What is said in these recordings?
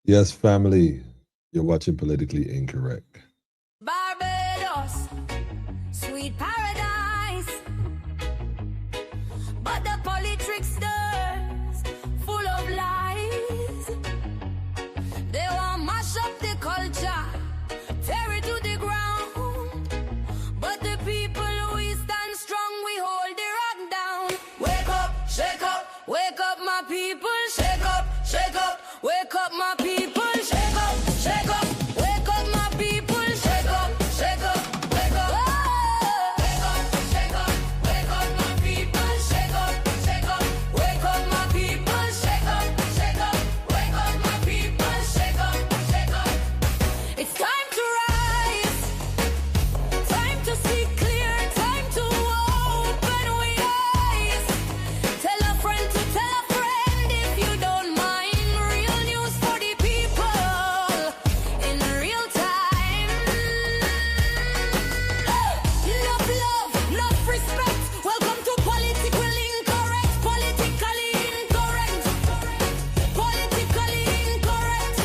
Yes, family, you're watching Politically Incorrect. Barbados, sweet paradise. But the politricksters, full of lies. They want mash up the culture, tear it to the ground. But the people we stand strong, we hold the rock down. Wake up my people. Shake up, wake up my people. Shake up, wake up my people. Shake up, wake up. Wake up, shake up, wake up my people. Shake up, wake up my people. Shake up, wake up my people. Shake up. It's time to rise, time to see clear, time to open we eyes. Tell a friend to tell a friend if you don't mind. Real news for the people in real time. Enough love, enough respect. Welcome to politically incorrect. Politically incorrect. Politically incorrect.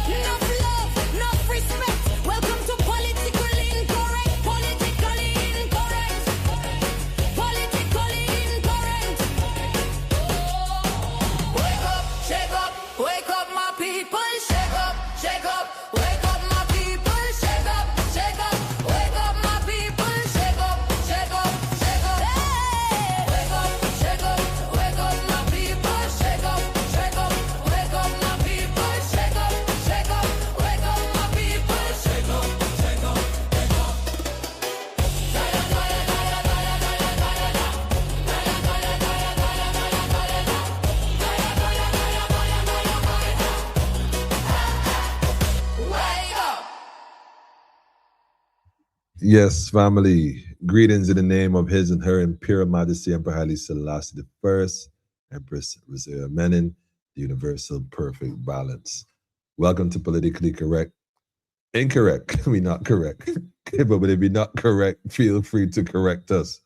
Enough love, enough respect. Welcome to politically incorrect. Politically incorrect. Politically incorrect. Wake up my people. Shake up, wake up my people. Shake up, wake up my people. Shake up. Hey! Wake up, wake up my people. Shake up, wake up my people. Shake up, wake up my people. Shake up, wake up. Wake up. Yes, family, greetings in the name of His and Her Imperial Majesty Emperor Haile Selassie the First, Empress Rosea Menin, the Universal Perfect Balance. Welcome to Politically Correct. Incorrect, we not correct. But if you're not correct, feel free to correct us.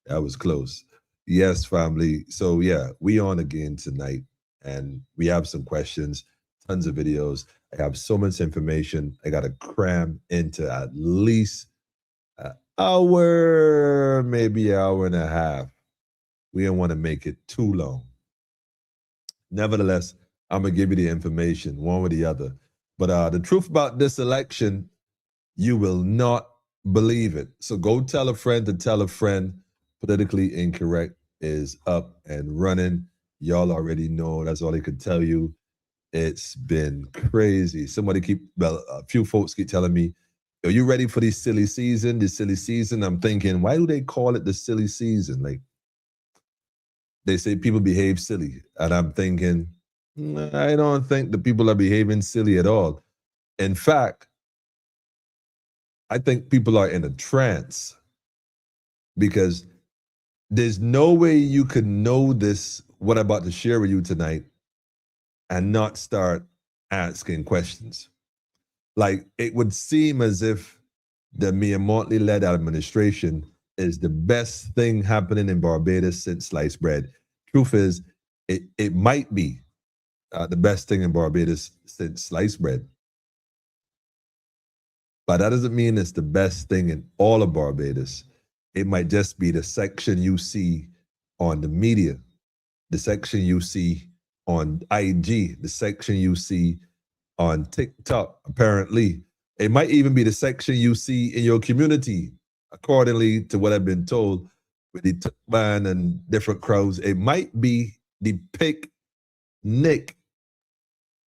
That was close. Yes, family. So yeah, we on again tonight, and we have some questions, tons of videos. I have so much information. I got to cram into at least an hour, maybe an hour and a half. We don't want to make it too long. Nevertheless, I'm gonna give you the information, one or the other. But the truth about this election, you will not believe it. So go tell a friend to tell a friend. Politically Incorrect is up and running. Y'all already know. That's all I could tell you. It's been crazy. A few folks keep telling me, are you ready for this silly season? This silly season? I'm thinking, why do they call it the silly season? Like, they say people behave silly. And I'm thinking, I don't think the people are behaving silly at all. In fact, I think people are in a trance because there's no way you could know this, what I'm about to share with you tonight, and not start asking questions. Like, it would seem as if the Mia Motley-led administration is the best thing happening in Barbados since sliced bread. Truth is, it might be the best thing in Barbados since sliced bread. But that doesn't mean it's the best thing in all of Barbados. It might just be the section you see on the media, the section you see on IG, the section you see on TikTok, apparently. It might even be the section you see in your community, accordingly to what I've been told with the Tukman and different crowds. It might be the picnic,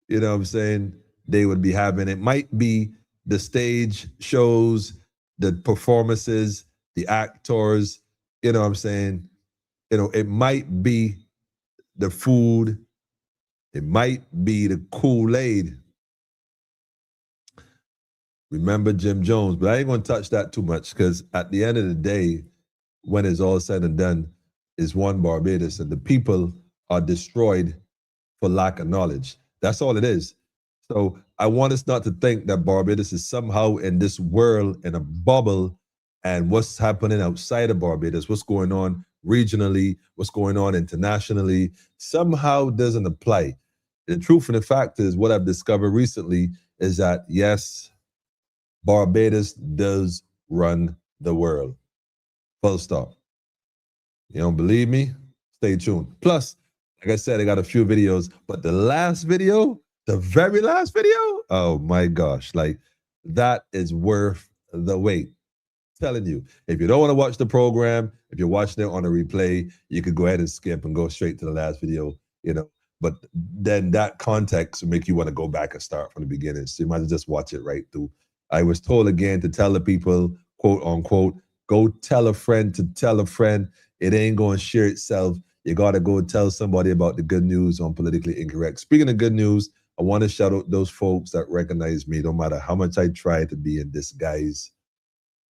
you know what I'm saying, they would be having. It might be the stage shows, the performances, the actors, you know what I'm saying? You know, it might be the food, it might be the Kool-Aid. Remember Jim Jones, but I ain't gonna touch that too much because at the end of the day, when it's all said and done, is one Barbados and the people are destroyed for lack of knowledge. That's all it is. So I want us not to think that Barbados is somehow in this world in a bubble, and what's happening outside of Barbados, what's going on regionally, what's going on internationally, somehow doesn't apply. The truth and the fact is, what I've discovered recently is that, yes, Barbados does run the world. Full stop. You don't believe me? Stay tuned. Plus, like I said, I got a few videos, but the last video, the very last video, oh my gosh, like that is worth the wait. Telling you, if you don't want to watch the program, if you're watching it on a replay, you could go ahead and skip and go straight to the last video, you know. But then that context will make you want to go back and start from the beginning. So you might as well just watch it right through. I was told again to tell the people, quote unquote, go tell a friend to tell a friend. It ain't going to share itself. You got to go tell somebody about the good news on Politically Incorrect. Speaking of good news, I want to shout out those folks that recognize me, no matter how much I try to be in disguise.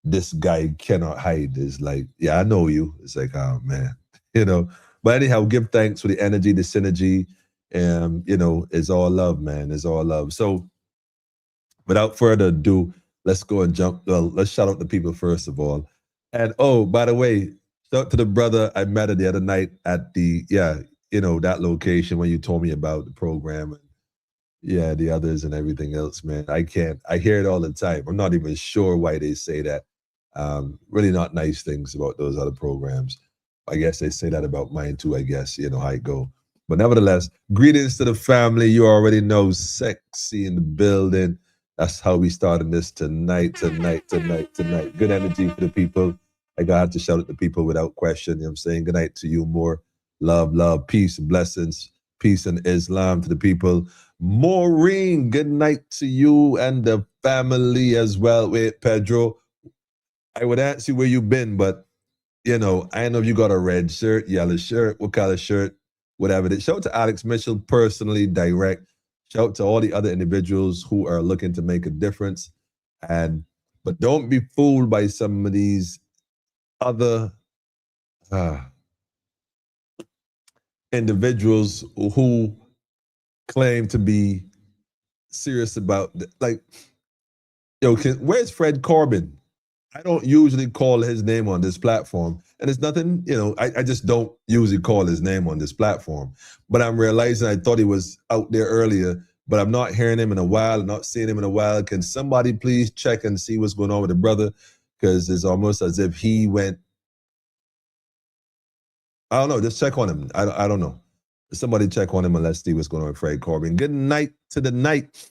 This guy cannot hide. It's like, yeah, I know you. It's like, oh man, you know. But anyhow, give thanks for the energy, the synergy, and you know, it's all love, man. It's all love. So, without further ado, let's go and jump. Well, let's shout out the people first of all. And oh, by the way, shout out to the brother I met the other night at the that location when you told me about the program. Yeah, the others and everything else, man. I hear it all the time. I'm not even sure why they say that. Really not nice things about those other programs. I guess they say that about mine too, I guess, you know how it go. But nevertheless, greetings to the family. You already know, sexy in the building. That's how we starting this tonight. Good energy for the people. I got to shout at the people without question. You know what I'm saying? Good night to you, more love, peace, blessings, peace and Islam to the people. Maureen, good night to you and the family as well. Wait, Pedro, I would ask you where you've been, but you know, I know if you got a red shirt, yellow shirt, what color shirt, whatever it is. Shout out to Alex Mitchell personally, direct. Shout out to all the other individuals who are looking to make a difference. But don't be fooled by some of these other individuals who claim to be serious about, like, yo, where's Fred Corbin? I don't usually call his name on this platform. And it's nothing, you know, I just don't usually call his name on this platform. But I'm realizing I thought he was out there earlier, but I'm not hearing him in a while, I'm not seeing him in a while. Can somebody please check and see what's going on with the brother? Because it's almost as if he went, I don't know, just check on him. I don't know. Somebody check on him and let's see what's going on with Fred Corbin. Good night to the night.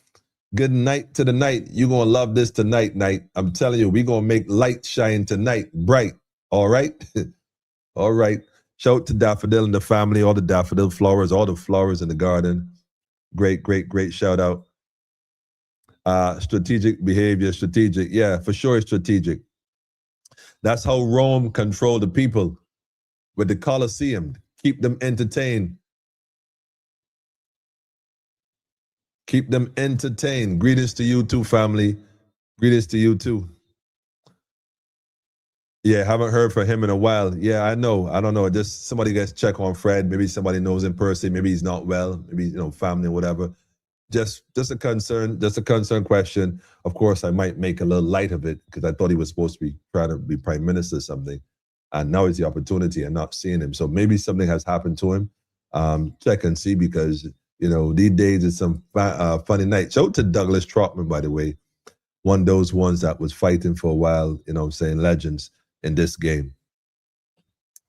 Good night to the night. You're going to love this tonight, night. I'm telling you, we're going to make light shine tonight, bright. All right? All right. Shout out to Daffodil and the family, all the daffodil flowers, all the flowers in the garden. Great shout out. Strategic behavior, strategic. Yeah, for sure it's strategic. That's how Rome controlled the people with the Colosseum. Keep them entertained. Keep them entertained. Greetings to you too, family. Greetings to you too. Yeah, haven't heard from him in a while. Yeah, I know. I don't know. Just somebody gets check on Fred. Maybe somebody knows in person. Maybe he's not well. Maybe, you know, family or whatever. Just a concern question. Of course, I might make a little light of it because I thought he was supposed to be trying to be prime minister or something. And now is the opportunity and not seeing him. So maybe something has happened to him. Check and see because, you know, these days it's some funny night. Shout out to Douglas Trotman, by the way. One of those ones that was fighting for a while, you know what I'm saying, legends in this game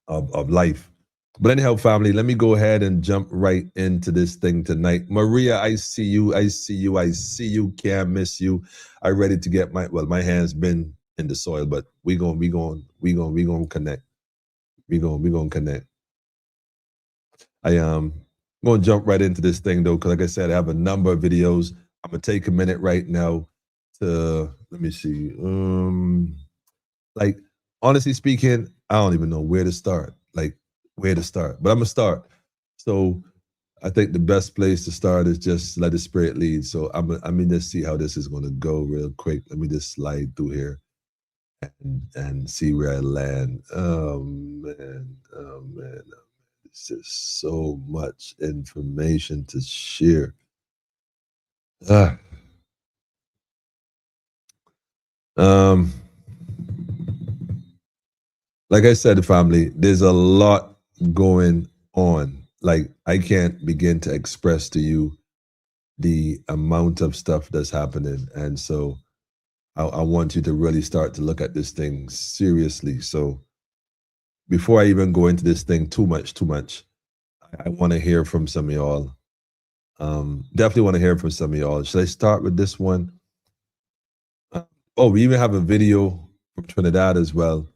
of life. But anyhow, family, let me go ahead and jump right into this thing tonight. Maria, I see you. Can't miss you. I'm ready to get my hand's been in the soil, but we gonna connect. We gonna connect. I am gonna jump right into this thing though, because like I said, I have a number of videos. I'm gonna take a minute right now to let me see. Like honestly speaking, I don't even know where to start. But I'm gonna start. So I think the best place to start is just let the spirit lead. So I mean, let's see how this is gonna go real quick. Let me just slide through here and see where I land. Oh man. It's just so much information to share. Like I said, family, there's a lot going on. Like I can't begin to express to you the amount of stuff that's happening. And so I want you to really start to look at this thing seriously. So before I even go into this thing too much, I want to hear from some of y'all. Definitely want to hear from some of y'all. Should I start with this one? Oh, we even have a video from Trinidad as well.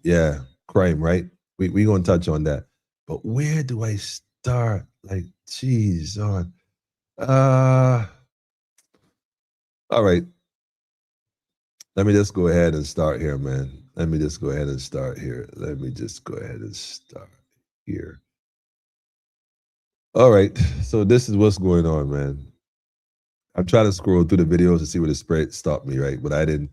Yeah, crime, right? We gonna touch on that. But where do I start? Like, geez, on. All right. Let me just go ahead and start here, man. Let me just go ahead and start here. All right. So this is what's going on, man. I'm trying to scroll through the videos to see where the spread stopped me, right? But I didn't.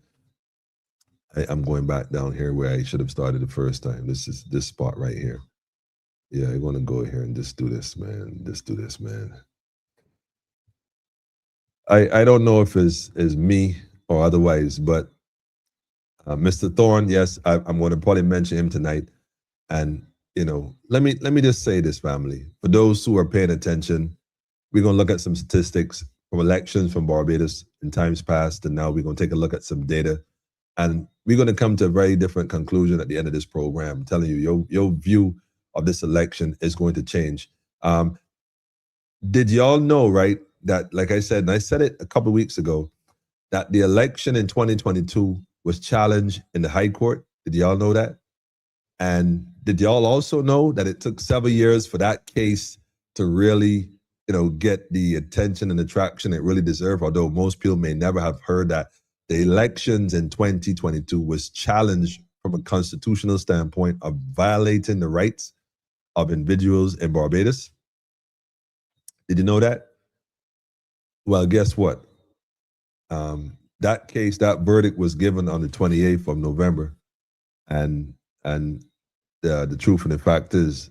I'm going back down here where I should have started the first time. This is this spot right here. Yeah, I'm gonna go here and just do this, man. I don't know if it's me or otherwise, but Mr. Thorne, yes, I'm going to probably mention him tonight. And you know, let me just say this, family. For those who are paying attention, we're gonna look at some statistics from elections from Barbados in times past, and now we're gonna take a look at some data, and we're gonna come to a very different conclusion at the end of this program. I'm telling you, your view of this election is going to change. Did y'all know, right, that, like I said, and I said it a couple of weeks ago, that the election in 2022 was challenged in the High Court? Did y'all know that? And did y'all also know that it took several years for that case to really, you know, get the attention and the traction it really deserved? Although most people may never have heard that the elections in 2022 was challenged from a constitutional standpoint of violating the rights of individuals in Barbados. Did you know that? Well, guess what? That case, that verdict was given on the 28th of November, and the truth and the fact is,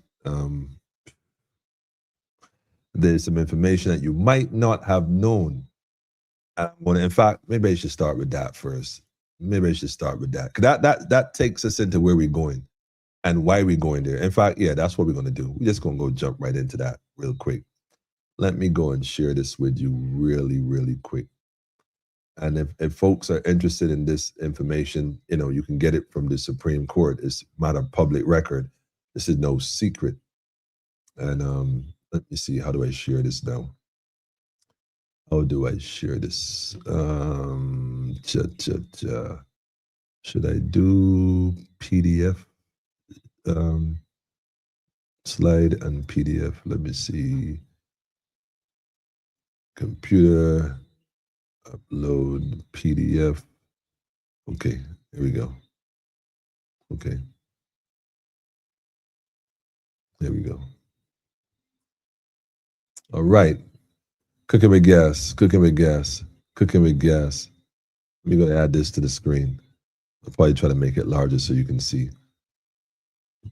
there's some information that you might not have known. In fact, maybe I should start with that first. Because that takes us into where we're going and why we're going there. In fact, yeah, that's what we're going to do. We're just going to go jump right into that real quick. Let me go and share this with you really, really quick. And if folks are interested in this information, you know, you can get it from the Supreme Court. It's not a public record. This is no secret. And let me see, how do I share this now? How do I share this? Should I do PDF? Slide and PDF. Let me see. Computer, upload PDF. Okay, here we go. Okay. There we go. All right. Cooking with gas. Let me go add this to the screen. I'll probably try to make it larger so you can see.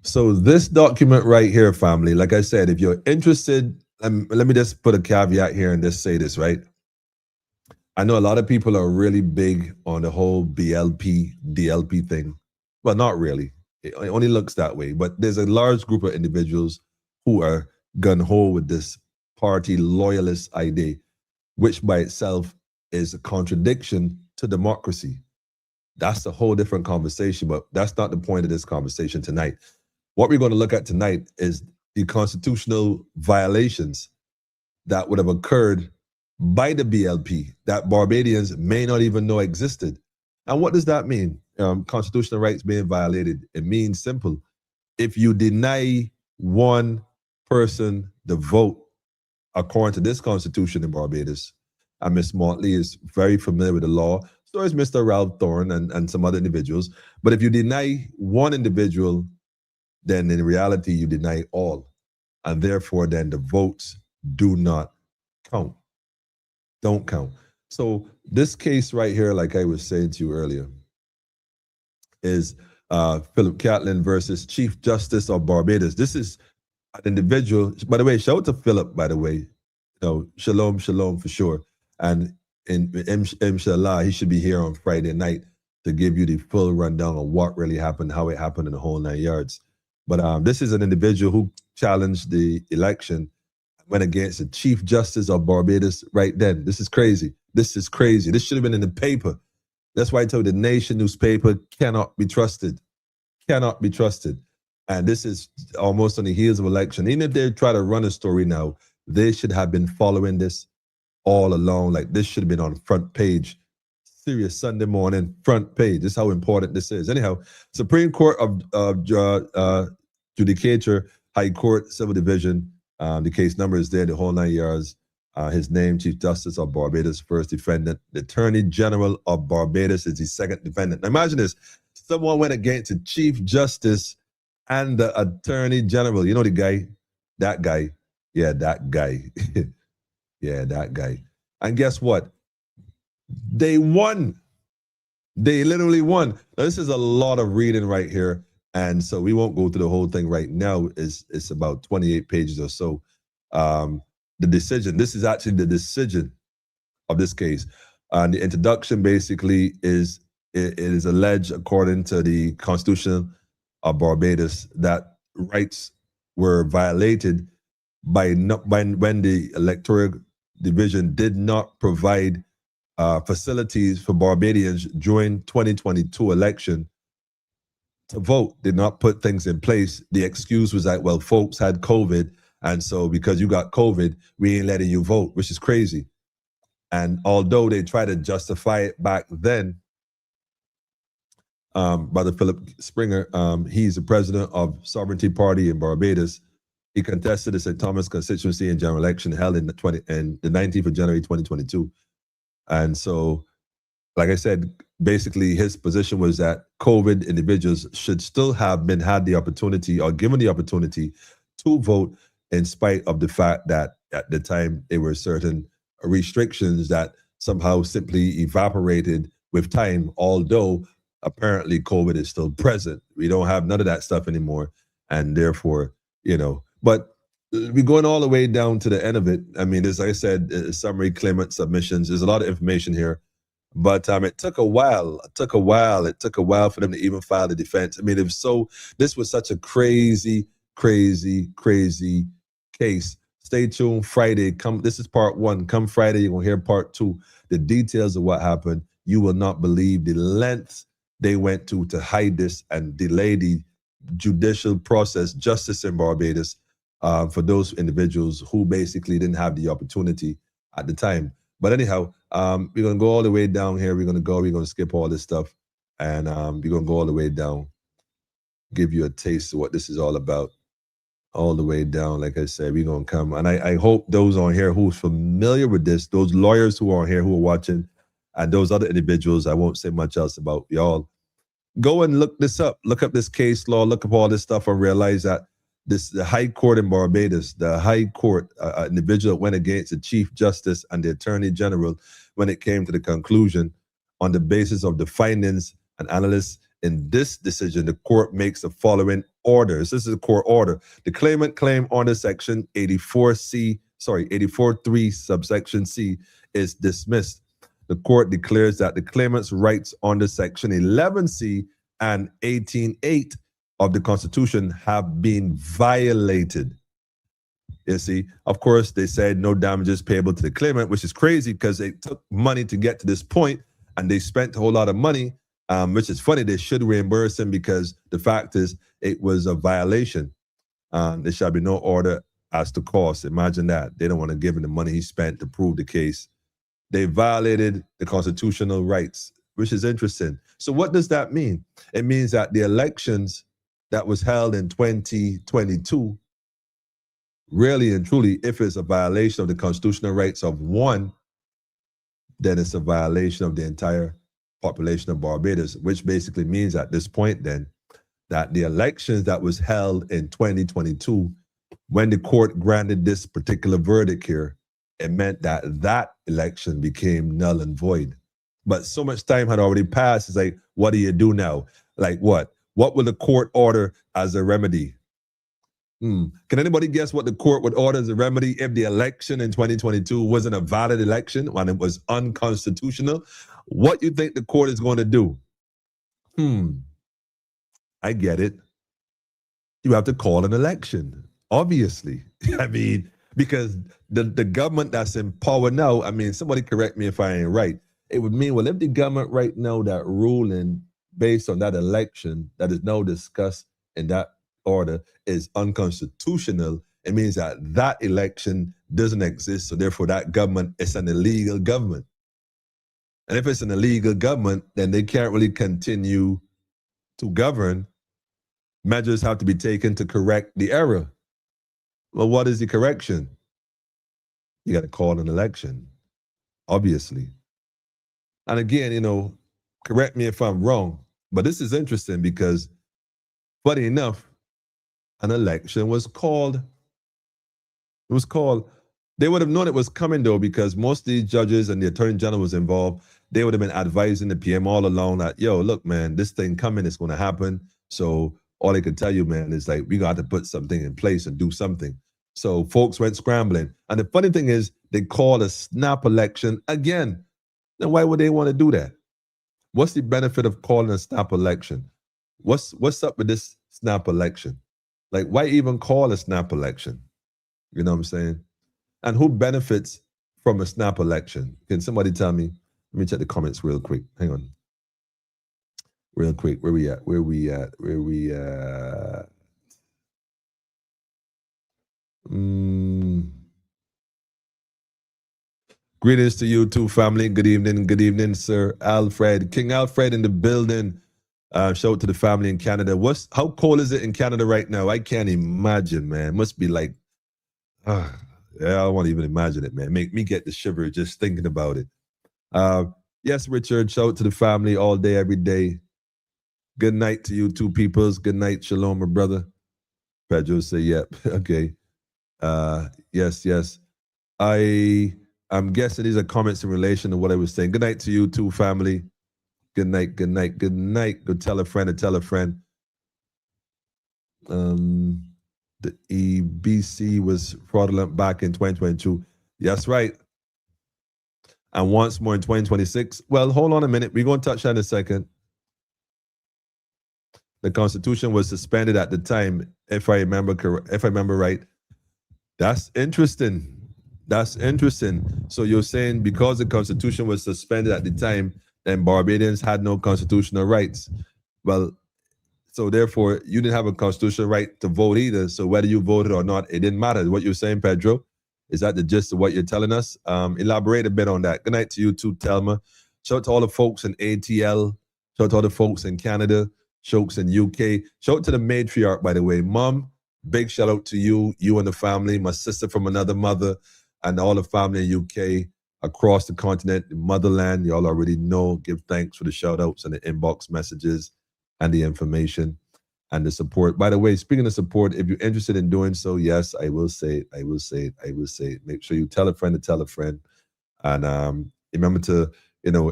So this document right here, family, like I said, if you're interested, let me just put a caveat here and just say this, right? I know a lot of people are really big on the whole BLP, DLP thing. Well, not really. It only looks that way. But there's a large group of individuals who are gun-ho with this party loyalist idea, which by itself is a contradiction to democracy. That's a whole different conversation, but that's not the point of this conversation tonight. What we're going to look at tonight is the constitutional violations that would have occurred by the BLP that Barbadians may not even know existed. And what does that mean? Constitutional rights being violated. It means simple. If you deny one person the vote, according to this constitution in Barbados, and Ms. Motley is very familiar with the law, so is Mr. Ralph Thorne and some other individuals. But if you deny one individual, then in reality, you deny all. And therefore, then the votes do not count. Don't count. So this case right here, like I was saying to you earlier, is Philip Catlin versus Chief Justice of Barbados. This is an individual, by the way, shout out to Philip, by the way. You know, shalom for sure. And inshallah, he should be here on Friday night to give you the full rundown on what really happened, how it happened in the whole 9 yards. But this is an individual who challenged the election. went against the Chief Justice of Barbados right then. This is crazy. This is crazy. This should have been in the paper. That's why I told you the Nation newspaper cannot be trusted. Cannot be trusted. And this is almost on the heels of election. Even if they try to run a story now, they should have been following this all along. Like this should have been on the front page. Serious Sunday morning, front page. This is how important this is. Anyhow, Supreme Court of Judicature, High Court, Civil Division. The case number is there, the whole 9 yards. His name, Chief Justice of Barbados, first defendant. The Attorney General of Barbados is the second defendant. Now imagine this. Someone went against the Chief Justice and the Attorney General. You know the guy? That guy. Yeah, that guy. Yeah, that guy. And guess what? They won. They literally won. Now, this is a lot of reading right here. And so we won't go through the whole thing right now. It's about 28 pages or so. The decision, this is actually the decision of this case. The introduction basically is, it is alleged according to the Constitution of Barbados that rights were violated when the electoral division did not provide facilities for Barbadians during 2022 election to vote, did not put things in place. The excuse was that, well, folks had COVID, and so because you got COVID, we ain't letting you vote, which is crazy. And although they tried to justify it back then, Brother Philip Springer, he's the president of Sovereignty Party in Barbados. He contested the St. Thomas constituency in general election held in the 19th of January 2022. And so, like I said, basically his position was that COVID individuals should still have had the opportunity or given the opportunity to vote, in spite of the fact that at the time there were certain restrictions that somehow simply evaporated with time, although apparently COVID is still present. We don't have none of that stuff anymore. And therefore, but we're going all the way down to the end of it. I mean, as I said, summary claimant submissions, there's a lot of information here. But it took a while. It took a while for them to even file the defense. I mean, this was such a crazy case. Stay tuned. Friday, this is part one. Come Friday, you're gonna hear part two. The details of what happened. You will not believe the lengths they went to hide this and delay the judicial process, justice in Barbados, for those individuals who basically didn't have the opportunity at the time. But anyhow, we're gonna go all the way down here. We're gonna skip all this stuff, and we're gonna go all the way down, give you a taste of what this is all about. All the way down, like I said, we're gonna come. And I hope those on here who's familiar with this, those lawyers who are on here who are watching, and those other individuals, I won't say much else about y'all. Go and look this up. Look up this case law, look up all this stuff, and realize that the High Court in Barbados, the High Court, individual went against the Chief Justice and the Attorney General when it came to the conclusion on the basis of the findings and analysis in this decision. The court makes the following orders. This is a court order. The claimant claim under section 84.3 subsection C is dismissed. The court declares that the claimant's rights under section 11C and 18.8 of the Constitution have been violated. You see, of course, they said no damages payable to the claimant, which is crazy because it took money to get to this point, and they spent a whole lot of money, which is funny. They should reimburse him because the fact is it was a violation. There shall be no order as to cost. Imagine that. They don't want to give him the money he spent to prove the case. They violated the constitutional rights, which is interesting. So what does that mean? It means that the elections that was held in 2022, really and truly, if it's a violation of the constitutional rights of one, then it's a violation of the entire population of Barbados, which basically means at this point then that the elections that was held in 2022, when the court granted this particular verdict here, it meant that that election became null and void. But so much time had already passed. It's like, what do you do now? Like what? What will the court order as a remedy? Can anybody guess what the court would order as a remedy if the election in 2022 wasn't a valid election, when it was unconstitutional? What you think the court is going to do? I get it. You have to call an election, obviously. I mean, Because the government that's in power now, I mean, somebody correct me if I ain't right. It would mean, well, if the government right now that ruling based on that election that is now discussed in that order is unconstitutional, it means that that election doesn't exist. So therefore that government is an illegal government. And if it's an illegal government, then they can't really continue to govern. Measures have to be taken to correct the error. Well, what is the correction? You got to call an election, obviously. And again, you know, correct me if I'm wrong, but this is interesting because, funny enough, an election was called. It was called. They would have known it was coming, though, because most of these judges and the attorney general was involved. They would have been advising the PM all along that, yo, look, man, this thing coming is going to happen. So all they could tell you, man, is like, we got to put something in place and do something. So folks went scrambling. And the funny thing is, they called a snap election again. Then why would they want to do that? What's the benefit of calling a snap election? What's up with this snap election? Like, why even call a snap election? You know what I'm saying? And who benefits from a snap election? Can somebody tell me? Let me check the comments real quick. Hang on. Real quick. Where we at? Greetings to you too, family. Good evening, Sir Alfred. King Alfred in the building. Shout out to the family in Canada. How cold is it in Canada right now? I can't imagine, man. It must be like, yeah, I don't want to even imagine it, man. Make me get the shiver just thinking about it. Yes, Richard, shout out to the family all day, every day. Good night to you two peoples. Good night, shalom, my brother. Pedro say, yep, okay. Yes. I'm guessing these are comments in relation to what I was saying. Good night to you too, family. Good night. Go tell a friend and tell a friend. The EBC was fraudulent back in 2022. That's right. And once more in 2026. Well, hold on a minute. We're going to touch that in a second. The Constitution was suspended at the time, if I remember right. That's interesting. So you're saying because the Constitution was suspended at the time, then Barbadians had no constitutional rights. Well, so therefore, you didn't have a constitutional right to vote either. So whether you voted or not, it didn't matter. What you're saying, Pedro? Is that the gist of what you're telling us? Elaborate a bit on that. Good night to you too, Telma. Shout out to all the folks in ATL. Shout out to all the folks in Canada. Folks in UK. Shout out to the matriarch, by the way. Mom, big shout out to you and the family. My sister from another mother and all the family in UK, across the continent, the motherland. Y'all already know. Give thanks for the shout outs and the inbox messages and the information and the support. By the way, speaking of support, if you're interested in doing so, yes, I will say it. Make sure you tell a friend to tell a friend. And remember to,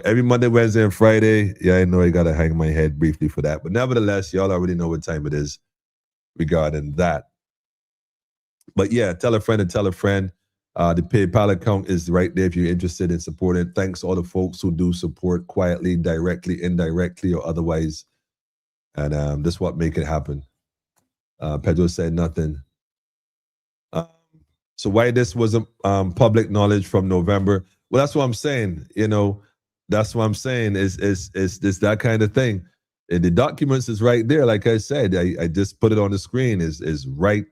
every Monday, Wednesday, and Friday. Yeah, I know I got to hang my head briefly for that. But nevertheless, y'all already know what time it is regarding that. But yeah, tell a friend and tell a friend. The PayPal account is right there if you're interested in supporting. Thanks to all the folks who do support quietly, directly, indirectly, or otherwise. And that's what make it happen. Pedro said nothing. So why this wasn't public knowledge from November? Well, that's what I'm saying. That's what I'm saying. Is that kind of thing. And the documents is right there. Like I said, I just put it on the screen. Is right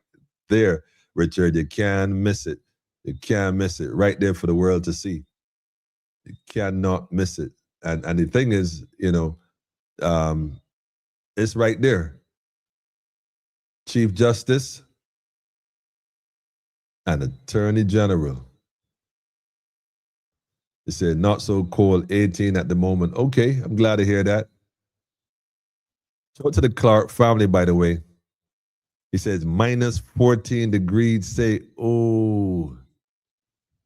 there, Richard. You can't miss it. You can't miss it. Right there for the world to see. You cannot miss it. And the thing is, it's right there. Chief Justice and Attorney General. They said not so cold, 18 at the moment. Okay, I'm glad to hear that. Shout out to the Clark family, by the way. He says minus 14 degrees. Say, oh,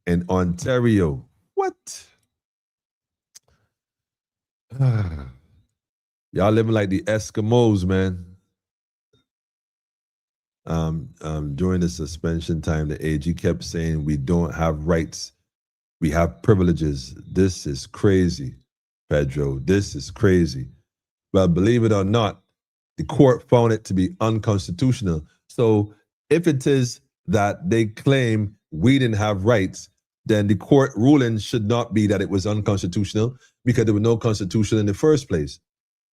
in Ontario. What? Y'all living like the Eskimos, man. During the suspension time, the AG kept saying we don't have rights. We have privileges. This is crazy, Pedro. This is crazy. Well, believe it or not, the court found it to be unconstitutional. So if it is that they claim we didn't have rights, then the court ruling should not be that it was unconstitutional because there was no constitution in the first place.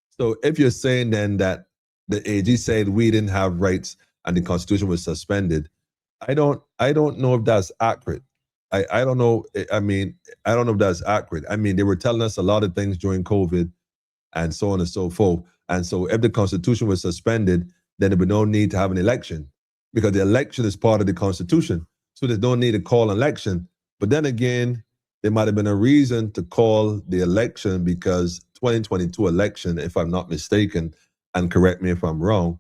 So if you're saying then that the AG said we didn't have rights and the Constitution was suspended, I don't know if that's accurate. I don't know. I mean, I don't know if that's accurate. I mean, they were telling us a lot of things during COVID and so on and so forth. And so if the Constitution was suspended, then there would be no need to have an election because the election is part of the Constitution. So there's no need to call an election. But then again, there might have been a reason to call the election because 2022 election, if I'm not mistaken, and correct me if I'm wrong,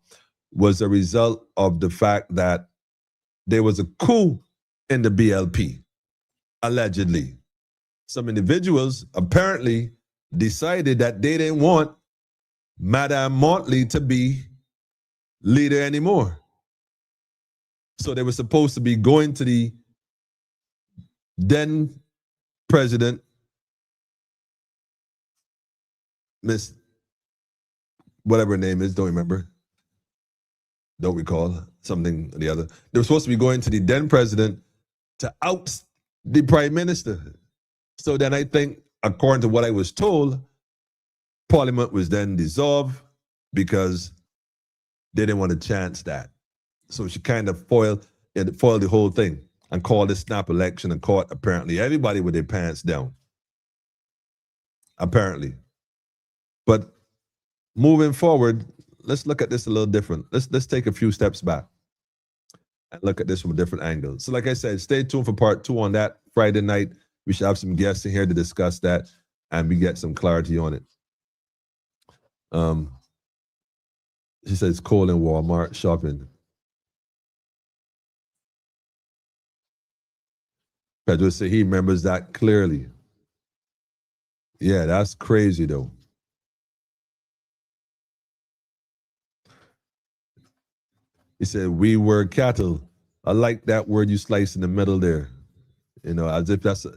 was a result of the fact that there was a coup in the BLP, allegedly. Some individuals apparently decided that they didn't want Madame Motley to be leader anymore. So they were supposed to be going to the then president, Miss whatever her name is, don't remember, don't recall, something or the other. They were supposed to be going to the then president to oust the prime minister. So then I think, according to what I was told, Parliament was then dissolved because they didn't want to chance that. So she kind of foiled the whole thing and called a snap election and caught apparently everybody with their pants down. Apparently. But moving forward, let's look at this a little different. Let's take a few steps back and look at this from a different angle. So like I said, stay tuned for part 2 on that Friday night. We should have some guests in here to discuss that and we get some clarity on it. She says cold in Walmart shopping. Pedro said he remembers that clearly. Yeah, that's crazy though. He said, we were cattle. I like that word you slice in the middle there. You know, as if that's,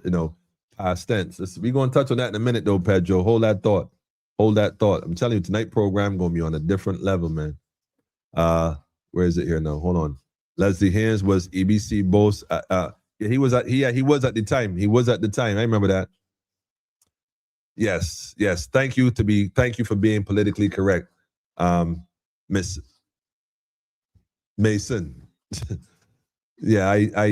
past tense. We're going to touch on that in a minute though, Pedro. Hold that thought. Hold that thought. I'm telling you, tonight's program going to be on a different level, man. Where is it here now? Hold on. Leslie Haynes was EBC boss. He was at the time. He was at the time. I remember that. Yes. Thank you for being politically correct, Miss Mason. Yeah. Tonight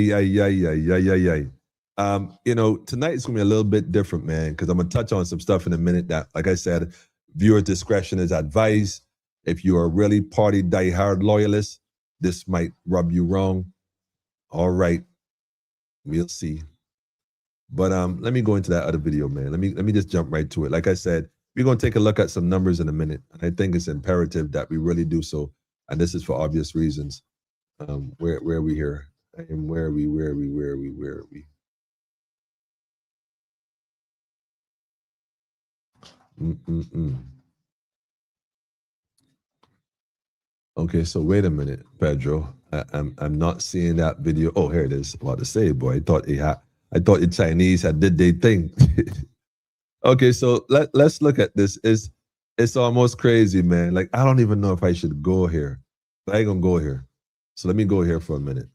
is gonna be a little bit different, man, because I'm gonna touch on some stuff in a minute that, like I said, viewer discretion is advised. If you are a really party diehard loyalist, this might rub you wrong. All right. We'll see. But let me go into that other video, man. Let me just jump right to it. Like I said, we're going to take a look at some numbers in a minute. And I think it's imperative that we really do so. And this is for obvious reasons. Where are we here? Where are we? Okay, so wait a minute, Pedro. I'm not seeing that video. Oh, here it is. About to say, boy, I thought the Chinese had did their thing. Okay, so let's look at this. It's almost crazy, man. Like, I don't even know if I should go here. But I ain't gonna go here. So let me go here for a minute.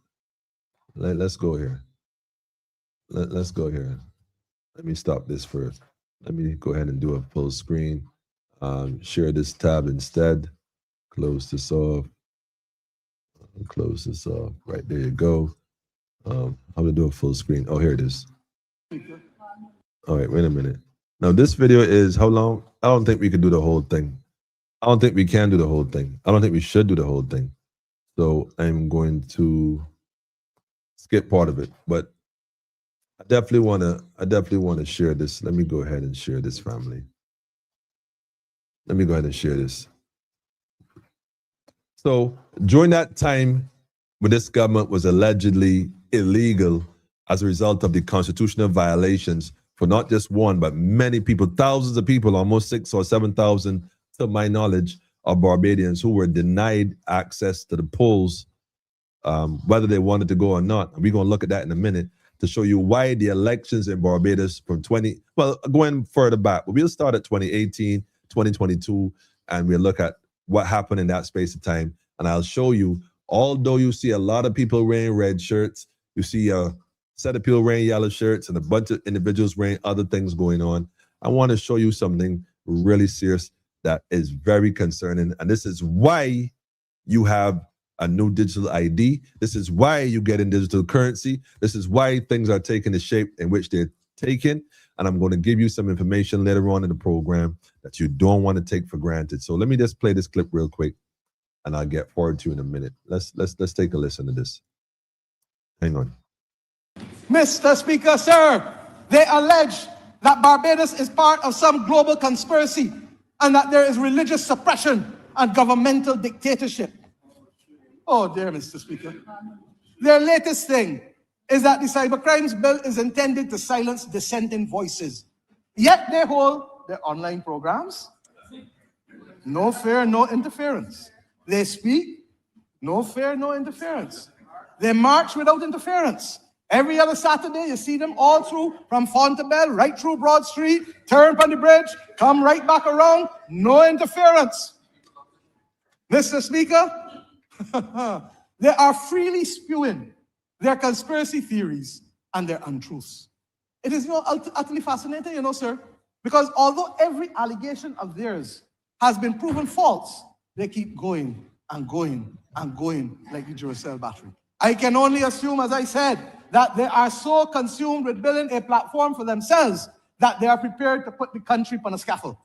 Let's go here. Let's go here. Let me stop this first. Let me go ahead and do a full screen. Share this tab instead. Close this off. Close this off. Right, there you go. I'm gonna do a full screen. Oh, here it is. All right, wait a minute. Now this video is how long? I don't think we can do the whole thing. I don't think we can do the whole thing. I don't think we should do the whole thing. So I'm going to skip part of it. But I definitely wanna share this. Let me go ahead and share this, family. Let me go ahead and share this. So during that time when this government was allegedly illegal as a result of the constitutional violations for not just one, but many people, thousands of people, almost 6,000 or 7,000, to my knowledge, of Barbadians who were denied access to the polls, whether they wanted to go or not. And we're going to look at that in a minute to show you why the elections in Barbados from going further back, but we'll start at 2018, 2022, and we'll look at what happened in that space of time. And I'll show you, although you see a lot of people wearing red shirts, You see a set of people wearing yellow shirts and a bunch of individuals wearing other things going on. I want to show you something really serious that is very concerning. And this is why you have a new digital ID. This is why you get in digital currency. This is why things are taking the shape in which they're taken. And I'm going to give you some information later on in the program that you don't want to take for granted. So let me just play this clip real quick, and I'll get forward to you in a minute. Let's take a listen to this. Hang on. Mr. Speaker, sir, they allege that Barbados is part of some global conspiracy and that there is religious suppression and governmental dictatorship. Oh, dear Mr. Speaker. Their latest thing is that the cybercrimes bill is intended to silence dissenting voices. Yet they hold their online programs. No fear, no interference. They speak, no fear, no interference. They march without interference. Every other Saturday, you see them all through, from Fontebelle, right through Broad Street, turn on the bridge, come right back around, no interference. Mr. Speaker, they are freely spewing their conspiracy theories and their untruths. It is utterly fascinating, sir, because although every allegation of theirs has been proven false, they keep going and going and going like the Duracell battery. I can only assume, as I said, that they are so consumed with building a platform for themselves that they are prepared to put the country on a scaffold.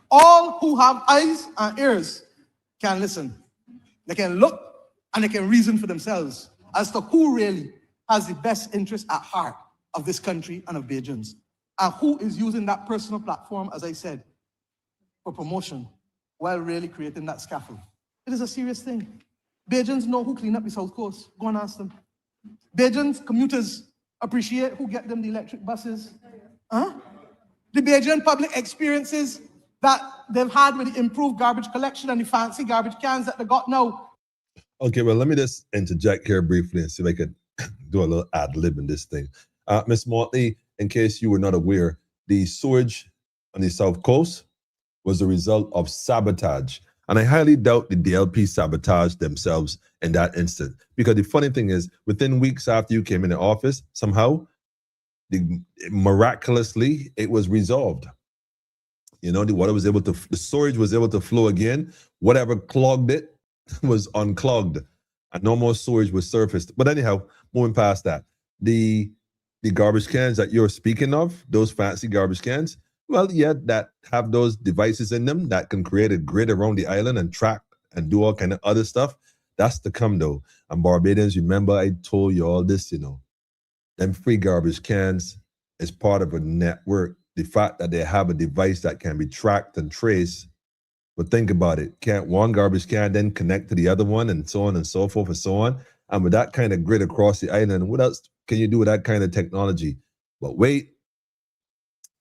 All who have eyes and ears can listen. They can look and they can reason for themselves as to who really has the best interest at heart of this country and of Bajans, and who is using that personal platform, as I said, for promotion while really creating that scaffold. It is a serious thing. Bajans know who clean up the South Coast. Go and ask them. Bajans, commuters, appreciate who get them the electric buses. The Bajan public experiences that they've had with the improved garbage collection and the fancy garbage cans that they got now. Okay, well, let me just interject here briefly and see if I could do a little ad lib in this thing. Ms. Motley, in case you were not aware, the sewage on the South Coast was the result of sabotage. And I highly doubt the DLP sabotaged themselves in that instant. Because the funny thing is, within weeks after you came into office, somehow, miraculously, it was resolved. The water was able to, the storage was able to flow again. Whatever clogged it was unclogged, and no more storage was surfaced. But anyhow, moving past that, the garbage cans that you're speaking of, those fancy garbage cans, well, yeah, that have those devices in them that can create a grid around the island and track and do all kind of other stuff. That's to come, though. And Barbadians, remember I told you all this, them free garbage cans is part of a network. The fact that they have a device that can be tracked and traced. But think about it. Can't one garbage can then connect to the other one, and so on and so forth and so on? And with that kind of grid across the island, what else can you do with that kind of technology? But wait,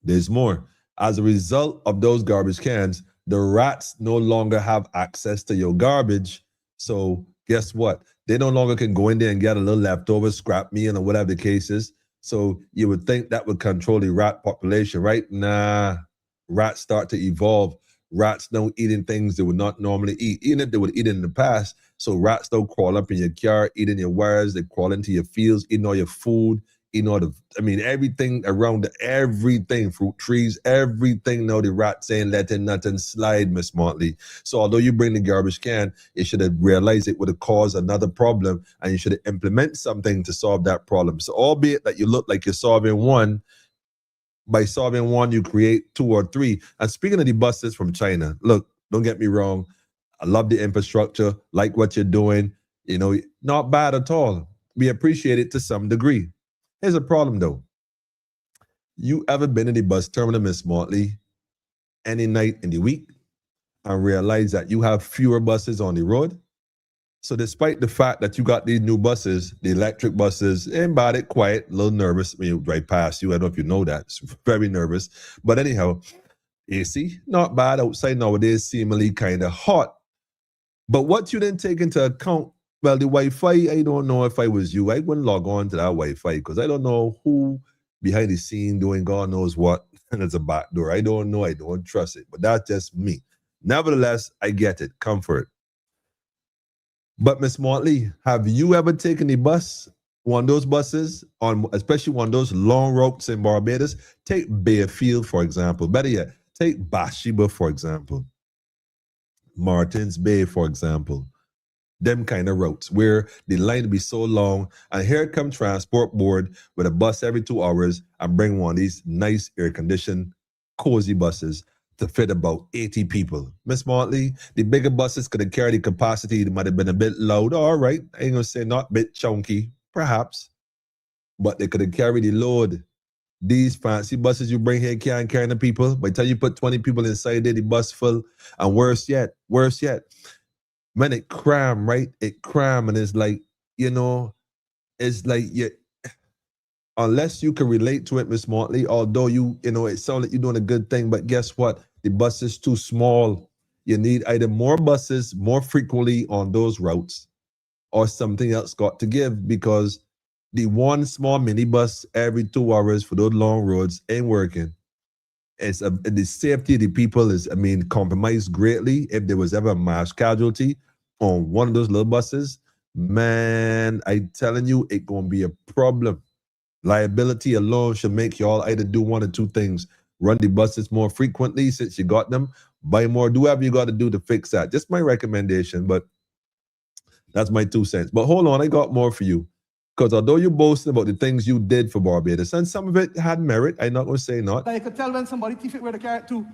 there's more. As a result of those garbage cans, the rats no longer have access to your garbage. So guess what? They no longer can go in there and get a little leftover scrap meal or whatever the case is. So you would think that would control the rat population, right? Nah, rats start to evolve. Rats don't eating things they would not normally eat, even if they would eat in the past. So rats don't crawl up in your car, eating your wires. They crawl into your fields, eating all your food, eating all everything around, everything, fruit trees, everything. Now the rats ain't letting nothing slide, Miss Motley. So although you bring the garbage can, you should have realized it would have caused another problem, and you should have implemented something to solve that problem. So albeit that you look like you're solving one, by solving one, you create two or three. And speaking of the buses from China, look, don't get me wrong. I love the infrastructure, like what you're doing. Not bad at all. We appreciate it to some degree. Here's a problem, though. You ever been in the bus terminal, Miss Motley, any night in the week and realize that you have fewer buses on the road? So despite the fact that you got these new buses, the electric buses, ain't bad, it quiet, a little nervous when you drive past you. I don't know if you know that. It's very nervous. But anyhow, AC, not bad. Outside nowadays, seemingly kind of hot. But what you didn't take into account, well, the Wi-Fi, I don't know if I was you. I wouldn't log on to that Wi-Fi because I don't know who behind the scene doing God knows what. And it's a back door. I don't know. I don't trust it. But that's just me. Nevertheless, I get it. Comfort. But Miss Motley, have you ever taken the bus one of those buses, especially one of those long routes in Barbados, take Bayfield, for example. Better yet, take Bathsheba, for example. Martins Bay, for example. Them kind of routes where the line be so long, and here come transport board with a bus every 2 hours and bring one of these nice air-conditioned, cozy buses to fit about 80 people. Miss Martley, the bigger buses could have carried the capacity. It might have been a bit loud. All right, I ain't gonna say not a bit chunky, perhaps, but they could have carried the load. These fancy buses you bring here can't carry the people. By the time you put 20 people inside there, the bus full. And worse yet, when it cram, right? It cram, and it's like, it's like unless you can relate to it, Miss Motley, although it sounds like you're doing a good thing, but guess what? The bus is too small. You need either more buses more frequently on those routes, or something else got to give, because the one small minibus every 2 hours for those long roads ain't working. The safety of the people is, compromised greatly. If there was ever a mass casualty on one of those little buses, man, I telling you, it gonna be a problem. Liability alone should make y'all either do one or two things: run the buses more frequently since you got them, buy more, do whatever you got to do to fix that. Just my recommendation, but that's my 2 cents. But hold on, I got more for you. Because although you're boasting about the things you did for Barbados, and some of it had merit, I'm not going to say not. I could tell when somebody thief it where to carry it to.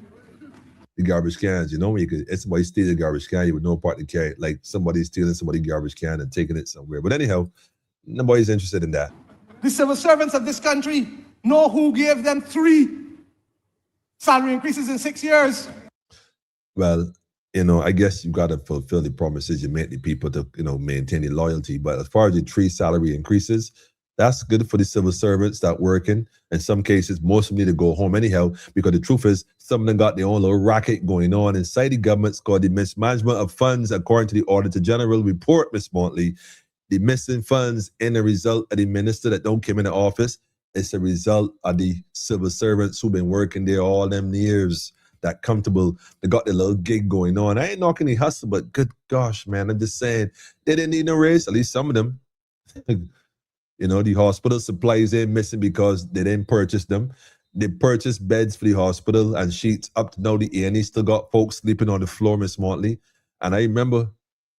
The garbage cans, if somebody steal a garbage can, you would no part to carry it. Like somebody stealing somebody's garbage can and taking it somewhere. But anyhow, nobody's interested in that. The civil servants of this country know who gave them 3 salary increases in 6 years. Well, I guess you got to fulfill the promises you made the people to, maintain the loyalty. But as far as the 3 salary increases, that's good for the civil servants that working. In some cases, most of them need to go home anyhow, because the truth is, some of them got their own little racket going on inside the government called the mismanagement of funds, according to the Auditor General report, Ms. Montley. The missing funds ain't a result of the minister that don't come into office. It's a result of the civil servants who've been working there all them years. That comfortable, they got their little gig going on. I ain't knocking the hustle, but good gosh, man, I'm just saying, they didn't need no raise, at least some of them. The hospital supplies ain't missing because they didn't purchase them. They purchased beds for the hospital and sheets. Up to now, the A&E still got folks sleeping on the floor, Miss Montley. And I remember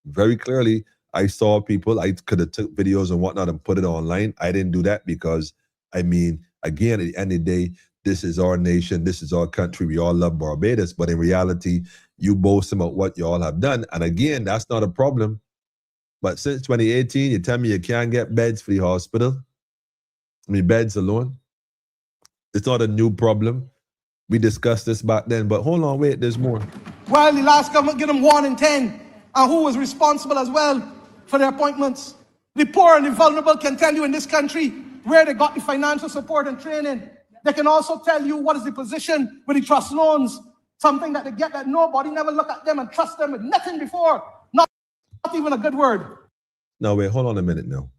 very clearly, I saw people, I could have took videos and whatnot and put it online. I didn't do that because, again, at the end of the day, this is our nation. This is our country. We all love Barbados. But in reality, you boast about what you all have done. And again, that's not a problem. But since 2018, you tell me you can't get beds for the hospital. Beds alone. It's not a new problem. We discussed this back then. But hold on, wait, there's more. Well, the last government gave them 1 in 10. And who was responsible as well for their appointments? The poor and the vulnerable can tell you in this country where they got the financial support and training. They can also tell you what is the position with the trust loans, something that they get that nobody never look at them and trust them with nothing before, not even a good word. No, wait, hold on a minute now.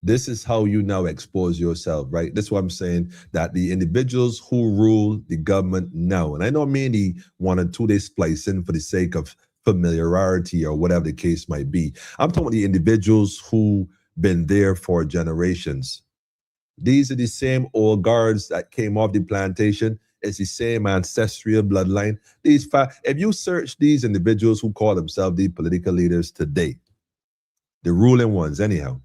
This is how you now expose yourself, right? That's what I'm saying, that the individuals who rule the government now, and I don't mean the 1 or 2 day splicing for the sake of familiarity or whatever the case might be. I'm talking about the individuals who been there for generations. These are the same old guards that came off the plantation. It's the same ancestral bloodline. If you search these individuals who call themselves the political leaders today, the ruling ones anyhow,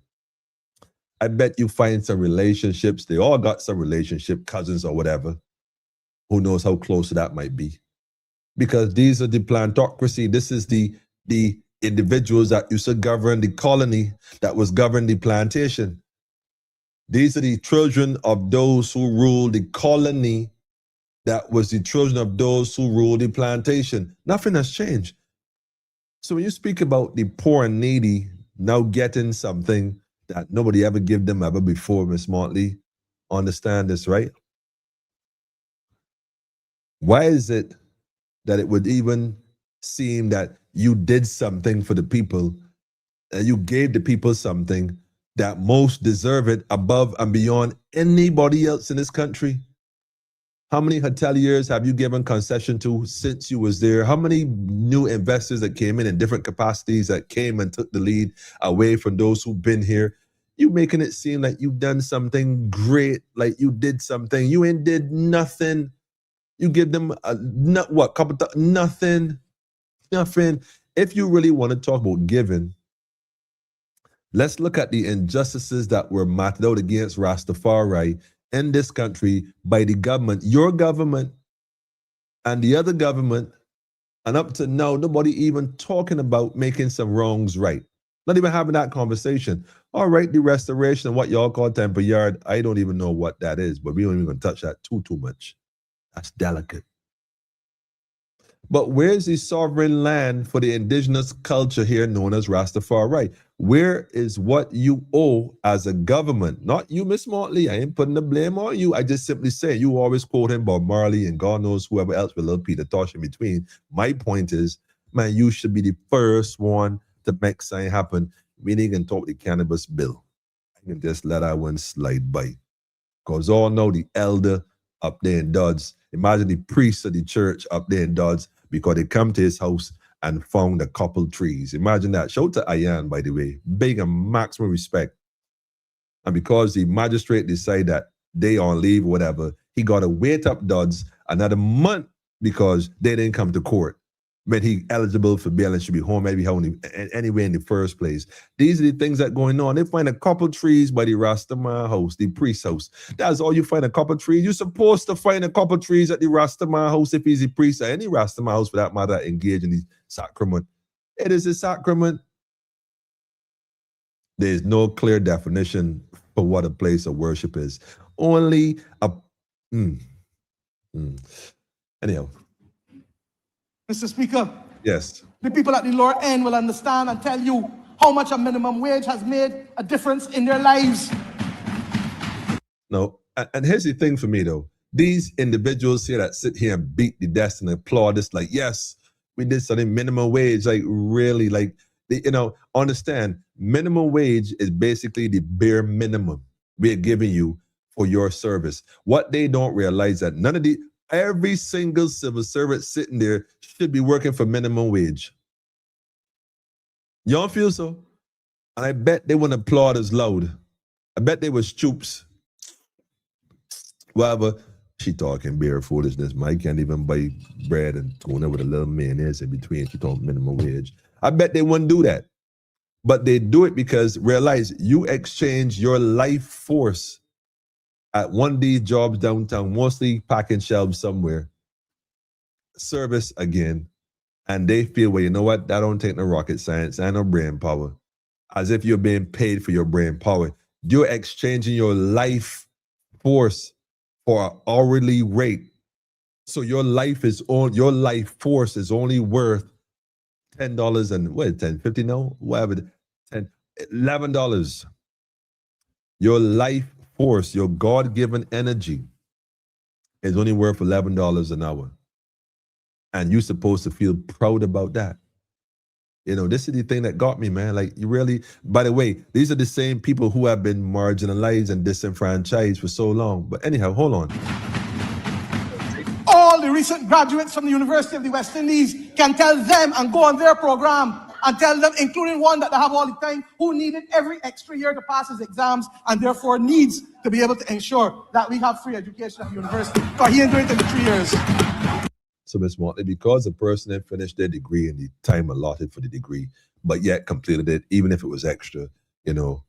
I bet you find some relationships. They all got some relationship, cousins or whatever. Who knows how close that might be? Because these are the plantocracy. This is the individuals that used to govern the colony that was governing the plantation. These are the children of those who ruled the colony that was the children of those who ruled the plantation. Nothing has changed. So when you speak about the poor and needy now getting something that nobody ever gave them ever before, Miss Montley, understand this, right? Why is it that it would even seem that you did something for the people and you gave the people something that most deserve it above and beyond anybody else in this country? How many hoteliers have you given concession to since you was there? How many new investors that came in different capacities that came and took the lead away from those who've been here? You making it seem like you've done something great, like you did something. You ain't did nothing. You give them nothing. If you really want to talk about giving, let's look at the injustices that were meted out against Rastafari in this country by the government, your government and the other government, and up to now, nobody even talking about making some wrongs right. Not even having that conversation. All right, the restoration, what y'all call temper yard, I don't even know what that is, but we don't even touch that too much. That's delicate. But where's the sovereign land for the indigenous culture here known as Rastafari? Where is what you owe as a government? Not you, Miss Motley. I ain't putting the blame on you. I just simply say, you always quoting Bob Marley and God knows whoever else with Lil Peter Tosh in between. My point is, man, you should be the first one to make something happen. We can talk the cannabis bill. I can just let that one slide by. Because all know the elder up there in Dodds. Imagine the priest of the church up there in Dodds because they come to his house and found a couple trees. Imagine that. Shout to Ayan, by the way. Big and maximum respect. And because the magistrate decided that they on leave or whatever, he got to wait up Dodds another month because they didn't come to court. But he eligible for bail and should be home maybe home anyway in the first place. These are the things that going on. They find a couple trees by the Rastaman house, the priest house. That's all you find, a couple trees. You're supposed to find a couple trees at the Rastaman house if he's a priest or any Rastaman house for that matter engaged in the sacrament. It is a sacrament. There's no clear definition for what a place of worship is. Only a anyhow. Mr. Speaker. Yes. The people at the lower end will understand and tell you how much a minimum wage has made a difference in their lives. No, and here's the thing for me though. These individuals here that sit here and beat the desk and applaud this, like, yes, we did something minimum wage, like really, like, understand, minimum wage is basically the bare minimum we're giving you for your service. What they don't realize that every single civil servant sitting there should be working for minimum wage. You don't feel so? And I bet they wouldn't applaud as loud. I bet they were stoops. Whatever. She talking bare foolishness. Mike can't even buy bread and tuna with a little mayonnaise in between. She talking minimum wage. I bet they wouldn't do that. But they do it because realize you exchange your life force at one of these jobs downtown, mostly packing shelves somewhere, service again, and they feel, well, you know what? That don't take no rocket science and no brain power. As if you're being paid for your brain power. You're exchanging your life force for an hourly rate. So your life force is only worth $10 and what, 10, 50 now? Whatever, $11. Your life force, your God-given energy is only worth $11 an hour. And you're supposed to feel proud about that. This is the thing that got me, man. Like, you really, by the way, these are the same people who have been marginalized and disenfranchised for so long. But anyhow, hold on. All the recent graduates from the University of the West Indies can tell them and go on their program and tell them, including one that they have all the time, who needed every extra year to pass his exams and therefore needs to be able to ensure that we have free education at the university. Because he ain't doing it in the 3 years. So, Ms. Motley, because the person had finished their degree in the time allotted for the degree, but yet completed it, even if it was extra, you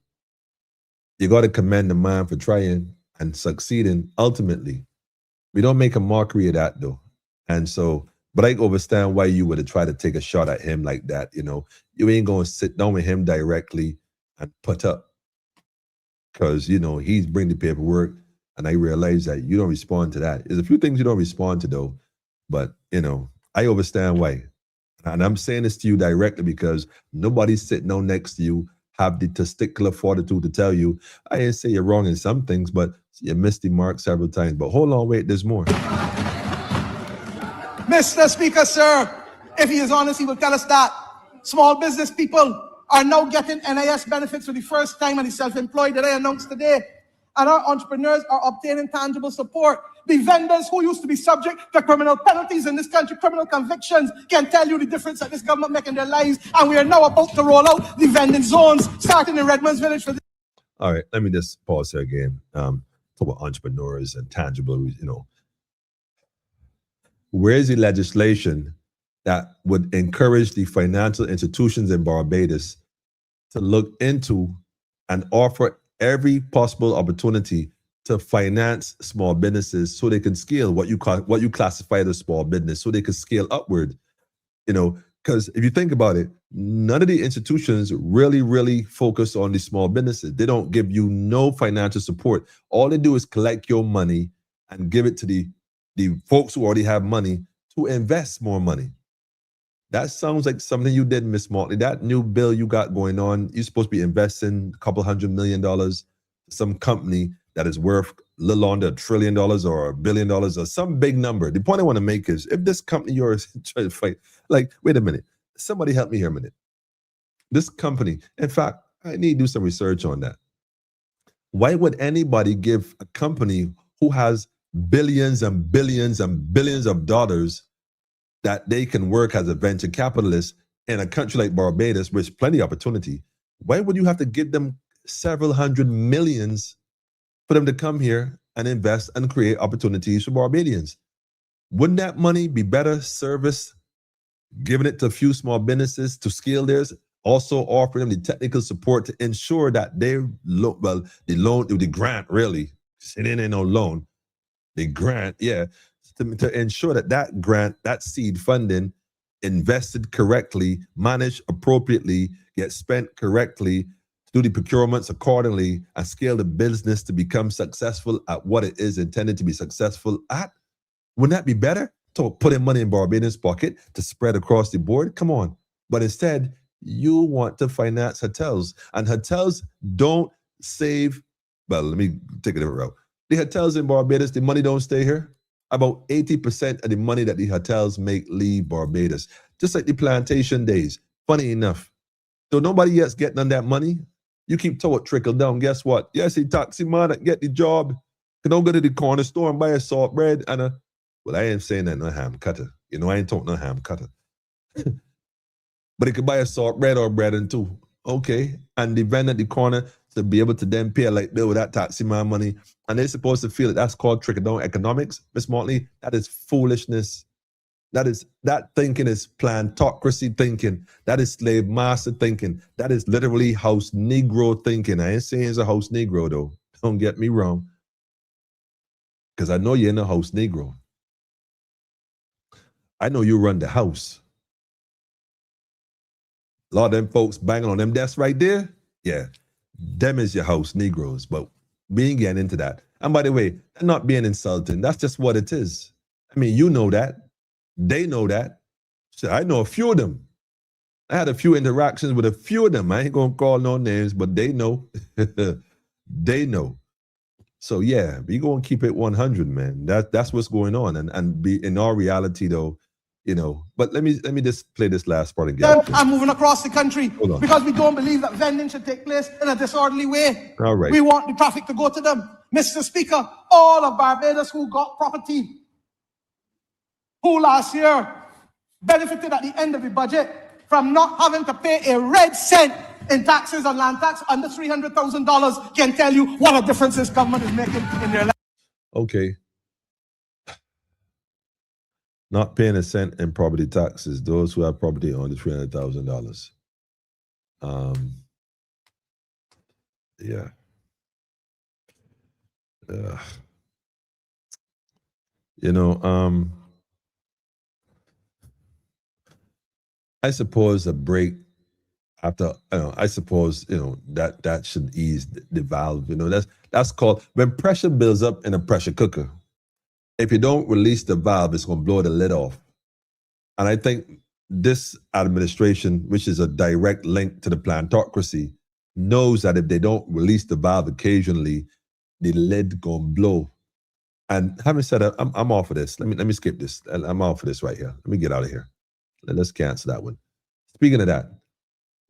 got to commend the man for trying and succeeding ultimately. We don't make a mockery of that, though. And so, but I understand why you would have tried to take a shot at him like that, You ain't going to sit down with him directly and put up. Because, he's bringing the paperwork, and I realize that you don't respond to that. There's a few things you don't respond to, though. But, I understand why. And I'm saying this to you directly because nobody's sitting down next to you, have the testicular fortitude to tell you, I didn't say you're wrong in some things, but you missed the mark several times. But hold on, wait, there's more. Mr. Speaker, sir, if he is honest, he will tell us that small business people are now getting NIS benefits for the first time, and the self-employed that I announced today. And our entrepreneurs are obtaining tangible support The vendors who used to be subject to criminal penalties in this country, criminal convictions, can tell you the difference that this government makes in their lives. And we are now about to roll out the vending zones, starting in Redmond's Village. For all right, let me just pause here again. Talk about entrepreneurs and tangible, where is the legislation that would encourage the financial institutions in Barbados to look into and offer every possible opportunity to finance small businesses so they can scale what you classify as small business, so they can scale upward? Because if you think about it, none of the institutions really focus on the small businesses. They don't give you no financial support. All they do is collect your money and give it to the folks who already have money to invest more money. That sounds like something you did, Miss Motley. That new bill you got going on, you're supposed to be investing a couple $100 million to some company that is worth a little under $1 trillion or $1 billion or some big number. The point I want to make is, if this company you're trying to fight, like, wait a minute, somebody help me here a minute. This company, in fact, I need to do some research on that. Why would anybody give a company who has billions and billions and billions of dollars that they can work as a venture capitalist in a country like Barbados, with plenty of opportunity, why would you have to give them several hundred millions for them to come here and invest and create opportunities for Barbadians? Wouldn't that money be better service giving it to a few small businesses to scale theirs, also offering them the technical support to ensure that the grant really, it ain't no loan, the grant, yeah, to ensure that grant, that seed funding, invested correctly, managed appropriately, gets spent correctly, do the procurements accordingly, and scale the business to become successful at what it is intended to be successful at? Wouldn't that be better to put in money in Barbados' pocket to spread across the board? Come on. But instead, you want to finance hotels, and hotels don't save. Well, let me take it a route. The hotels in Barbados, the money don't stay here. About 80% of the money that the hotels make leave Barbados. Just like the plantation days. Funny enough. So nobody else getting on that money. You keep told trickle down. Guess what? Yes, the taxi man that get the job. You don't go to the corner store and buy a salt bread and a, well, I ain't saying that no ham cutter. I ain't talking no ham cutter. But he could buy a salt bread or bread and two. Okay. And the vendor at the corner to be able to then pay a light bill with that taxi man money. And they're supposed to feel that that's called trickle-down economics. Miss Motley, that is foolishness. That thinking is plantocracy thinking. That is slave master thinking. That is literally house Negro thinking. I ain't saying it's a house Negro though. Don't get me wrong. Because I know you're in a house Negro. I know you run the house. A lot of them folks banging on them desks right there. Yeah. Them is your house Negroes, but we ain't getting into that. And by the way, not being insulting, that's just what it is. I mean, you know that. They know that. So I know a few of them. I had a few interactions with a few of them. I ain't gonna call no names, but they know. They know. So yeah, we gonna keep it 100, man. That's what's going on. And be in our reality though, but let me just play this last part again. I'm moving across the country because we don't believe that vending should take place in a disorderly way. All right. We want the traffic to go to them. Mr. Speaker, all of Barbados who got property, who last year benefited at the end of the budget from not having to pay a red cent in taxes and land tax under $300,000, can tell you what a difference this government is making in their life. Okay. Not paying a cent in property taxes, those who have property under $300,000. Yeah. I suppose a break after, I suppose, that should ease the valve. That's called, when pressure builds up in a pressure cooker, if you don't release the valve, it's going to blow the lid off. And I think this administration, which is a direct link to the plantocracy, knows that if they don't release the valve occasionally, the lid going to blow. And having said that, I'm off of this. Let me skip this. I'm off of this right here. Let me get out of here. Let's cancel that one. Speaking of that,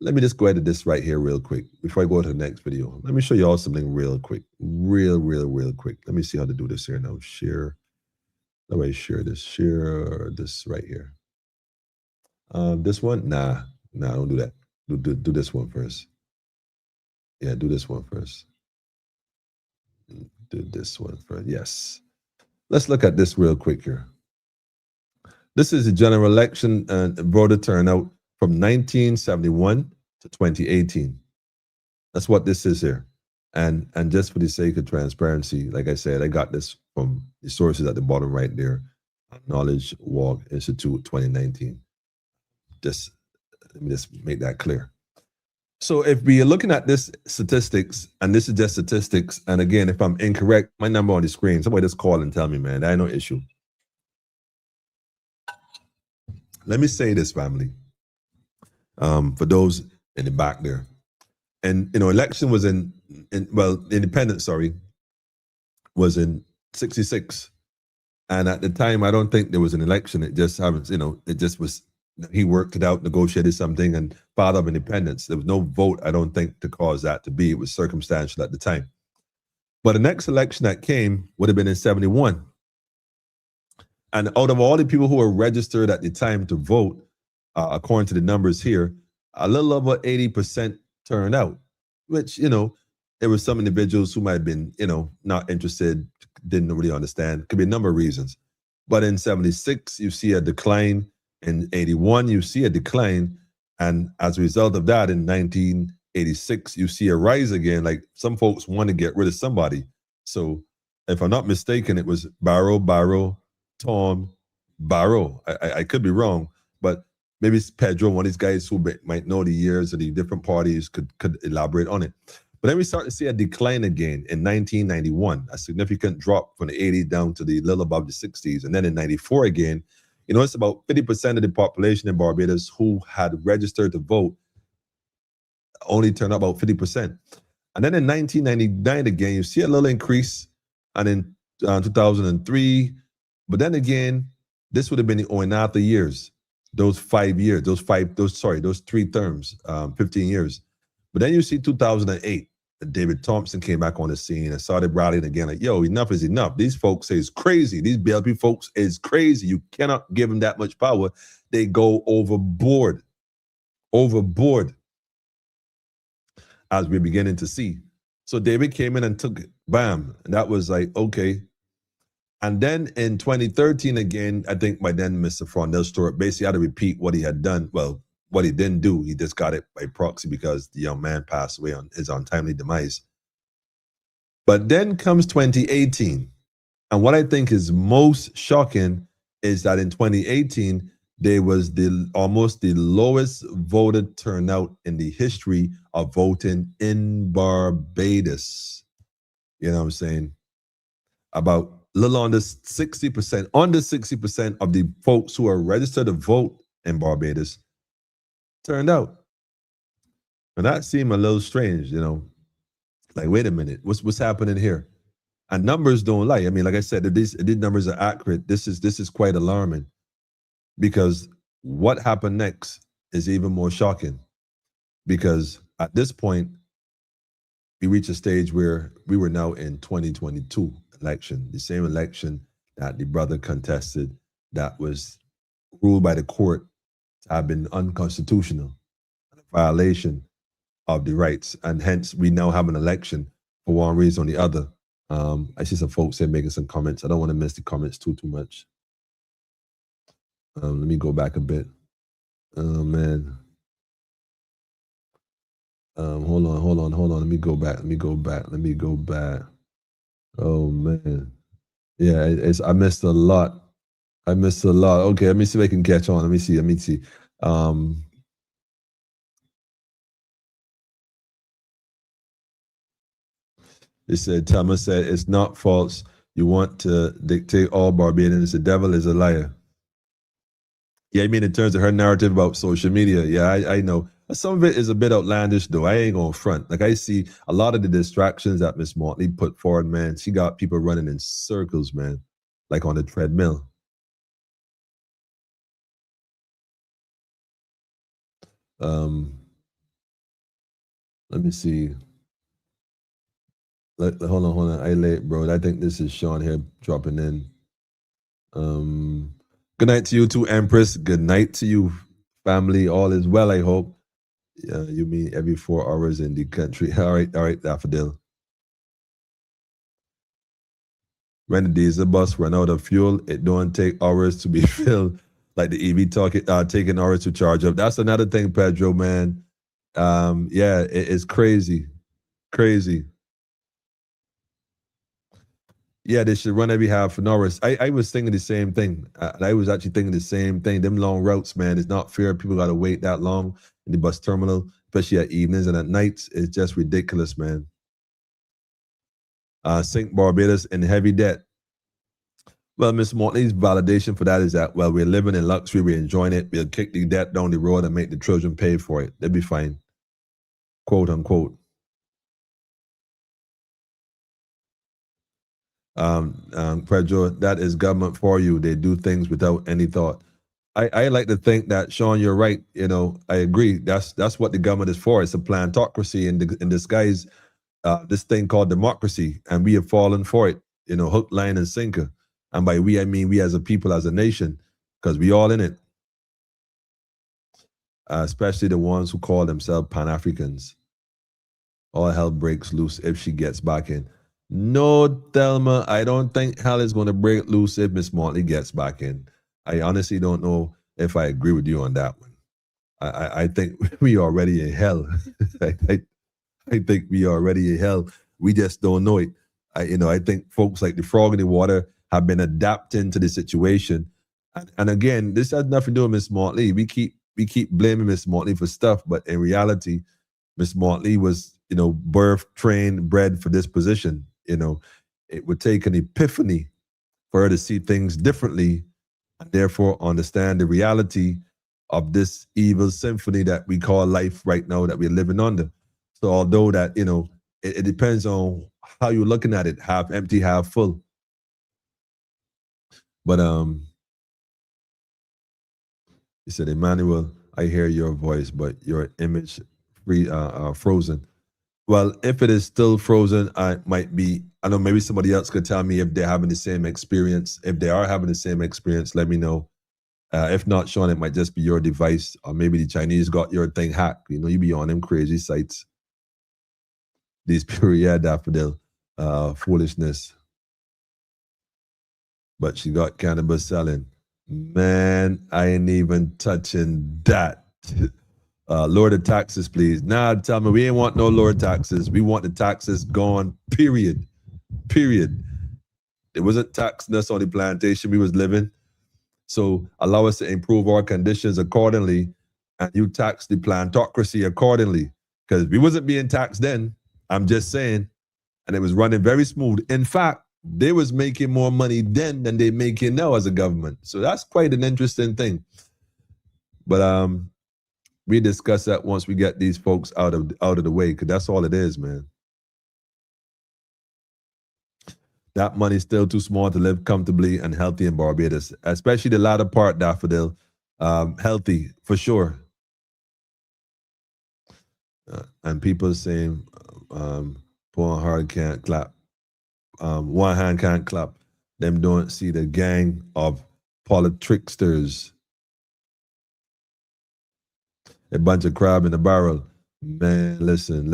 let me just go ahead to this right here real quick before I go to the next video. Let me show you all something real quick. Real quick. Let me see how to do this here now. Share. Let me share this right here. This one, nah, don't do that. Do this one first. Yeah, do this one first. Do this one first. Yes. Let's look at this real quick here. This is the general election and voter turnout from 1971 to 2018. That's what this is here. And just for the sake of transparency, like I said, I got this from the sources at the bottom right there. Knowledge Walk Institute 2019. Let me just make that clear. So if we are looking at this statistics, and this is just statistics, and again, if I'm incorrect, my number on the screen, somebody just call and tell me, man, that ain't no issue. Let me say this, family, for those in the back there. And, election was independence, was in 66. And at the time, I don't think there was an election. It just happens, it just was, he worked it out, negotiated something, and filed up independence. There was no vote, I don't think, to cause that to be. It was circumstantial at the time. But the next election that came would have been in 71. And out of all the people who were registered at the time to vote, according to the numbers here, a little over 80% turned out, which, there were some individuals who might have been, not interested, didn't really understand. Could be a number of reasons. But in 76, you see a decline. In 81, you see a decline. And as a result of that, in 1986, you see a rise again. Like some folks want to get rid of somebody. So if I'm not mistaken, it was Barrow, Tom, Barrow. I could be wrong, but maybe it's Pedro, one of these guys who might know the years of the different parties could elaborate on it. But then we start to see a decline again in 1991, a significant drop from the 80s down to the little above the 60s. And then in 94 again, it's about 50% of the population in Barbados who had registered to vote only turned out about 50%. And then in 1999 again, you see a little increase. And in 2003, but then again, this would have been the Oinata years, those 5 years, those 3 terms, 15 years. But then you see 2008, David Thompson came back on the scene and started rallying again, like, yo, enough is enough. These folks say it's crazy. These BLP folks is crazy. You cannot give them that much power. They go overboard, as we're beginning to see. So David came in and took it, bam. And that was like, okay. And then in 2013 again, I think by then Mr. Frondell Stewart basically had to repeat what he had done. Well, what he didn't do, he just got it by proxy because the young man passed away on his untimely demise. But then comes 2018. And what I think is most shocking is that in 2018, there was almost the lowest voter turnout in the history of voting in Barbados. You know what I'm saying? About a little under 60% of the folks who are registered to vote in Barbados turned out. And that seemed a little strange, like, wait a minute, what's happening here? And numbers don't lie. I mean, like I said, if these numbers are accurate, this is quite alarming, because what happened next is even more shocking, because at this point, we reach a stage where we were now in 2022 election, the same election that the brother contested that was ruled by the court to have been unconstitutional, a violation of the rights. And hence, we now have an election for one reason or the other. I see some folks here making some comments. I don't want to miss the comments too much. Let me go back a bit. Oh, man. Hold on. Let me go back. Oh, man. Yeah, I missed a lot. Okay, let me see if I can catch on. Let me see. It said, Thomas said, it's not false. You want to dictate all Barbadians. The devil is a liar. Yeah, I mean, in terms of her narrative about social media, yeah, I know. Some of it is a bit outlandish, though. I ain't going front. Like, I see a lot of the distractions that Miss Motley put forward, man. She got people running in circles, man, like on a treadmill. Let me see. Hold on. I late, bro. I think this is Sean here dropping in. Good night to you too, Empress. Good night to you, family. All is well, I hope. You mean every 4 hours in the country. All right, Daffodil. When the diesel bus run out of fuel, it don't take hours to be filled. Like the EV taking hours to charge up. That's another thing, Pedro, man. Yeah, it's crazy. Crazy. Yeah, they should run every half an hour. I was thinking the same thing. I was actually thinking the same thing. Them long routes, man, it's not fair. People got to wait that long in the bus terminal, especially at evenings and at nights. It's just ridiculous, man. Sink Barbados in heavy debt. Well, Ms. Mortley's validation for that is that, well, we're living in luxury, we're enjoying it, we'll kick the debt down the road and make the children pay for it. They'll be fine. Quote unquote. Pedro, that is government for you. They do things without any thought. I like to think that, Sean, you're right. You know, I agree. That's what the government is for. It's a plantocracy in disguise, this thing called democracy, and we have fallen for it, you know, hook, line, and sinker. And by we, I mean we as a people, as a nation, because we all in it, especially the ones who call themselves Pan-Africans. All hell breaks loose if she gets back in. No, Thelma, I don't think hell is going to break loose if Miss Motley gets back in. I honestly don't know if I agree with you on that one. I think we already in hell. I think we already in hell. We just don't know it. I think folks like the frog in the water have been adapting to the situation. And again, this has nothing to do with Miss Motley. We keep blaming Miss Motley for stuff, but in reality, Miss Motley was, birthed, trained, bred for this position. It would take an epiphany for her to see things differently and therefore understand the reality of this evil symphony that we call life right now that we're living under. So although that, it depends on how you're looking at it, half empty, half full. But he said, Emmanuel, I hear your voice, but your image frozen. Well, if it is still frozen, I know maybe somebody else could tell me if they're having the same experience. If they are having the same experience, let me know. If not, Sean, it might just be your device, or maybe the Chinese got your thing hacked. You be on them crazy sites. These people, yeah, Daffodil, foolishness. But she got cannabis selling. Man, I ain't even touching that. Lower the taxes, please. Nah, tell me, we ain't want no lower taxes. We want the taxes gone, period. Period. It wasn't taxing us on the plantation we was living. So allow us to improve our conditions accordingly, and you tax the plantocracy accordingly. Because we wasn't being taxed then. I'm just saying. And it was running very smooth. In fact, they was making more money then than they making now as a government. So that's quite an interesting thing. But we discuss that once we get these folks out of the way, because that's all it is, man. That money's still too small to live comfortably and healthy in Barbados, especially the latter part, Daffodil. Healthy, for sure. And people saying, poor hard can't clap. One hand can't clap. Them don't see the gang of politricksters. A bunch of crab in a barrel. Man, listen.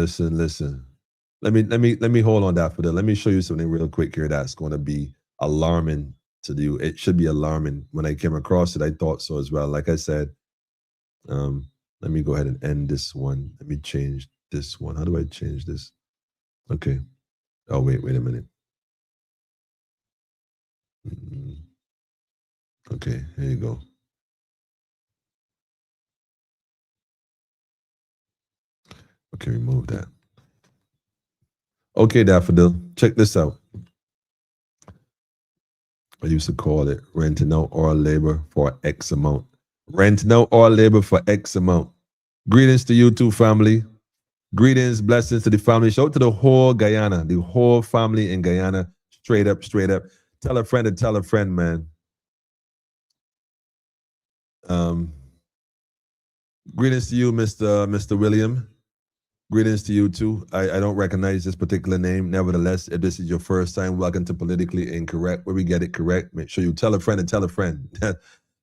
Let me hold on that for that. Let me show you something real quick here that's going to be alarming to you. It should be alarming. When I came across it, I thought so as well. Like I said, let me go ahead and end this one. Let me change this one. How do I change this? Okay. Oh, wait a minute. Okay, here you go. Okay, remove that. Okay, Daffodil, check this out. I used to call it renting out our labor for X amount. Renting out our labor for X amount. Greetings to you too, family. Greetings, blessings to the family. Shout out to the whole Guyana, the whole family in Guyana. Straight up. Tell a friend to tell a friend, man. Greetings to you, Mr. William. Greetings to you too. I don't recognize this particular name. Nevertheless, if this is your first time, welcome to Politically Incorrect, where we get it correct. Make sure you tell a friend and tell a friend.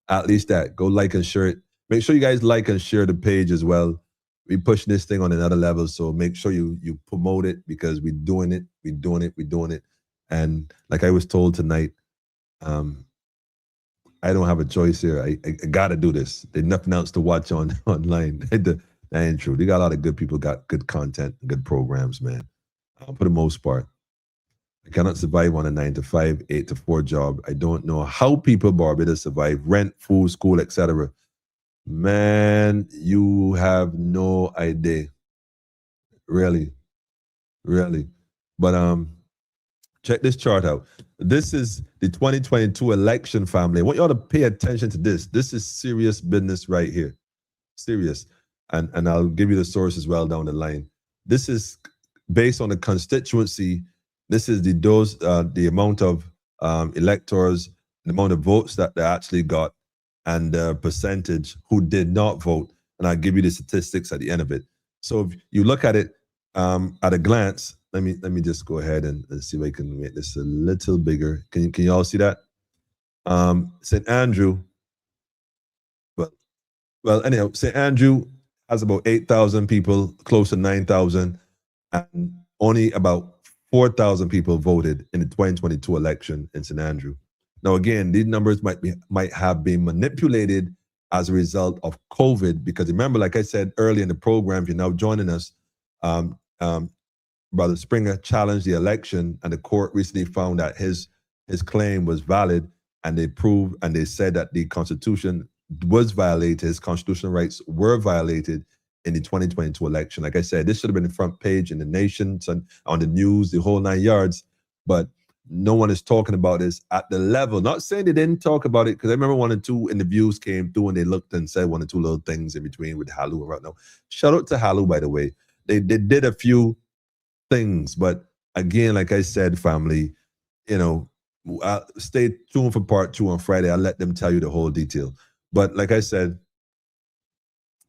At least that. Go like and share it. Make sure you guys like and share the page as well. We push this thing on another level, so make sure you promote it, because we're doing it. And like I was told tonight, I don't have a choice here. I got to do this. There's nothing else to watch online. That ain't true. They got a lot of good people, got good content, good programs, man. For the most part, I cannot survive on a 9-to-5, 8-to-4 job. I don't know how people in Barbados survive rent, food, school, etc. Man, you have no idea. Really. But check this chart out. This is the 2022 election, family. I want y'all to pay attention to this. This is serious business right here. Serious. And I'll give you the source as well down the line. This is based on the constituency. This is the amount of electors, the amount of votes that they actually got, and the percentage who did not vote. And I'll give you the statistics at the end of it. So if you look at it at a glance, let me just go ahead and see if I can make this a little bigger. Can you all see that? St. Andrew, well, anyhow, St. Andrew has about 8,000 people, close to 9,000, and only about 4,000 people voted in the 2022 election in St. Andrew. Now, again, these numbers might have been manipulated as a result of COVID, because remember, like I said earlier in the program, if you're now joining us, Brother Springer challenged the election, and the court recently found that his claim was valid, and they said that the Constitution was violated, his constitutional rights were violated in the 2022 election. Like I said, this should have been the front page in the Nation, on the news, the whole 9 yards, but no one is talking about this at the level. Not saying they didn't talk about it, because I remember 1 or 2 interviews came through and they looked and said 1 or 2 little things in between with Halu and right now. Shout out to Halu, by the way. They did a few things, but again, like I said, family, stay tuned for part 2 on Friday. I'll let them tell you the whole detail. But like I said,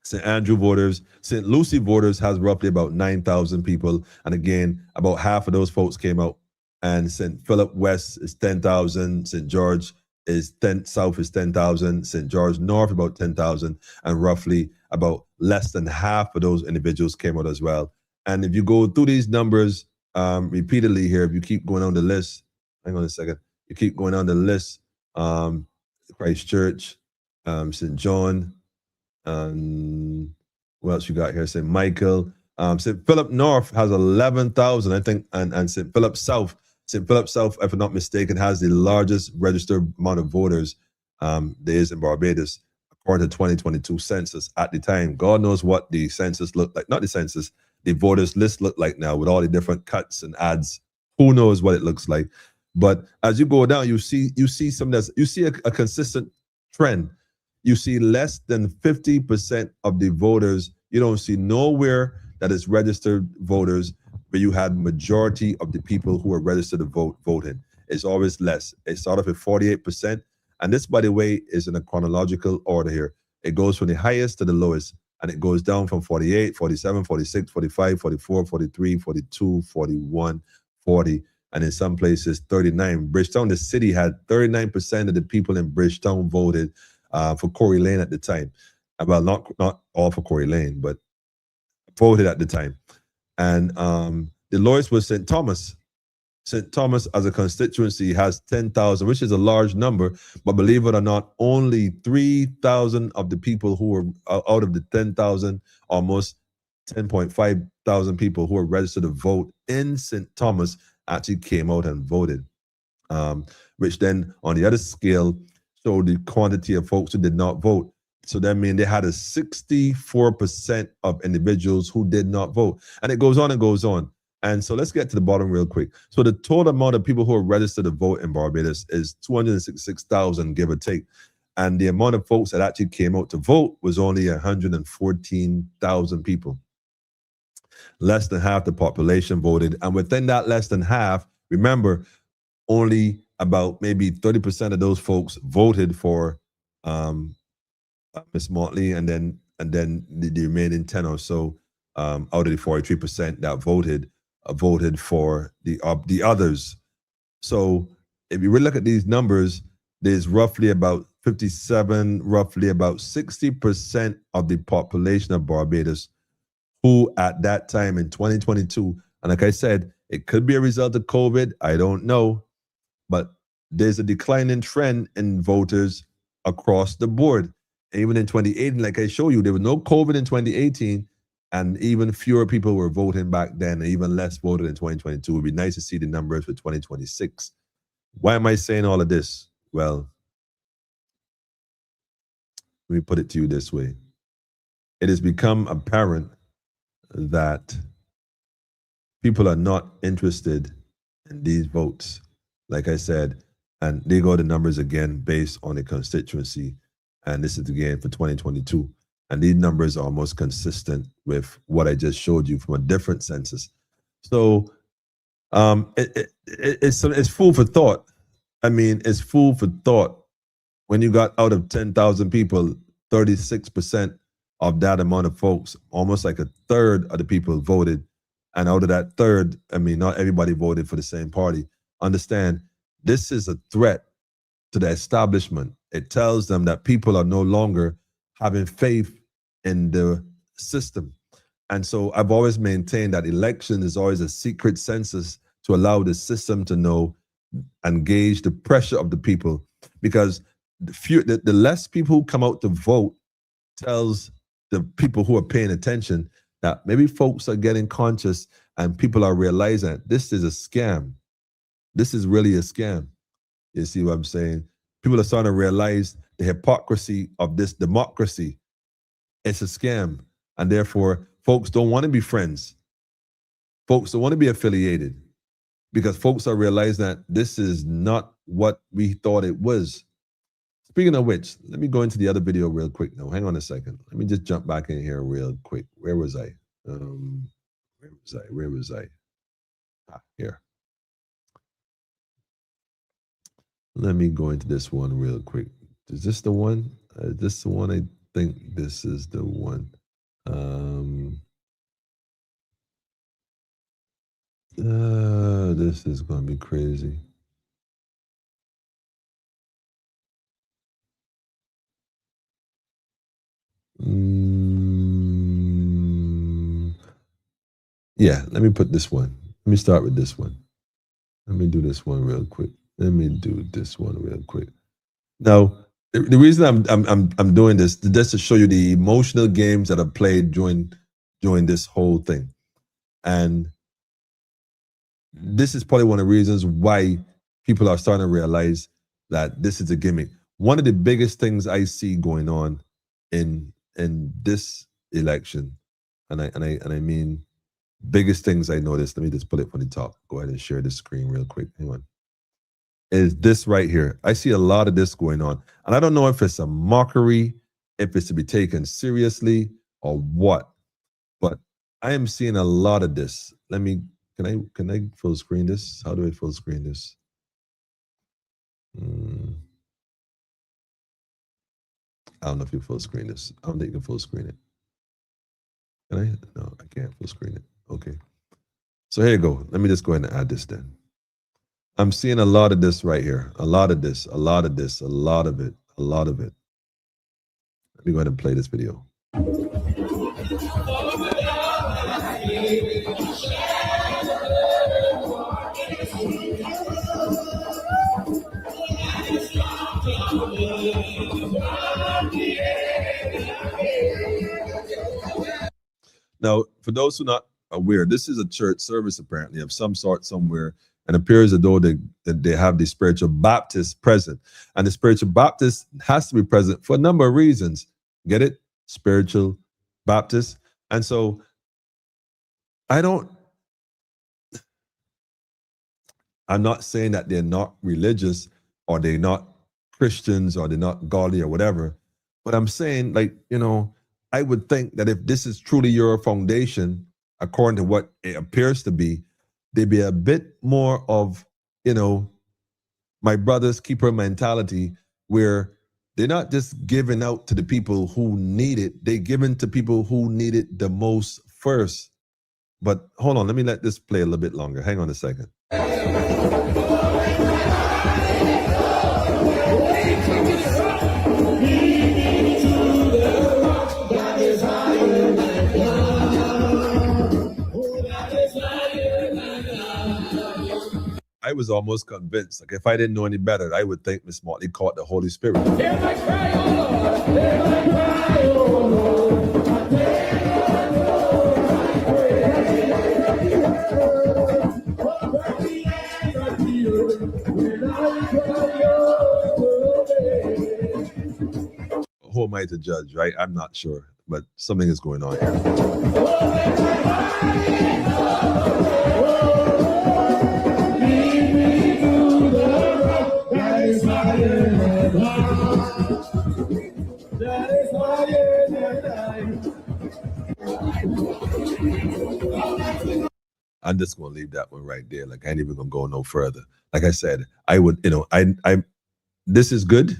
St. Andrew voters, St. Lucie voters has roughly about 9,000 people. And again, about half of those folks came out. And St. Philip West is 10,000. St. George South is 10,000. St. George North about 10,000. And roughly about less than half of those individuals came out as well. And if you go through these numbers repeatedly here, if you keep going on the list, hang on a second, you keep going on the list, Christchurch, St. John, what else you got here? St. Michael, St. Philip North has 11,000, I think, and St. Philip South, if I'm not mistaken, has the largest registered amount of voters there is in Barbados, according to 2022 census at the time. God knows what the census looked like, not the census, the voters list looked like now with all the different cuts and ads. Who knows what it looks like? But as you go down, you see a consistent trend. You see less than 50% of the voters. You don't see nowhere that is registered voters where you had majority of the people who are registered to vote voting. It's always less. It started at 48%. And this, by the way, is in a chronological order here. It goes from the highest to the lowest. And it goes down from 48, 47, 46, 45, 44, 43, 42, 41, 40, and in some places 39. Bridgetown, the city, had 39% of the people in Bridgetown voted for Corey Lane at the time. Well, not all for Corey Lane, but voted at the time. And the lowest was St. Thomas. St. Thomas as a constituency has 10,000, which is a large number, but believe it or not, only 3,000 of the people who were out of the 10,000, almost 10.5 thousand people who were registered to vote in St. Thomas actually came out and voted, which then on the other scale showed the quantity of folks who did not vote. So that means they had a 64% of individuals who did not vote. And it goes on and goes on. And so let's get to the bottom real quick. So the total amount of people who are registered to vote in Barbados is 266,000, give or take. And the amount of folks that actually came out to vote was only 114,000 people. Less than half the population voted. And within that less than half, remember, only about maybe 30% of those folks voted for Miss Motley, and then the remaining 10 or so out of the 43% that voted for the others. So if you really look at these numbers, there's roughly about 57, roughly about 60% of the population of Barbados who at that time in 2022, and like I said, it could be a result of COVID, I don't know, but there's a declining trend in voters across the board. Even in 2018, like I showed you, there was no COVID in 2018, and even fewer people were voting back then, and even less voted in 2022. It would be nice to see the numbers for 2026. Why am I saying all of this? Well, let me put it to you this way. It has become apparent that people are not interested in these votes, like I said, and they go the numbers again based on the constituency, and this is again for 2022, and these numbers are almost consistent with what I just showed you from a different census. So it's food for thought. I mean, it's food for thought when you got out of 10,000 people, 36% of that amount of folks, almost like a third of the people voted. And out of that third, I mean, not everybody voted for the same party. Understand, this is a threat to the establishment. It tells them that people are no longer having faith in the system. And so I've always maintained that election is always a secret census to allow the system to know and gauge the pressure of the people, because the less people who come out to vote tells the people who are paying attention that maybe folks are getting conscious and people are realizing that this is a scam. This is really a scam. You see what I'm saying? People are starting to realize the hypocrisy of this democracy. It's a scam. And therefore, folks don't want to be friends. Folks don't want to be affiliated, because folks are realizing that this is not what we thought it was. Speaking of which, let me go into the other video real quick. No, hang on a second. Let me just jump back in here real quick. Where was I? Where was I? Here. Let me go into this one real quick. Is this the one? This the one? I think this is the one. This is going to be crazy. Yeah, let me put this one. Let me start with this one. Let me do this one real quick. Now, the reason I'm doing this is just to show you the emotional games that are played during this whole thing, and this is probably one of the reasons why people are starting to realize that this is a gimmick. One of the biggest things I see going on in this election, and I mean biggest things I noticed, let me just put it from the top. Go ahead and share the screen real quick. Hang on. Is this right here. I see a lot of this going on. And I don't know if it's a mockery, if it's to be taken seriously or what, but I am seeing a lot of this. Can I full screen this? How do I full screen this? I don't know if you full screen this. I don't think you can full screen it. Can I? No, I can't full screen it. Okay. So here you go. Let me just go ahead and add this then. I'm seeing a lot of this right here. A lot of this, a lot of this, a lot of it, a lot of it. Let me go ahead and play this video. Now, for those who are not aware, this is a church service apparently of some sort somewhere, and appears as though they have the spiritual Baptist present. And the spiritual Baptist has to be present for a number of reasons. Get it? Spiritual Baptist. And so I'm not saying that they're not religious or they're not Christians or they're not godly or whatever, but I'm saying, like, I would think that if this is truly your foundation, according to what it appears to be, there'd be a bit more of, my brother's keeper mentality, where they're not just giving out to the people who need it, they're giving to people who need it the most first. But hold on, let me let this play a little bit longer. Hang on a second. I was almost convinced. Like if I didn't know any better, I would think Miss Motley caught the Holy Spirit. Who am I to judge, right? I'm not sure, but something is going on here. I'm just gonna leave that one right there. Like I ain't even gonna go no further. Like I said, I would, I this is good,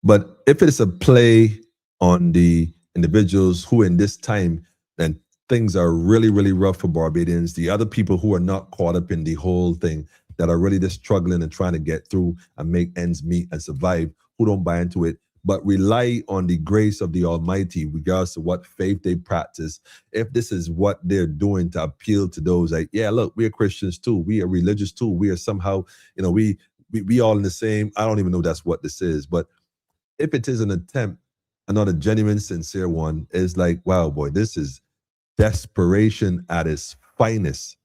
but if it's a play on the individuals who in this time, then things are really, really rough for Barbadians. The other people who are not caught up in the whole thing, that are really just struggling and trying to get through and make ends meet and survive, who don't buy into it, but rely on the grace of the Almighty, regardless of what faith they practice. If this is what they're doing to appeal to those, like, yeah, look, we are Christians too, we are religious too, we are somehow, we all in the same. I don't even know that's what this is, but if it is an attempt, not a genuine, sincere one, it's like, wow, boy, this is desperation at its finest.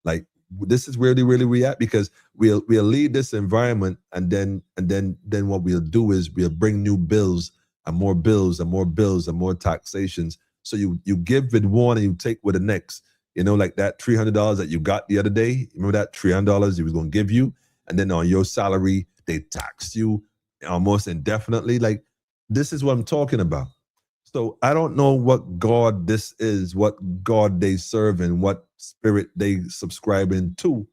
Like, this is where they really react, because we'll leave this environment, and then what we'll do is we'll bring new bills and more bills and more bills and more taxations. So you give with one and you take with the next. Like that $300 that you got the other day. Remember that $300 he was going to give you, and then on your salary they taxed you almost indefinitely. Like, this is what I'm talking about. So I don't know what God this is, what God they serve, and what spirit they subscribe into.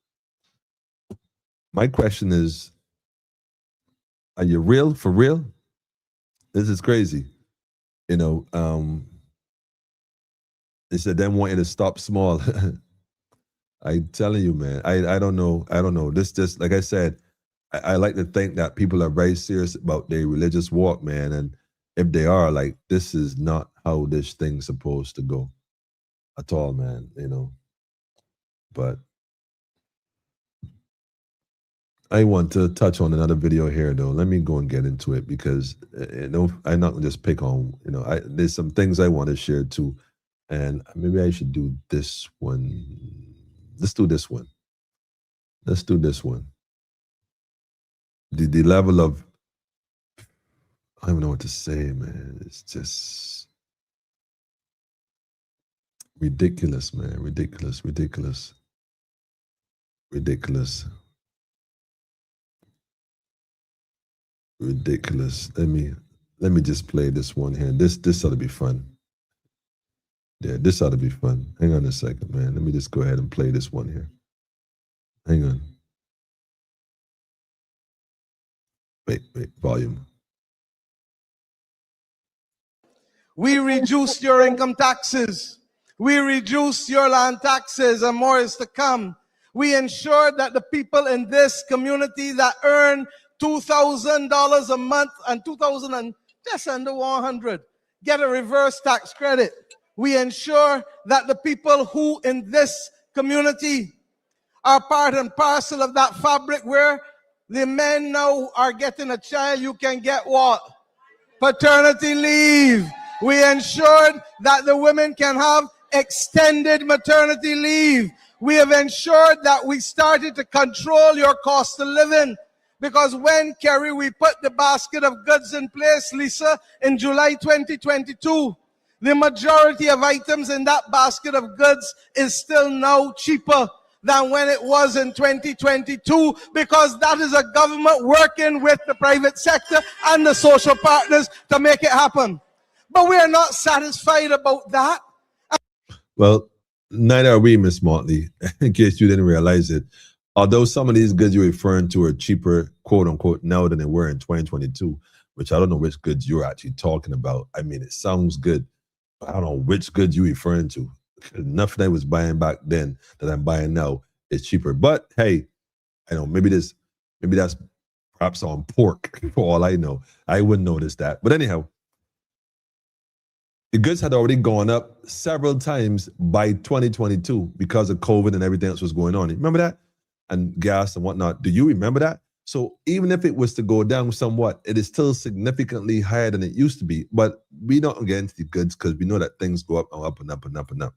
My question is, are you real, for real? This is crazy. They said they want you to stop small. I'm telling you, man, I don't know. This just, like I said, I like to think that people are very serious about their religious walk, man. And if they are, like, this is not how this thing's supposed to go at all, man, But I want to touch on another video here, though. Let me go and get into it, because I'm not gonna just pick on, there's some things I want to share too. And maybe I should do this one. Let's do this one. The level of, I don't even know what to say, man. It's just ridiculous, man. Ridiculous. Let me just play this one here. This ought to be fun. Yeah, this ought to be fun. Hang on a second, man. Let me just go ahead and play this one here. Hang on. Wait, volume. We reduced your income taxes. We reduced your land taxes, and more is to come. We ensured that the people in this community that earn $2,000 a month and $2,000 and just under 100 get a reverse tax credit. We ensure that the people who in this community are part and parcel of that fabric, where the men now are getting a child, you can get what? Paternity leave. We ensured that the women can have extended maternity leave. We have ensured that we started to control your cost of living. Because when, Kerry, we put the basket of goods in place, Lisa, in July 2022, the majority of items in that basket of goods is still now cheaper than when it was in 2022, because that is a government working with the private sector and the social partners to make it happen. But we are not satisfied about that. Well, neither are we, Miss Motley, in case you didn't realize it. Although some of these goods you're referring to are cheaper, quote unquote, now than they were in 2022, which I don't know which goods you're actually talking about. I mean, it sounds good, but I don't know which goods you're referring to. Nothing I was buying back then that I'm buying now is cheaper. But hey, I know maybe that's perhaps on pork for all I know. I wouldn't notice that. But anyhow, the goods had already gone up several times by 2022 because of COVID and everything else was going on. Remember that? And gas and whatnot. Do you remember that? So even if it was to go down somewhat, it is still significantly higher than it used to be. But we don't get into the goods because we know that things go up and up and up and up and up.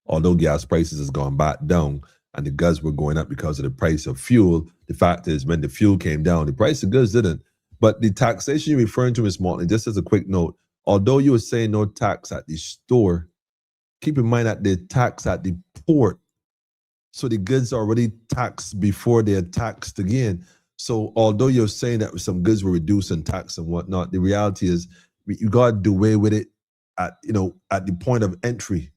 Although gas prices has gone back down and the goods were going up because of the price of fuel, the fact is when the fuel came down, the price of goods didn't. But the taxation you're referring to, Ms. Martin, just as a quick note, although you were saying no tax at the store, keep in mind that they tax at the port. So the goods are already taxed before they're taxed again. So although you're saying that some goods were reduced in tax and whatnot, the reality is you got to do away with it at the point of entry.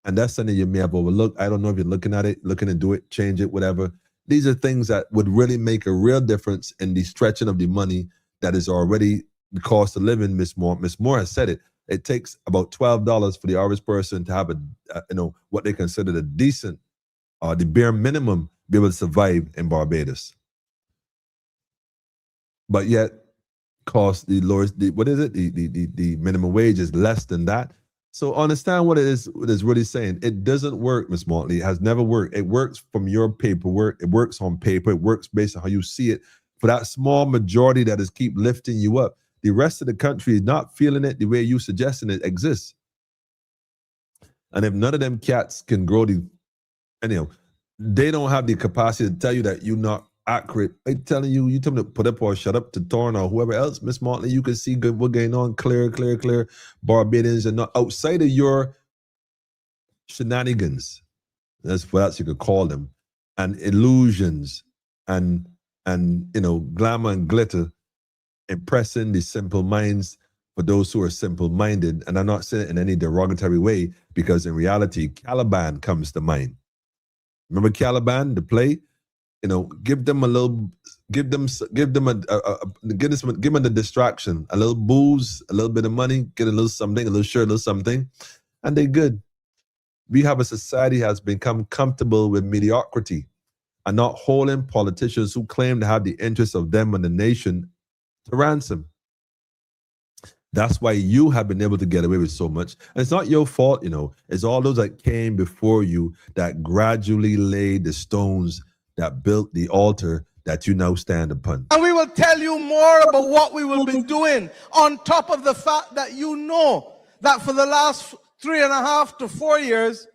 And that's something you may have overlooked. I don't know if you're looking at it, looking to do it, change it, whatever. These are things that would really make a real difference in the stretching of the money that is already the cost of living. Miss Moore has said it. It takes about $12 for the average person to have what they consider the decent, the bare minimum, be able to survive in Barbados. But yet, cost the lowest. The minimum wage is less than that. So understand what it is really saying. It doesn't work, Ms. Motley. It has never worked. It works from your paperwork. It works on paper. It works based on how you see it. For that small majority that is keep lifting you up, the rest of the country is not feeling it the way you suggesting it exists. And if none of them cats can grow they don't have the capacity to tell you that you're not accurate. I'm telling you, you tell me to put up or shut up to Torn or whoever else, Miss Martin, you can see good what's going on, clear. Barbadians and not outside of your shenanigans. That's what else you could call them, and illusions and glamour and glitter, impressing the simple minds for those who are simple-minded. And I'm not saying it in any derogatory way, because in reality, Caliban comes to mind. Remember Caliban, the play? Give them the distraction, a little booze, a little bit of money, get a little something, a little shirt, a little something, and they're good. We have a society has become comfortable with mediocrity and not holding politicians who claim to have the interests of them and the nation to ransom. That's why you have been able to get away with so much. And it's not your fault, it's all those that came before you that gradually laid the stones that built the altar that you now stand upon. And we will tell you more about what we will be doing, on top of the fact that that for the last 3.5 to 4 years,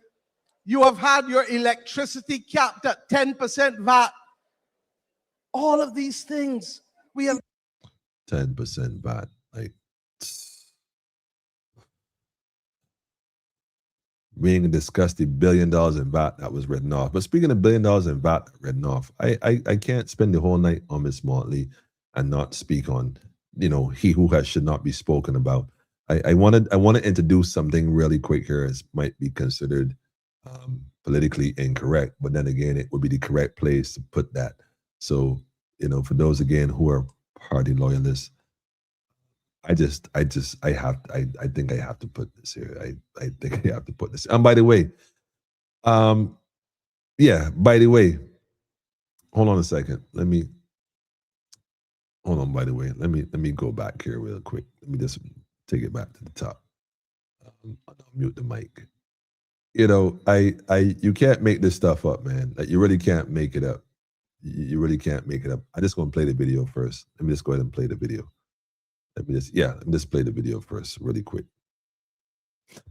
you have had your electricity capped at 10% VAT. All of these things, we have 10% VAT. We ain't gonna discuss the $1 billion in VAT that was written off. But speaking of $1 billion in VAT written off, I can't spend the whole night on Miss Motley and not speak on, he who should not be spoken about. I want to introduce something really quick here. It might be considered politically incorrect, but then again, it would be the correct place to put that. So, for those again who are party loyalists, I think I have to put this here. I think I have to put this. And by the way, hold on a second. Let me go back here real quick. Let me just take it back to the top. I'll mute the mic. You can't make this stuff up, man. Like, you really can't make it up. You really can't make it up. I just want to play the video first. Let me just go ahead and play the video. Let me just play the video first, really quick.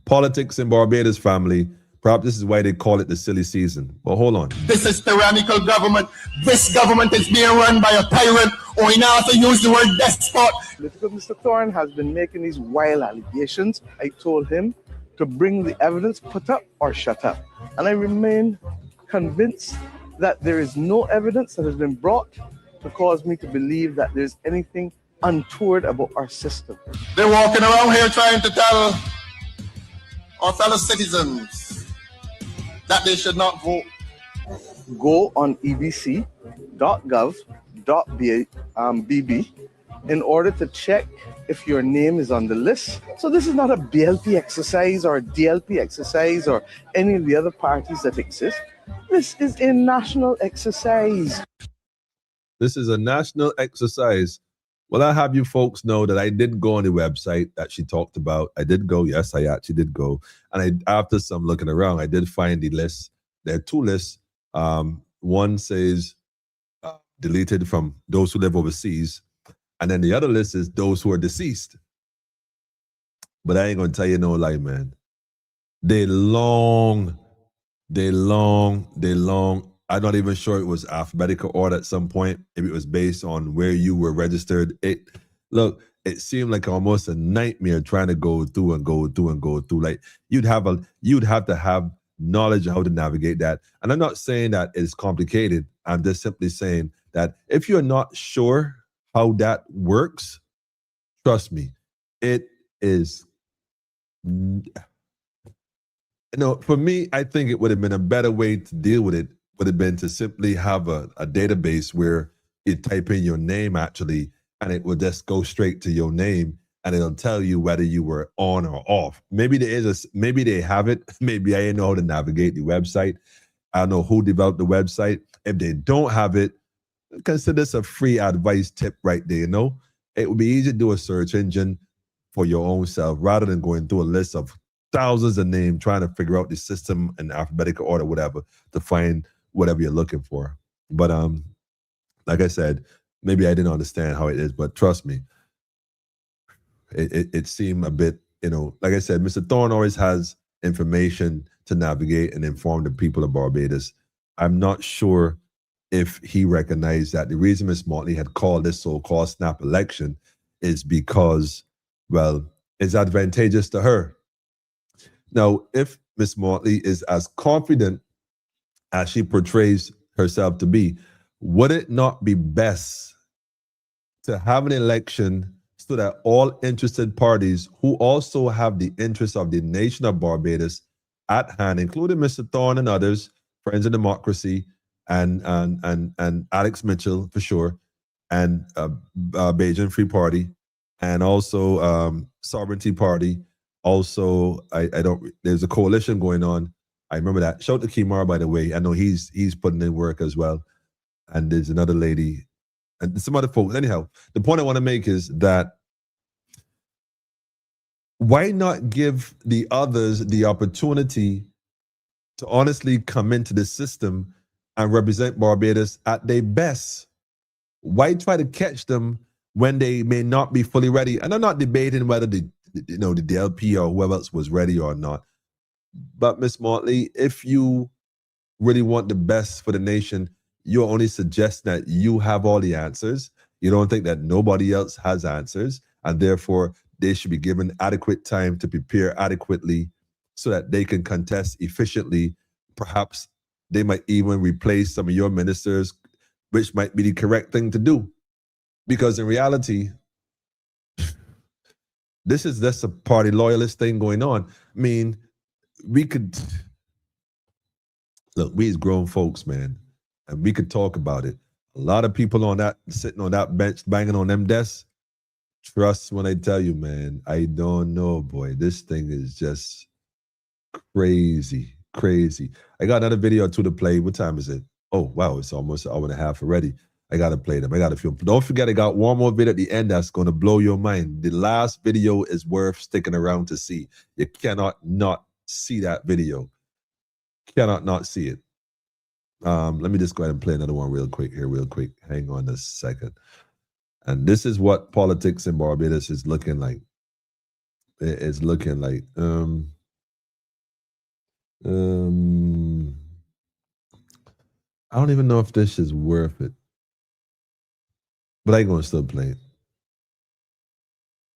Politics in Barbados, family. Perhaps this is why they call it the silly season. But hold on. This is tyrannical government. This government is being run by a tyrant, or he now also use the word despot. Mr. Thorne has been making these wild allegations. I told him to bring the evidence, put up or shut up. And I remain convinced that there is no evidence that has been brought to cause me to believe that there's anything untoward about our system. They're walking around here trying to tell our fellow citizens that they should not vote. Go on ebc.gov.bb in order to check if your name is on the list. So this is not a BLP exercise or a DLP exercise or any of the other parties that exist. This is a national exercise. This is a national exercise. Well, I have you folks know that I did go on the website that she talked about. I did go. Yes, I actually did go. And after some looking around, I did find the list. There are two lists. One says deleted from those who live overseas. And then the other list is those who are deceased. But I ain't going to tell you no lie, man. They long. I'm not even sure it was alphabetical order at some point. Maybe it was based on where you were registered. It seemed like almost a nightmare trying to go through. Like you'd have to have knowledge of how to navigate that. And I'm not saying that it's complicated. I'm just simply saying that if you're not sure how that works, trust me, it is. For me, I think it would have been a better way to deal with it would have been to simply have a database where you type in your name actually, and it will just go straight to your name, and it'll tell you whether you were on or off. Maybe maybe they have it. Maybe I didn't know how to navigate the website. I don't know who developed the website. If they don't have it, consider this a free advice tip right there. It would be easy to do a search engine for your own self rather than going through a list of thousands of names trying to figure out the system in alphabetical order, whatever, to find whatever you're looking for. But like I said, maybe I didn't understand how it is, but trust me, it seemed a bit, like I said, Mr. Thorne always has information to navigate and inform the people of Barbados. I'm not sure if he recognized that the reason Ms. Motley had called this so-called snap election is because, well, it's advantageous to her. Now, if Ms. Motley is as confident as she portrays herself to be, would it not be best to have an election so that all interested parties who also have the interests of the nation of Barbados at hand, including Mr. Thorne and others, Friends of Democracy, and Alex Mitchell for sure, and Bajan Free Party, and also Sovereignty Party. Also, there's a coalition going on. I remember that. Shout out to Kimar, by the way. I know he's putting in work as well. And there's another lady and some other folks. Anyhow, the point I want to make is that why not give the others the opportunity to honestly come into the system and represent Barbados at their best? Why try to catch them when they may not be fully ready? And I'm not debating whether the DLP or whoever else was ready or not. But Ms. Motley, if you really want the best for the nation, you're only suggesting that you have all the answers. You don't think that nobody else has answers, and therefore they should be given adequate time to prepare adequately so that they can contest efficiently. Perhaps they might even replace some of your ministers, which might be the correct thing to do. Because in reality, this is just a party loyalist thing going on. I mean, we as grown folks, man, and we could talk about it. A lot of people sitting on that bench, banging on them desks. Trust when I tell you, man, I don't know, boy. This thing is just crazy. I got another video or two to play. What time is it? Oh, wow, it's almost an hour and a half already. I got to play them. I got to film. Don't forget, I got one more video at the end that's going to blow your mind. The last video is worth sticking around to see. You cannot not see that video. Cannot not see it. Let me just go ahead and play another one real quick. Hang on a second. And this is what politics in Barbados is looking like. It is looking like I don't even know if this is worth it. But I ain't gonna still play it.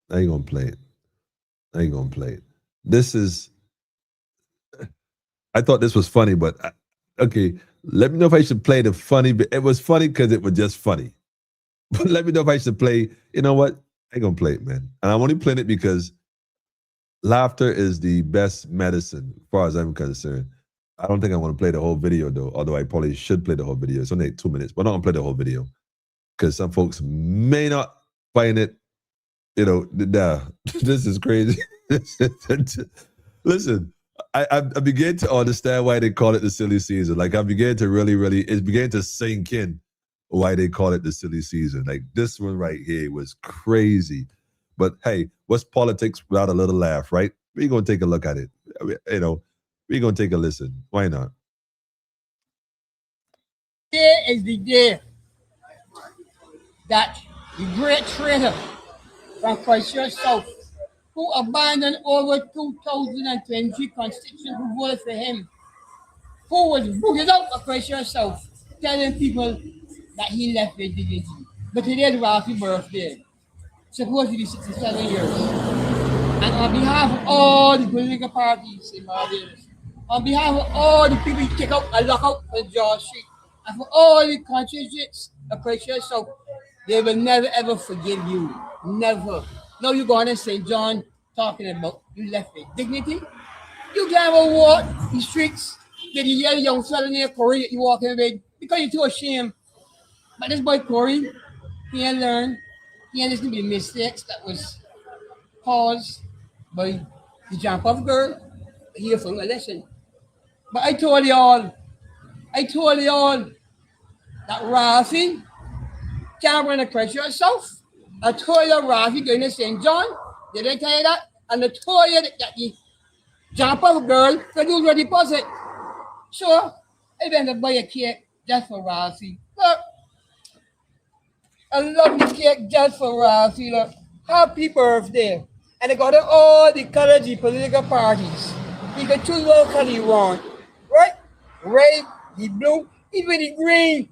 I ain't gonna play it. This is, I thought this was funny, but okay, let me know if I should play the funny bit. It was funny because it was just funny. But let me know if I should play, you know what? I ain't gonna play it, man. And I'm only playing it because laughter is the best medicine, as far as I'm concerned. I don't think I want to play the whole video though, although I probably should play the whole video. It's only like 2 minutes, but I'm not gonna play the whole video because some folks may not find it, nah, this is crazy. Listen, I began to understand why they call it the silly season. Like, I began to really, it began to sink in why they call it the silly season. Like, this one right here was crazy. But hey, what's politics without a little laugh, right? We're going to take a look at it. We're going to take a listen. Why not? Today is the day that the great traitor from Christchurch South, who abandoned over 2020 constituents who voted for him, who was booted out of Christchurch South, telling people that he left with dignity. But today is Ralphie's birthday, supposed to be 67 years. And on behalf of all the political parties in Barbados, on behalf of all the people who kick out and lock out on George Street, and for all the constituents of Christchurch South, they will never ever forgive you. Never. No, you going to St. John talking about you left with dignity. You can't even walk the streets with the young fella named Corey that you walking with because you're too ashamed. But this boy Corey, he ain't learned. He ain't listened to the mistakes that was caused by the jump off girl. He a lesson. But I told y'all that Rafi can't run a Christchurch South. I told you Rafi going to St. John. Did I tell you that? And I told you that the jump off girl can do the deposit. So I went to buy a cake just for Rafi. Look, I love the cake just for Rafi. Look, happy birthday. And I got all the colors, the political parties. You can choose what color you want. Right? Red, the blue, even the green.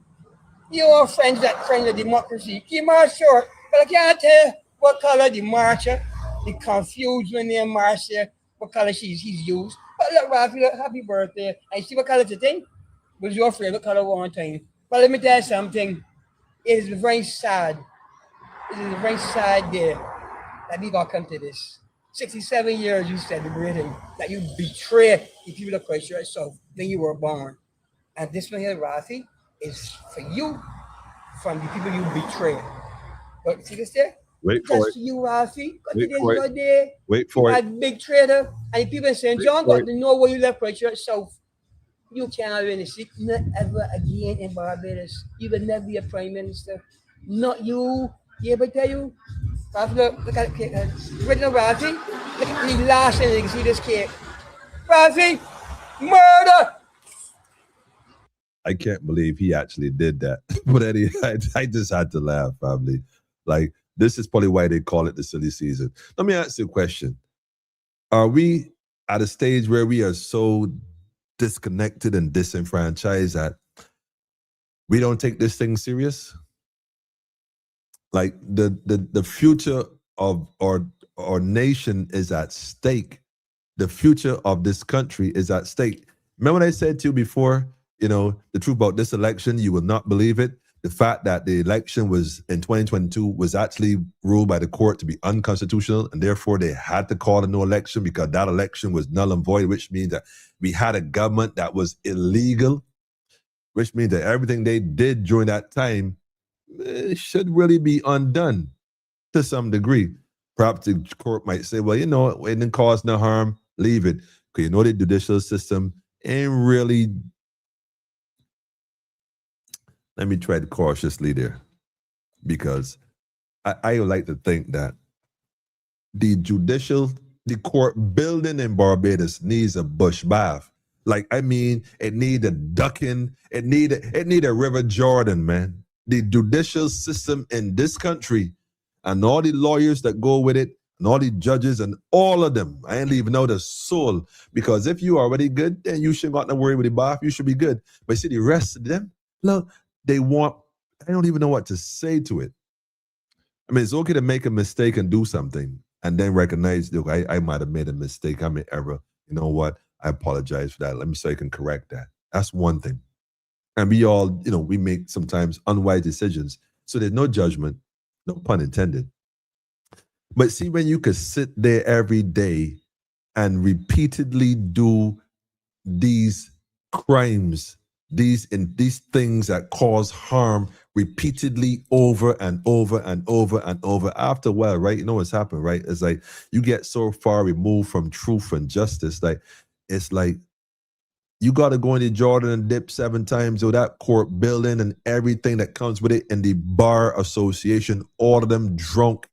You are friends of democracy. Keep my short, but I can't tell what color the marcher, the confused when they march there, what color he's used. But look, Rafi, look, happy birthday. And you see what color today? Was your favorite color one time. But let me tell you something. It is very sad. It is a very sad day that we got come to this. 67 years you celebrating that you betrayed the people of Christchurch South when you were born. And this one here, Rafi, is for you from the people you betrayed. But see this there? Wait for Just it. you, Rafi. Wait for it. Day. Wait for it. That big traitor. And the people in St. John got to know where you left Christchurch South. You cannot really see not ever again in Barbados. You will never be a prime minister. Not you. Yeah, but tell you. Rafi, look at the cake. Original Rafi. Look at the last thing you can see this cake. Rafi, murder! I can't believe he actually did that. But anyway, I just had to laugh, probably. Like, this is probably why they call it the silly season. Let me ask you a question. Are we at a stage where we are so disconnected and disenfranchised that we don't take this thing serious? Like, the future of our nation is at stake. The future of this country is at stake. Remember what I said to you before? The truth about this election, you will not believe it. The fact that the election was in 2022 was actually ruled by the court to be unconstitutional, and therefore they had to call a no election because that election was null and void, which means that we had a government that was illegal, which means that everything they did during that time should really be undone to some degree. Perhaps the court might say, well, it didn't cause no harm, leave it. Because the judicial system ain't really... Let me tread cautiously there, because I would like to think that the court building in Barbados needs a bush bath. Like, I mean, it need a ducking, it need a River Jordan, man. The judicial system in this country and all the lawyers that go with it and all the judges and all of them, I ain't leaving out a soul, because if you are already good, then you shouldn't got to worry with the bath, you should be good. But see, the rest of them, look, I don't even know what to say to it. I mean, it's okay to make a mistake and do something and then recognize, look, I might have made a mistake. I may error. You know what? I apologize for that. Let me so I can correct that. That's one thing. And we all, we make sometimes unwise decisions. So there's no judgment, no pun intended. But see, when you could sit there every day and repeatedly do these crimes, these things that cause harm repeatedly over and over and over and over. After a while, right? You know what's happened, right? It's like you get so far removed from truth and justice, like it's like you got to go into Jordan and dip 7 times or that court building and everything that comes with it, and the bar association, all of them drunk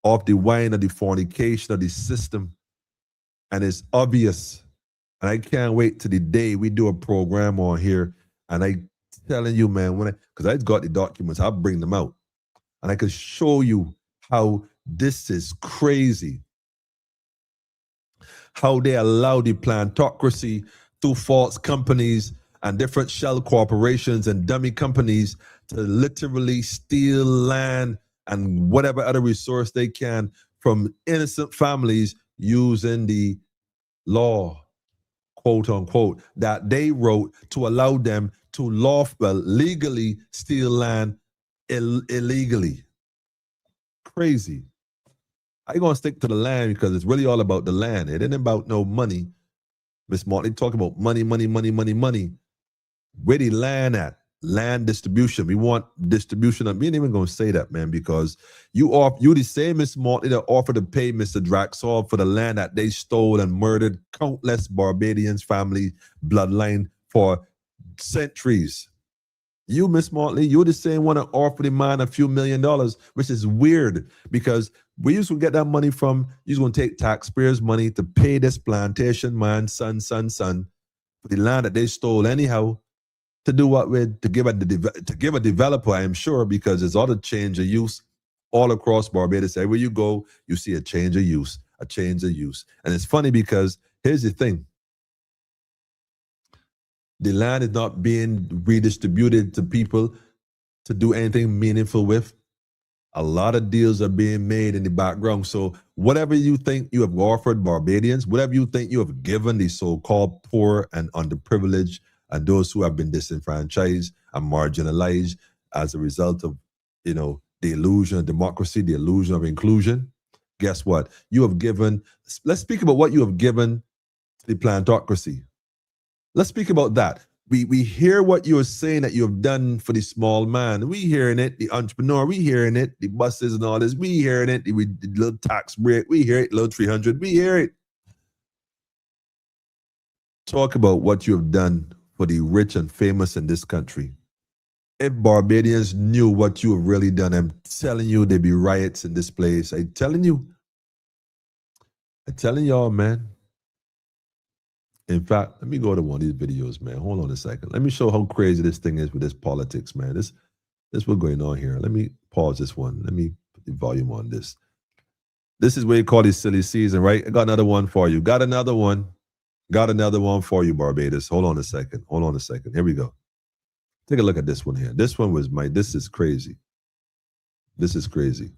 off the wine of the fornication of the system. And it's obvious. And I can't wait till the day we do a program on here. And I telling you, man, because I got the documents, I'll bring them out. And I can show you how this is crazy. How they allow the plantocracy through false companies and different shell corporations and dummy companies to literally steal land and whatever other resource they can from innocent families using the law, quote unquote, that they wrote to allow them to legally steal land illegally. Crazy. I'm going to stick to the land because it's really all about the land. It ain't about no money. Miss Martin talk about money, money, money, money, money. Where the land at? Land distribution. We want distribution. We ain't even going to say that, man, because you the same Miss Martin that offered to pay Mr. Draxall for the land that they stole and murdered countless Barbadians family bloodline for centuries. You, Miss Motley, you're the same one that offered the man a few $1 million, which is weird because where you going to get that money from? You're going to take taxpayers' money to pay this plantation man, son, for the land that they stole anyhow. To do what with? To give a developer, I'm sure, because there's other change of use all across Barbados. Everywhere you go, you see a change of use, And it's funny because here's the thing. The land is not being redistributed to people to do anything meaningful with. A lot of deals are being made in the background. So whatever you think you have offered Barbadians, whatever you think you have given the so-called poor and underprivileged and those who have been disenfranchised and marginalized as a result of, the illusion of democracy, the illusion of inclusion, guess what? You have given, let's speak about what you have given to the plantocracy. Let's speak about that. We hear what you're saying that you have done for the small man. We hearing it, the entrepreneur, we hearing it, the buses and all this, we hearing it, the little tax break, we hear it, little 300, we hear it. Talk about what you have done for the rich and famous in this country. If Barbadians knew what you have really done, I'm telling you, there'd be riots in this place. I'm telling y'all, man. In fact, let me go to one of these videos, man. Hold on a second. Let me show how crazy this thing is with this politics, man. This what's going on here. Let me pause this one. Let me put the volume on this. This is what you call this silly season, right? I got another one for you. Got another one for you, Barbados. Hold on a second. Here we go. Take a look at this one here. This one was this is crazy. This is crazy.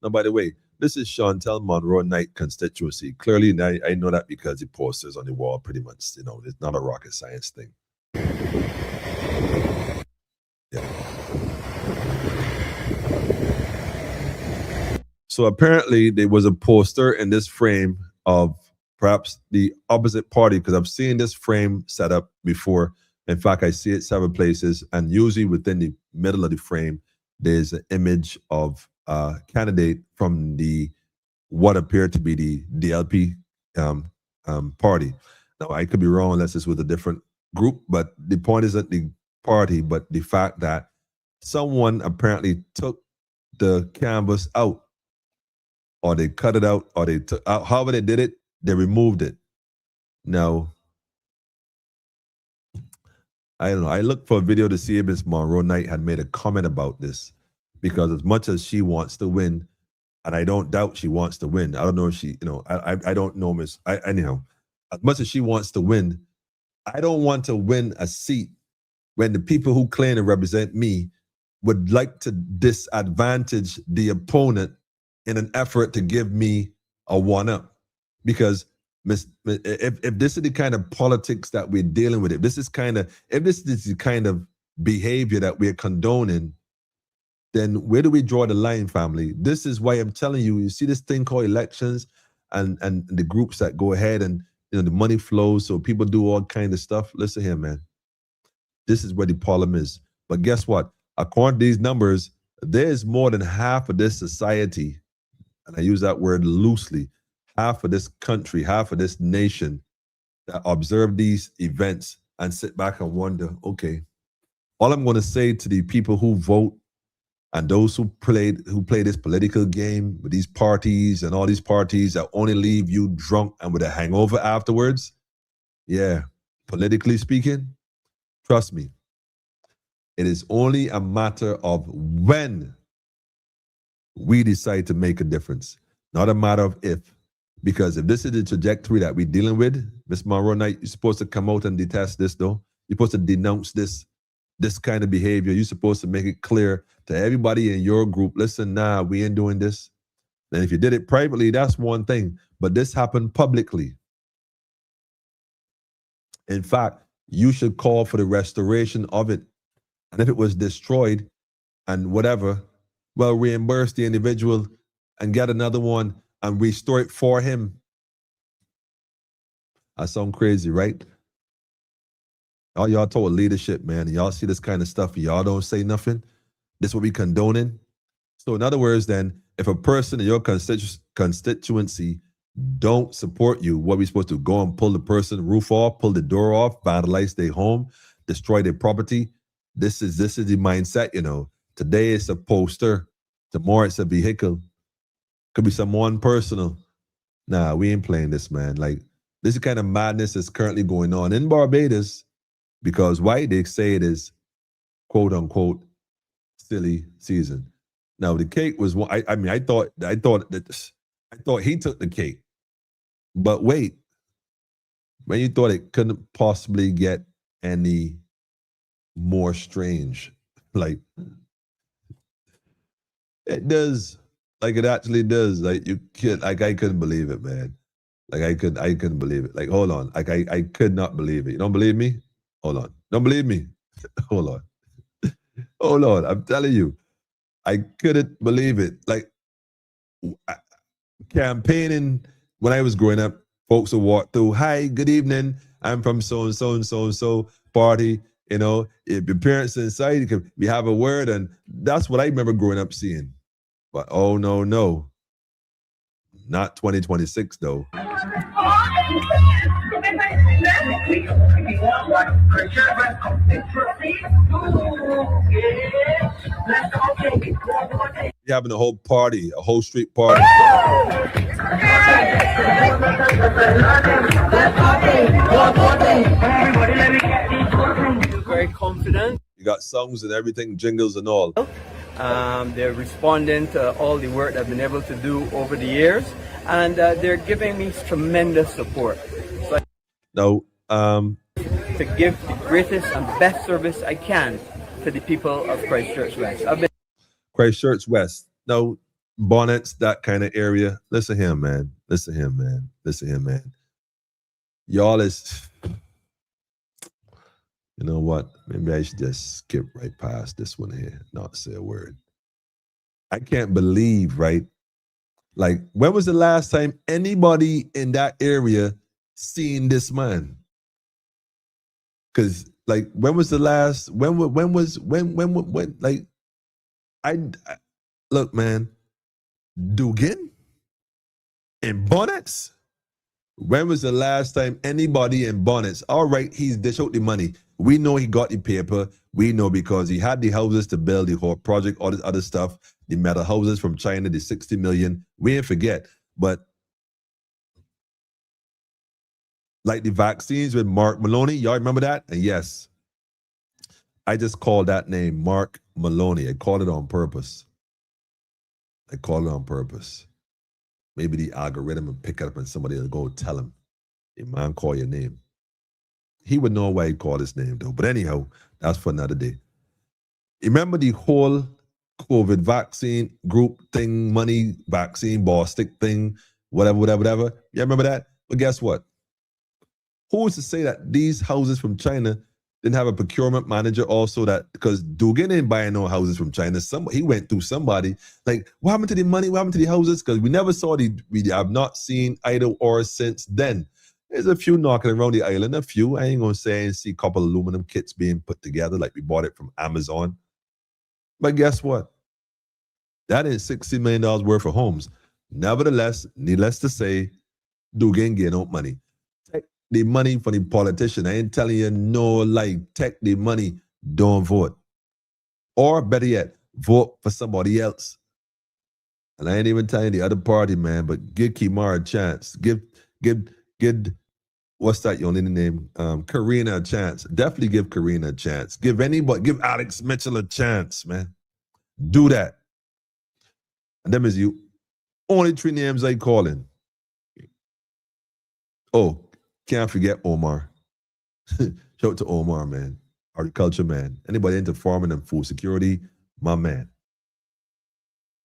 Now, by the way, this is Chantel Monroe Knight constituency. Clearly, I know that because the posters on the wall pretty much, it's not a rocket science thing. Yeah. So apparently there was a poster in this frame of perhaps the opposite party, because I've seen this frame set up before. In fact, I see it several places, and usually within the middle of the frame, there's an image of candidate from what appeared to be the DLP party. Now, I could be wrong unless it's with a different group, but the point isn't the party, but the fact that someone apparently took the canvas out, or they cut it out, or they took out, however they did it, they removed it. Now, I don't know. I looked for a video to see if Ms. Monroe Knight had made a comment about this. Because as much as she wants to win, and I don't doubt she wants to win, I don't know if she, I don't know, anyhow, as much as she wants to win, I don't want to win a seat when the people who claim to represent me would like to disadvantage the opponent in an effort to give me a one-up. Because if this is the kind of politics that we're dealing with, if this is the kind of behavior that we're condoning, then where do we draw the line, family? This is why I'm telling you, you see this thing called elections and the groups that go ahead and the money flows, so people do all kind of stuff. Listen here, man. This is where the problem is. But guess what? According to these numbers, there's more than half of this society, and I use that word loosely, half of this country, half of this nation that observe these events and sit back and wonder, okay, all I'm going to say to the people who vote and those who play this political game with these parties and all these parties that only leave you drunk and with a hangover afterwards, yeah, politically speaking, trust me, it is only a matter of when we decide to make a difference, not a matter of if. Because if this is the trajectory that we're dealing with, Ms. Monroe Knight, you're supposed to come out and detest this, though. You're supposed to denounce this kind of behavior. You're supposed to make it clear to everybody in your group, listen, nah, we ain't doing this. And if you did it privately, that's one thing. But this happened publicly. In fact, you should call for the restoration of it. And if it was destroyed and whatever, well, reimburse the individual and get another one and restore it for him. I sound crazy, right? All y'all told leadership, man, and y'all see this kind of stuff and y'all don't say nothing. This what we condoning. So in other words, then, if a person in your constituency don't support you, what are we supposed to do? Go and pull the person roof off, pull the door off, vandalize their home, destroy their property? This is the mindset, you know. Today it's a poster, tomorrow it's a vehicle. Could be someone personal. Nah, we ain't playing this, man. Like, this is the kind of madness that's currently going on in Barbados, because why? They say it is, quote unquote, silly season. Now the cake was one. I thought he took the cake, but wait, when you thought it couldn't possibly get any more strange, like it does, like it actually does. Like I couldn't believe it, man. Like I couldn't believe it. Like, hold on, like I could not believe it. You don't believe me? Hold on, don't believe me? Hold on. Hold on, I'm telling you, I couldn't believe it. Like, campaigning when I was growing up, folks would walk through, hi, good evening, I'm from so-and-so and so-and-so party. You know, if your parents inside, you have a word, and that's what I remember growing up seeing. But oh, no. Not 2026, though. You're having a whole party, a whole street party. Very confident. You got songs and everything, jingles and all. They're responding to all the work I've been able to do over the years, and they're giving me tremendous support. So Now, to give the greatest and best service I can to the people of Christchurch West. Christchurch West. No, Bonnets, that kind of area. Listen here, man. Y'all is, you know what? Maybe I should just skip right past this one here, not say a word. I can't believe, right? Like, when was the last time anybody in that area seen this man? Because, like, when was the last, like, I look, man, Dugan in Bonnets? When was the last time anybody in Bonnets? All right, he's dished out the money. We know he got the paper. We know because he had the houses to build the whole project, all this other stuff, the metal houses from China, the 60 million. We ain't forget. But like the vaccines with Mark Maloney, y'all remember that? And yes, I just called that name Mark Maloney. I called it on purpose. Maybe the algorithm will pick it up and somebody will go tell him, hey, man, call your name. He would know why he called his name, though. But anyhow, that's for another day. Remember the whole COVID vaccine group thing, money, vaccine, ball stick thing, whatever. Yeah, remember that? But guess what? Who is to say that these houses from China Didn't have a procurement manager also that, because Dugan ain't buying no houses from China. He went through somebody. Like, what happened to the money? What happened to the houses? Because we never saw we have not seen either or since then. There's a few knocking around the island, a few. I ain't gonna say I ain't see a couple of aluminum kits being put together like we bought it from Amazon. But guess what? That is $60 million worth of homes. Nevertheless, needless to say, Dugan get no money. Take the money for the politician. I ain't telling you no, like, take the money, don't vote. Or better yet, vote for somebody else. And I ain't even telling the other party, man, but give Kimar a chance. Give what's that young lady name? Karina a chance. Definitely give Karina a chance. Give Alex Mitchell a chance, man. Do that. And them is you. Only 3 names I calling. Oh, can't forget Omar. Shout out to Omar, man. Horticulture man. Anybody into farming and food security, my man.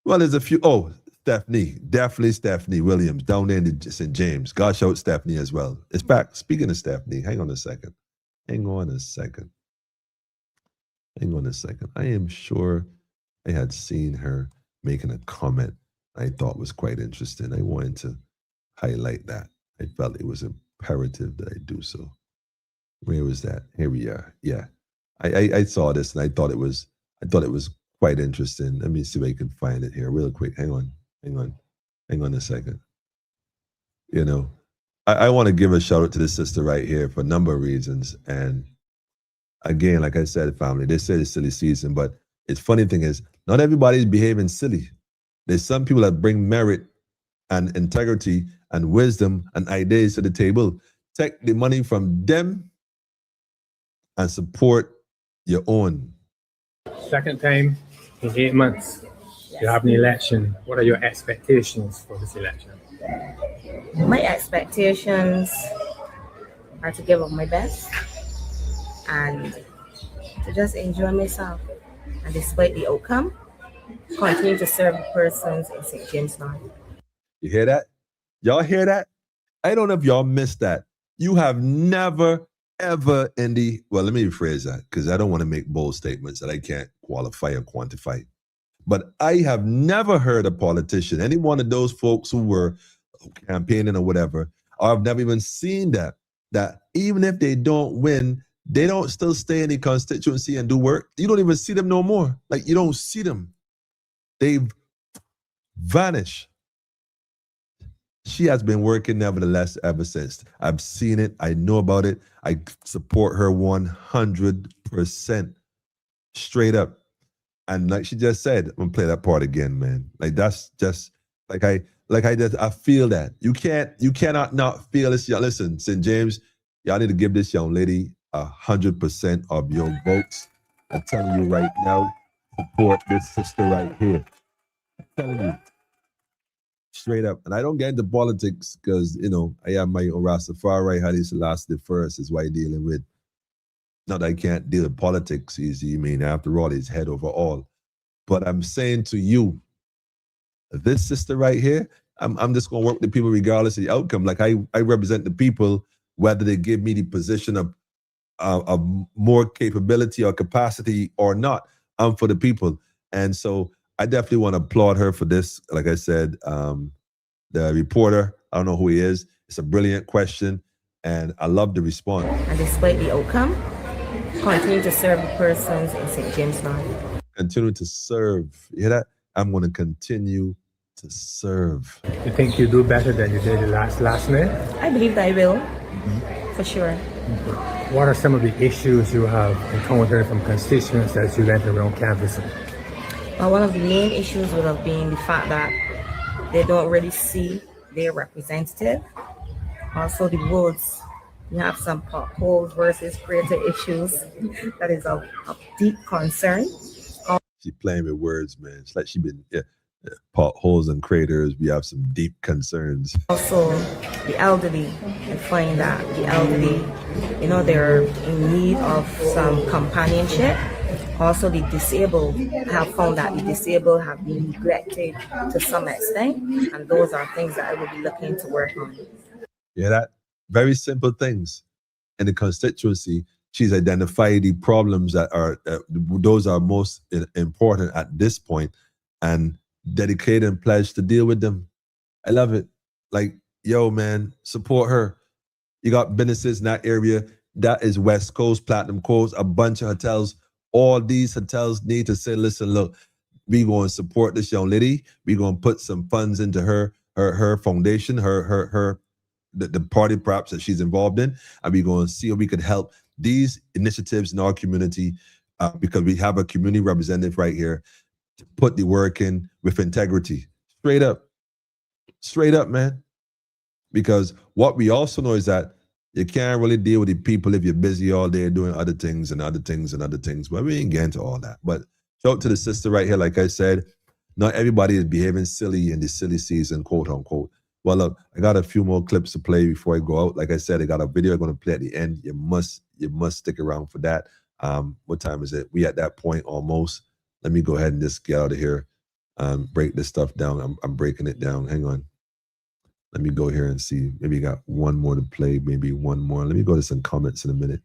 Well, there's a few. Oh, Stephanie. Definitely Stephanie Williams down there in St. James. God shout Stephanie as well. In fact, speaking of Stephanie, hang on a second. I am sure I had seen her making a comment I thought was quite interesting. I wanted to highlight that. I felt it was imperative that I do so. Where was that? Here we are. Yeah. I saw this and I thought it was quite interesting. Let me see if I can find it here real quick. Hang on a second. You know, I want to give a shout out to this sister right here for a number of reasons. And again, like I said, family, they say it's silly season, but it's funny thing is, not everybody's behaving silly. There's some people that bring merit and integrity and wisdom and ideas to the table. Take the money from them and support your own. Second time in 8 months, you have an election. What are your expectations for this election? My expectations are to give up my best and to just enjoy myself. And despite the outcome, continue to serve persons in St. James North. You hear that? Y'all hear that? I don't know if y'all missed that. You have never, ever well, let me rephrase that because I don't want to make bold statements that I can't qualify or quantify. But I have never heard a politician, any one of those folks who were campaigning or whatever, or I've never even seen that even if they don't win, they don't still stay in the constituency and do work. You don't even see them no more. Like, you don't see them. They've vanished. She has been working nevertheless ever since. I've seen it. I know about it. I support her 100% straight up. And like she just said, I'm gonna play that part again, man. Like, that's just I feel that. You cannot not feel this. Listen, St. James, y'all need to give this young lady 100% of your votes. I'm telling you right now, support this sister right here. I'm telling you. Straight up. And I don't get into politics because, you know, I have my own Rastafari, Haile Selassie the first is what I'm dealing with. Not that I can't deal with politics easy. I mean, after all, it's head over all. But I'm saying to you, this sister right here, I'm just going to work with the people regardless of the outcome. Like, I represent the people, whether they give me the position of more capability or capacity or not. I'm for the people. And so I definitely want to applaud her for this. Like I said, the reporter, I don't know who he is. It's a brilliant question, and I love the response. And despite the outcome, continue to serve the persons in St. James North. Continue to serve. You hear that? I'm going to continue to serve. You think you do better than you did last night? I believe that I will, for sure. What are some of the issues you have encountered from constituents as you went around canvassing? Well, one of the main issues would have been the fact that they don't really see their representative. Also, the roads. You have some potholes versus greater issues that is of deep concern. She's playing with words, man. It's like she's been potholes and craters. We have some deep concerns. Also, the elderly. I find that the elderly, you know, they're in need of some companionship. Also, the disabled, I have found that the disabled have been neglected to some extent, and those are things that I will be looking to work on. Yeah, that very simple things in the constituency She's identified the problems that are those are most important at this point, and dedicated and pledged to deal with them. I love it. Like, yo, man, support her. You got businesses in that area. That is West Coast, Platinum Coast, a bunch of hotels. All these hotels need to say, listen, look, we going to support this young lady. We going to put some funds into her foundation, the party perhaps that she's involved in, and we going to see how we could help these initiatives in our community, because we have a community representative right here to put the work in with integrity. Straight up, man. Because what we also know is that you can't really deal with the people if you're busy all day doing other things and other things and other things. But we ain't getting to all that. But shout out to the sister right here. Like I said, not everybody is behaving silly in the silly season, quote unquote. Well, look, I got a few more clips to play before I go out. Like I said, I got a video I'm going to play at the end. You must stick around for that. What time is it? We at that point almost. Let me go ahead and just get out of here. Break this stuff down. I'm breaking it down. Hang on. Let me go here and see. Maybe got one more to play. Maybe one more. Let me go to some comments in a minute.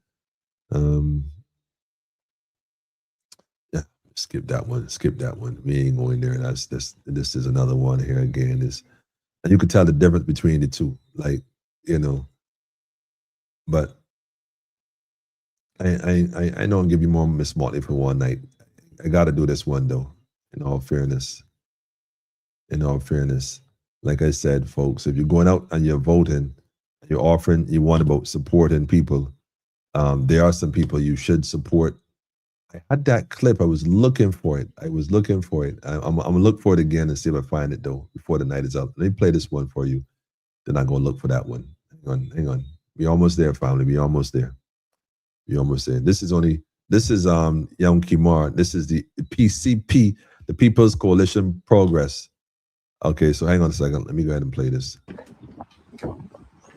Yeah, skip that one. Skip that one. We ain't going there. That's this. This is another one here again. This, and you can tell the difference between the two. Like, you know. But I know I'll give you more Miss Motley for one night. I got to do this one though. In all fairness. Like I said, folks, if you're going out and you're voting, you're offering, you want about supporting people, there are some people you should support. I had that clip. I was looking for it. I'm going to look for it again and see if I find it, though, before the night is up. Let me play this one for you. Then I'm going to look for that one. Hang on. We're almost there, family. We're almost there. This is Young Kimar. This is the PCP, the People's Coalition Progress. Okay, so hang on a second. Let me go ahead and play this.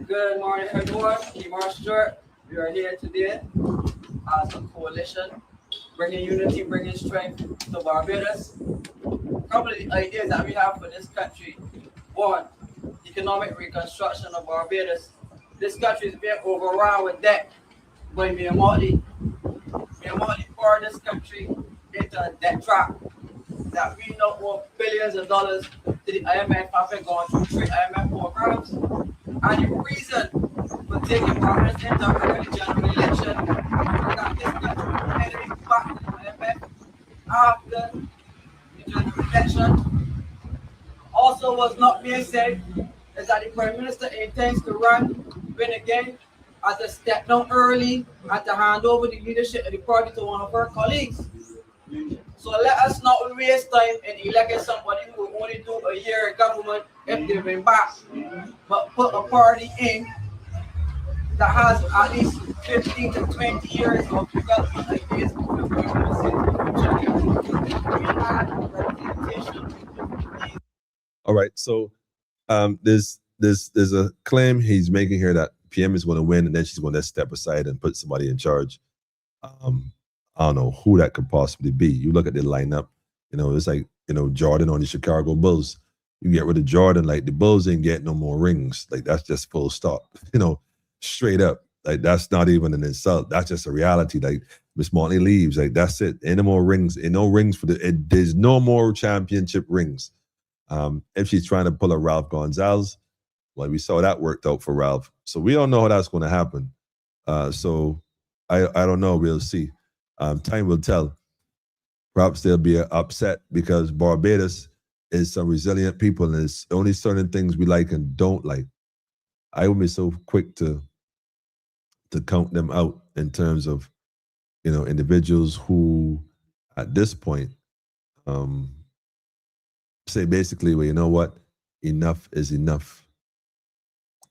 Good morning, everyone. Kimar Stewart. We are here today as a coalition, bringing unity, bringing strength to Barbados. A couple of the ideas that we have for this country. One, economic reconstruction of Barbados. This country is being overrun with debt by Mayor Motley. Mayor Motley poured this country into a debt trap that we know owe billions of dollars to the IMF after going through 3 IMF programs. And the reason for taking Barbados into a general election is that this country will heading back to the IMF after the general election. Also, what's not being said is that the Prime Minister intends to win again, and to step down early and to hand over the leadership of the party to one of her colleagues. So let us not waste time in electing somebody who will only do a year in government if they've been back, but put a party in that has at least 15 to 20 years of development ideas. All right, so there's a claim he's making here that PM is going to win, and then she's going to step aside and put somebody in charge. I don't know who that could possibly be. You look at the lineup, it's like, Jordan on the Chicago Bulls. You get rid of Jordan, like the Bulls ain't get no more rings. Like, that's just full stop, straight up. Like, that's not even an insult. That's just a reality. Like, Miss Motley leaves, like, that's it. Ain't no more rings. Ain't no rings there's no more championship rings. If she's trying to pull a Ralph Gonzalez, well, we saw that worked out for Ralph. So we don't know how that's going to happen. So I don't know. We'll see. Time will tell. Perhaps they'll be upset because Barbados is some resilient people, and there's only certain things we like and don't like. I would be so quick to count them out in terms of, individuals who, at this point, say basically, well, you know what? Enough is enough.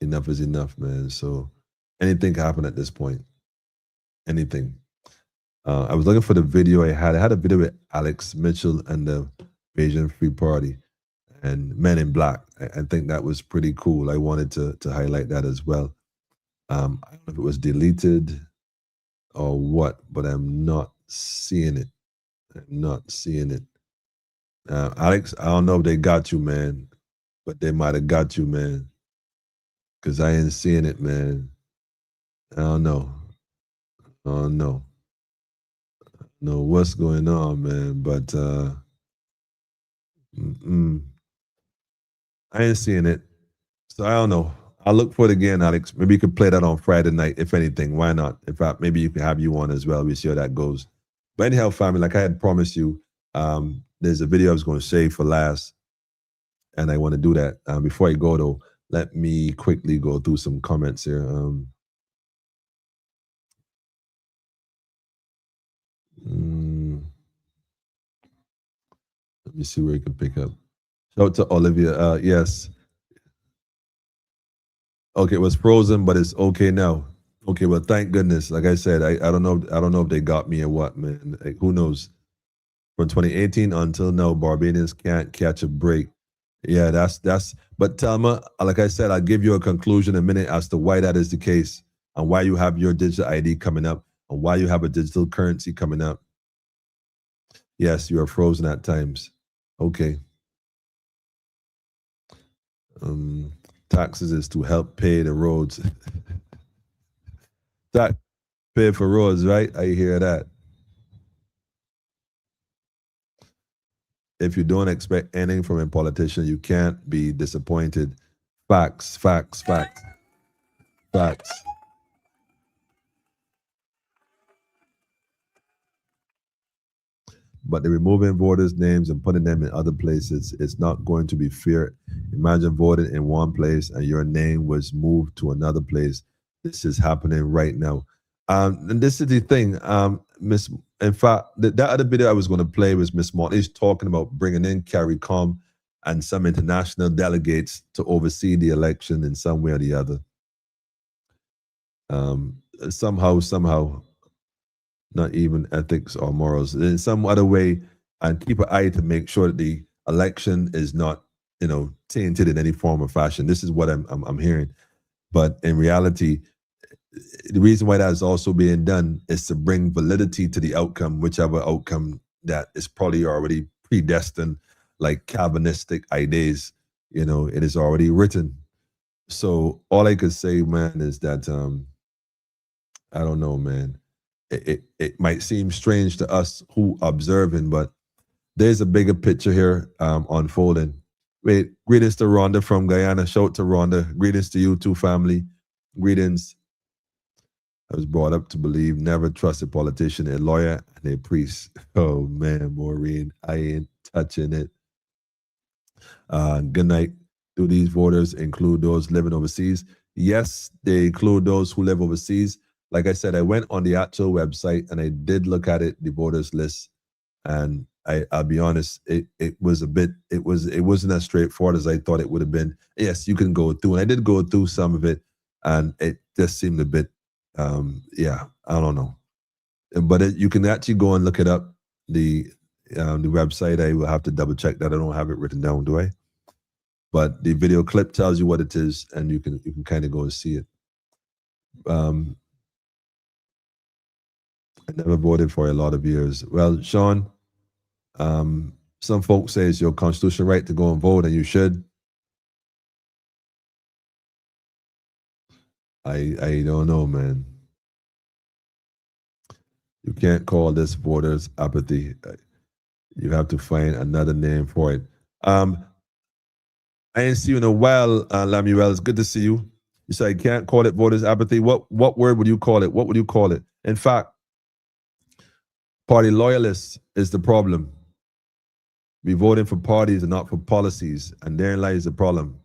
Enough is enough, man. So anything can happen at this point. Anything. I was looking for the video I had a video with Alex Mitchell and the Asian Free Party and Men in Black. I think that was pretty cool. I wanted to highlight that as well. I don't know if it was deleted or what, but I'm not seeing it. Alex, I don't know if they got you, man, but they might have got you, man, because I ain't seeing it, man. I don't know. Oh no. No, what's going on, man? But I ain't seeing it. So I don't know. I'll look for it again, Alex. Maybe you could play that on Friday night, if anything. Why not? In fact, maybe you can have you on as well. We see how that goes. But anyhow, family, like I had promised you, there's a video I was going to save for last, and I want to do that. Before I go, though, let me quickly go through some comments here. Let me see where you can pick up. Shout out to Olivia. Yes. Okay, it was frozen, but it's okay now. Okay, well, thank goodness. Like I said, I don't know if they got me or what, man. Like, who knows? From 2018 until now, Barbadians can't catch a break. Yeah, that's. But Telma, like I said, I'll give you a conclusion in a minute as to why that is the case and why you have your digital ID coming up and why you have a digital currency coming up. Yes, you are frozen at times. Okay. Taxes is to help pay the roads. Tax pay for roads, right? I hear that. If you don't expect anything from a politician, you can't be disappointed. Facts, facts, facts, facts. But the removing voters' names and putting them in other places, it's not going to be fair. Imagine voting in one place and your name was moved to another place. This is happening right now. And this is the thing, Miss. In fact, that other video I was going to play was Miss Motley's talking about bringing in CARICOM and some international delegates to oversee the election in some way or the other. Somehow, not even ethics or morals, in some other way, and keep an eye to make sure that the election is not, tainted in any form or fashion. This is what I'm hearing. But in reality, the reason why that is also being done is to bring validity to the outcome, whichever outcome that is probably already predestined, like Calvinistic ideas, it is already written. So all I could say, man, is that I don't know, man. It might seem strange to us who observing, but there's a bigger picture here unfolding. Wait, greetings to Rhonda from Guyana. Shout out to Rhonda. Greetings to you too, family. Greetings. I was brought up to believe never trust a politician, a lawyer, and a priest. Oh man, Maureen, I ain't touching it. Good night. Do these voters include those living overseas? Yes, they include those who live overseas. Like I said, I went on the actual website and I did look at it, the voters list, and I'll be honest, it wasn't as straightforward as I thought it would have been. Yes, you can go through, and I did go through some of it, and it just seemed a bit, I don't know. But you can actually go and look it up. The website, I will have to double check that. I don't have it written down, do I? But the video clip tells you what it is, and you can kind of go and see it. I never voted for a lot of years. Well, Sean, some folks say it's your constitutional right to go and vote, and you should. I don't know, man. You can't call this voters apathy. You have to find another name for it. I ain't see you in a while, Lamuel. It's good to see you. You say I can't call it voters apathy. What word would you call it? What would you call it? In fact, party loyalists is the problem. Be voting for parties and not for policies, and therein lies the problem.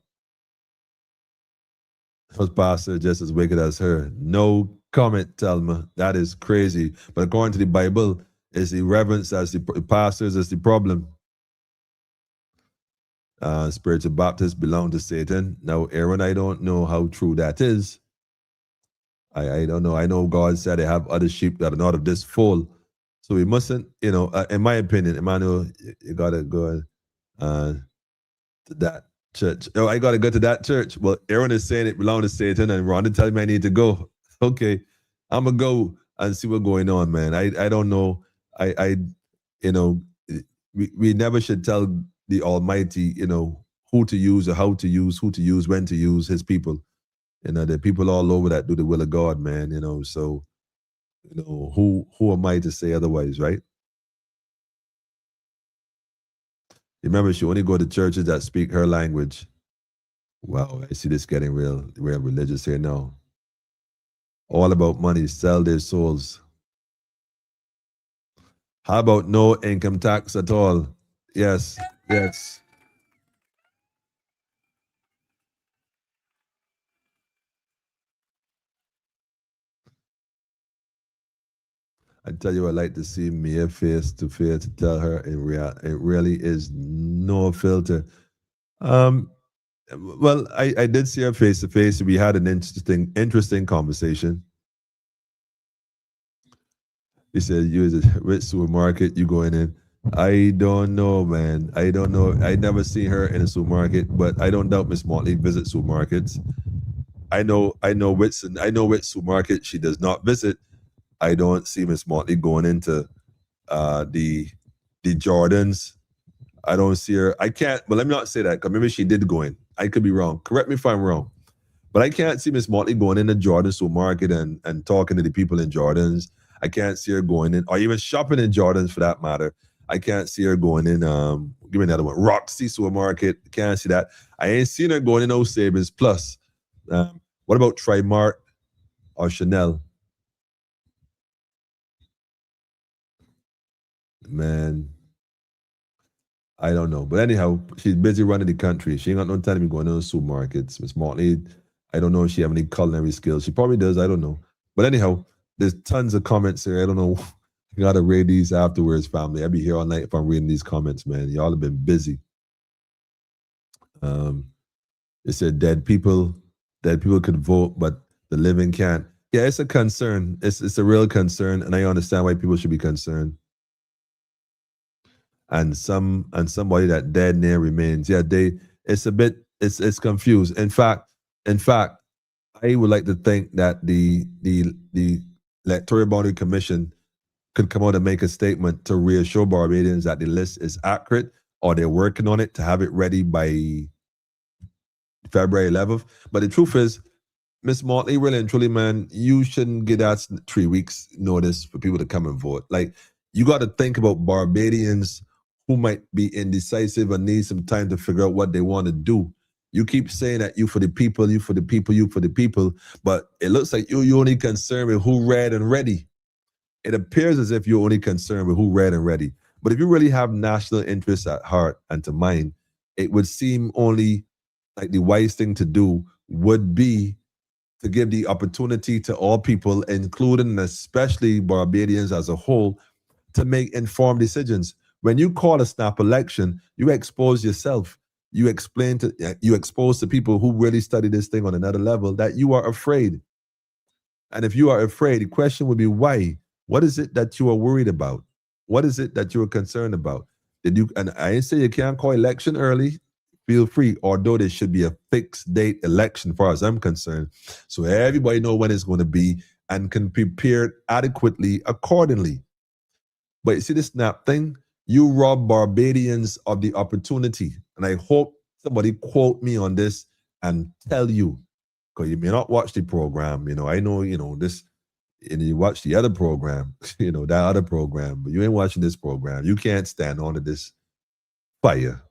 Those pastors just as wicked as her. No comment, Telma. That is crazy. But according to the Bible, it's the reverence as the pastors is the problem. Spiritual Baptists belong to Satan. Now, Aaron, I don't know how true that is. I don't know. I know God said I have other sheep that are not of this fold. So we mustn't, in my opinion, Emmanuel, you got to go to that church. Oh, I got to go to that church. Well, Aaron is saying it belongs to Satan, and Rhonda telling me I need to go. Okay, I'm going to go and see what's going on, man. I don't know. We never should tell the Almighty, who to use or how to use, who to use, when to use his people. There are people all over that do the will of God, man, so You know, who am I to say otherwise, right? Remember, she only go to churches that speak her language. Wow, I see this getting real religious here now. All about money, sell their souls. How about no income tax at all? Yes, yes. I tell you, I like to see Mia face to face to tell her it really is no filter. Um, well, I did see her face to face. We had an interesting conversation. He said, "You is a rich supermarket. You going in?" I don't know, man. I don't know. I never seen her in a supermarket, but I don't doubt Miss Motley visits supermarkets. I know which supermarket she does not visit. I don't see Miss Motley going into the Jordans. I don't see her. I can't. But let me not say that because maybe she did go in. I could be wrong. Correct me if I'm wrong. But I can't see Miss Motley going in the Jordan supermarket and talking to the people in Jordans. I can't see her going in, or even shopping in Jordans for that matter. I can't see her going in. Give me another one. Roxy supermarket. Can't see that. I ain't seen her going in those Savings Plus. What about Trimart or Chanel? Man, I don't know. But anyhow, she's busy running the country. She ain't got no time to be going to those supermarkets. Miss Motley, I don't know if she have any culinary skills. She probably does. I don't know. But anyhow, there's tons of comments here. I don't know. You got to read these afterwards, family. I'll be here all night if I'm reading these comments, man. Y'all have been busy. It said dead people could vote, but the living can't. Yeah, it's a concern. It's a real concern, and I understand why people should be concerned. And somebody that dead near remains. Yeah, it's confused. In fact, I would like to think that the Electoral Boundary Commission could come out and make a statement to reassure Barbadians that the list is accurate, or they're working on it to have it ready by February 11th. But the truth is, Miss Motley, really and truly, man, you shouldn't get that 3 weeks notice for people to come and vote. Like, you got to think about Barbadians who might be indecisive and need some time to figure out what they want to do. You keep saying that you for the people, you for the people, you for the people, but it looks like you're only concerned with who read and ready. It appears as if you're only concerned with who read and ready. But if you really have national interests at heart and to mind, it would seem only like the wise thing to do would be to give the opportunity to all people, including and especially Barbadians as a whole, to make informed decisions. When you call a snap election, you expose yourself. You expose to people who really study this thing on another level that you are afraid. And if you are afraid, the question would be why? What is it that you are worried about? What is it that you are concerned about? And I didn't say you can't call election early. Feel free, although there should be a fixed date election, as far as I'm concerned, so everybody know when it's going to be and can prepare adequately accordingly. But you see this snap thing? You rob Barbadians of the opportunity. And I hope somebody quote me on this and tell you, because you may not watch the program. I know, this, and you watch the other program, that other program, but you ain't watching this program. You can't stand on to this fire.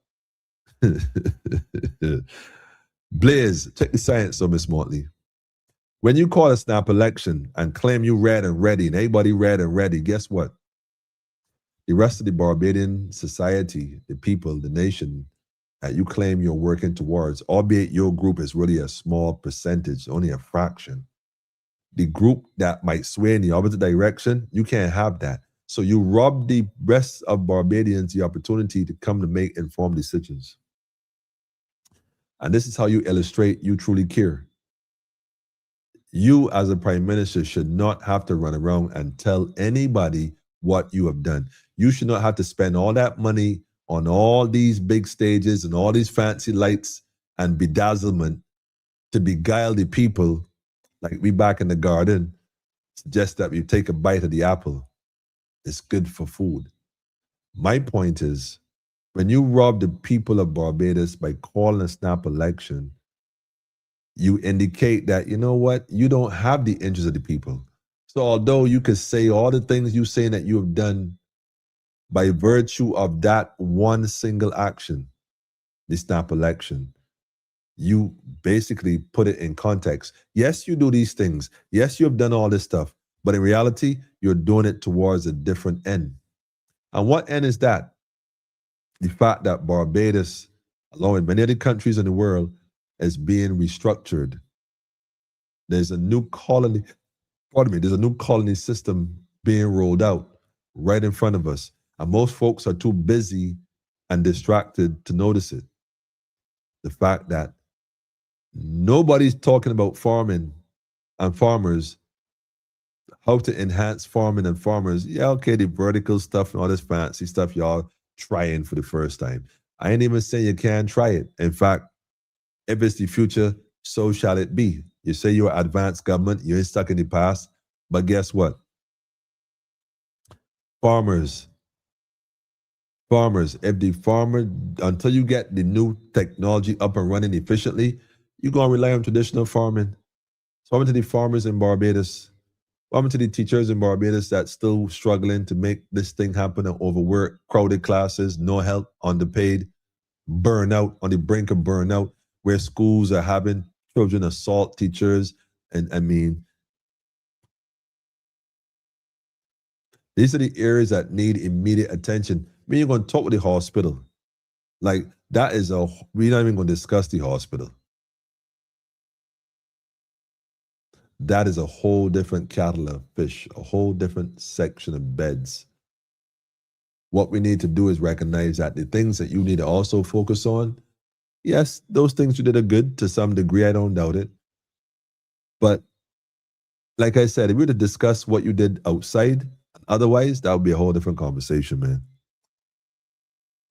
Blaze, check the science of Miss Motley. When you call a snap election and claim you read and ready, and everybody read and ready, guess what? The rest of the Barbadian society, the people, the nation that you claim you're working towards, albeit your group is really a small percentage, only a fraction. The group that might sway in the opposite direction, you can't have that. So you rob the rest of Barbadians the opportunity to come to make informed decisions. And this is how you illustrate you truly care. You as a prime minister should not have to run around and tell anybody what you have done. You should not have to spend all that money on all these big stages and all these fancy lights and bedazzlement to beguile the people, like we back in the garden, suggest that we take a bite of the apple. It's good for food. My point is, when you rob the people of Barbados by calling a snap election, you indicate that, you know what, you don't have the interest of the people. So although you could say all the things you saying that you have done by virtue of that one single action, the snap election, you basically put it in context. Yes, you do these things. Yes, you have done all this stuff. But in reality, you're doing it towards a different end. And what end is that? The fact that Barbados, along with many other countries in the world, is being restructured. There's a new colony, there's a new colony system being rolled out right in front of us. And most folks are too busy and distracted to notice it. The fact that nobody's talking about farming and farmers, how to enhance farming and farmers. Yeah, okay, the vertical stuff and all this fancy stuff y'all trying for the first time. I ain't even saying you can't try it. In fact, if it's the future, so shall it be. You say you're advanced government, you ain't stuck in the past, but guess what? Farmers, if the farmer, until you get the new technology up and running efficiently, you're going to rely on traditional farming. So what happened to the farmers in Barbados? What happened to the teachers in Barbados that's still struggling to make this thing happen and overwork, crowded classes, no help, underpaid, burnout, on the brink of burnout, where schools are having children assault teachers? And I mean, these are the areas that need immediate attention. I mean, you're going to talk with the hospital. Like, that is we're not even going to discuss the hospital. That is a whole different kettle of fish, a whole different section of beds. What we need to do is recognize that the things that you need to also focus on, yes, those things you did are good to some degree, I don't doubt it. But like I said, if we were to discuss what you did outside, otherwise, that would be a whole different conversation, man.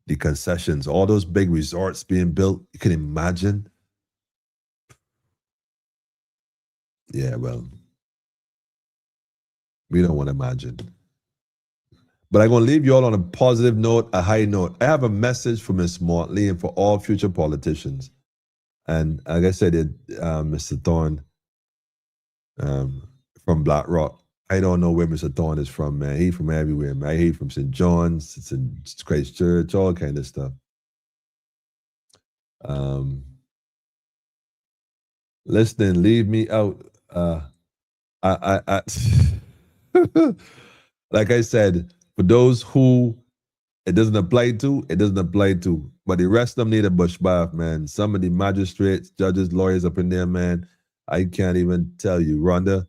The concessions, all those big resorts being built, you can imagine. Yeah, well, we don't want to imagine. But I'm going to leave you all on a positive note, a high note. I have a message for Ms. Motley and for all future politicians. And like I said, Mr. Thorne from Black Rock. I don't know where Mr. Thorne is from, man. He's from everywhere, man. He's from St. John's, St. Christchurch, all kind of stuff. Listen, leave me out. Like I said, for those who it doesn't apply to, it doesn't apply to. But the rest of them need a bush bath, man. Some of the magistrates, judges, lawyers up in there, man, I can't even tell you. Rhonda,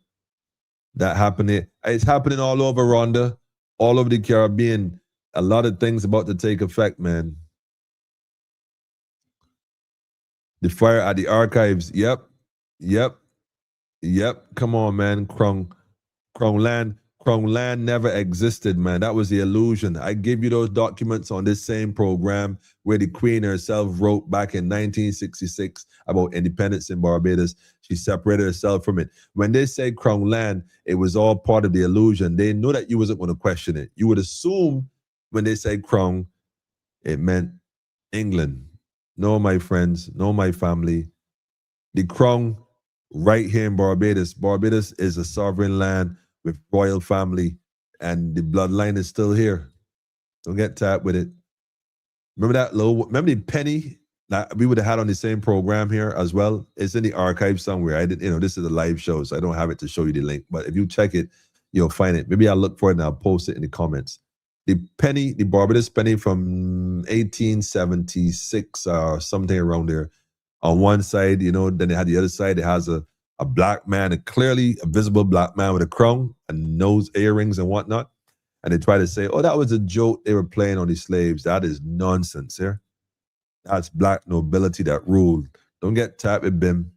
that happening. It's happening all over Rhonda, all over the Caribbean. A lot of things about to take effect, man. The fire at the archives. Yep. Come on, man. Crown land never existed, man. That was the illusion. I gave you those documents on this same program where the Queen herself wrote back in 1966 about independence in Barbados. She separated herself from it. When they say Crown land, it was all part of the illusion. They knew that you wasn't going to question it. You would assume when they say Crown, it meant England. No, my friends, no, my family. The Crown right here in Barbados. Barbados is a sovereign land with royal family, and the bloodline is still here. Don't get tapped with it. Remember the penny that we would have had on the same program here as well? It's in the archive somewhere. This is a live show, so I don't have it to show you the link. But if you check it, you'll find it. Maybe I'll look for it and I'll post it in the comments. The penny, the Barbados penny from 1876 or something around there. On one side, then they had the other side. It has a black man, clearly a visible black man with a crown and nose earrings and whatnot. And they try to say, oh, that was a joke they were playing on the slaves. That is nonsense here. That's black nobility that ruled. Don't get tapped with BIM.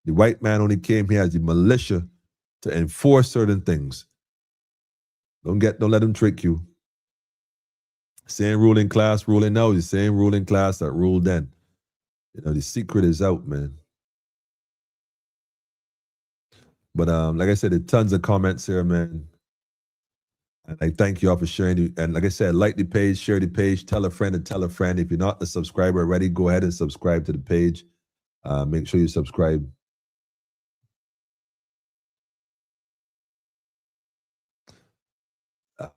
The white man only came here as the militia to enforce certain things. Don't let them trick you. Same ruling class ruling now, the same ruling class that ruled then. The secret is out, man. But like I said, there's tons of comments here, man. And I thank you all for sharing. And like I said, like the page, share the page, tell a friend and tell a friend. If you're not a subscriber already, go ahead and subscribe to the page. Make sure you subscribe.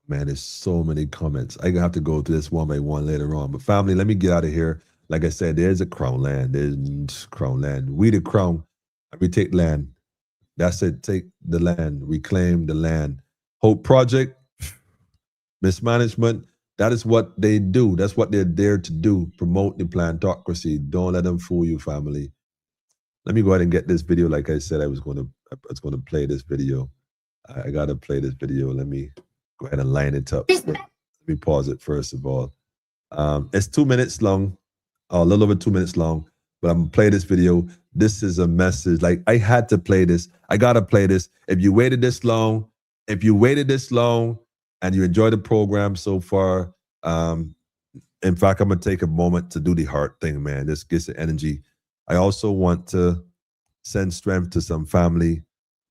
Man, there's so many comments. I'm gonna have to go through this one by one later on. But family, let me get out of here. Like I said, there's a crown land. There's crown land. We the crown. We take land. That's it. Take the land. Reclaim the land. Hope Project, mismanagement. That is what they do. That's what they're there to do. Promote the plantocracy. Don't let them fool you, family. Let me go ahead and get this video. Like I said, I was going to play this video. I gotta play this video. Let me go ahead and line it up. Let me pause it first of all. It's 2 minutes long, a little over 2 minutes long, but I'm gonna play this video. This is a message. Like, I had to play this. I gotta play this. If you waited this long and you enjoyed the program so far, in fact, I'm gonna take a moment to do the heart thing, man. This gets the energy. I also want to send strength to some family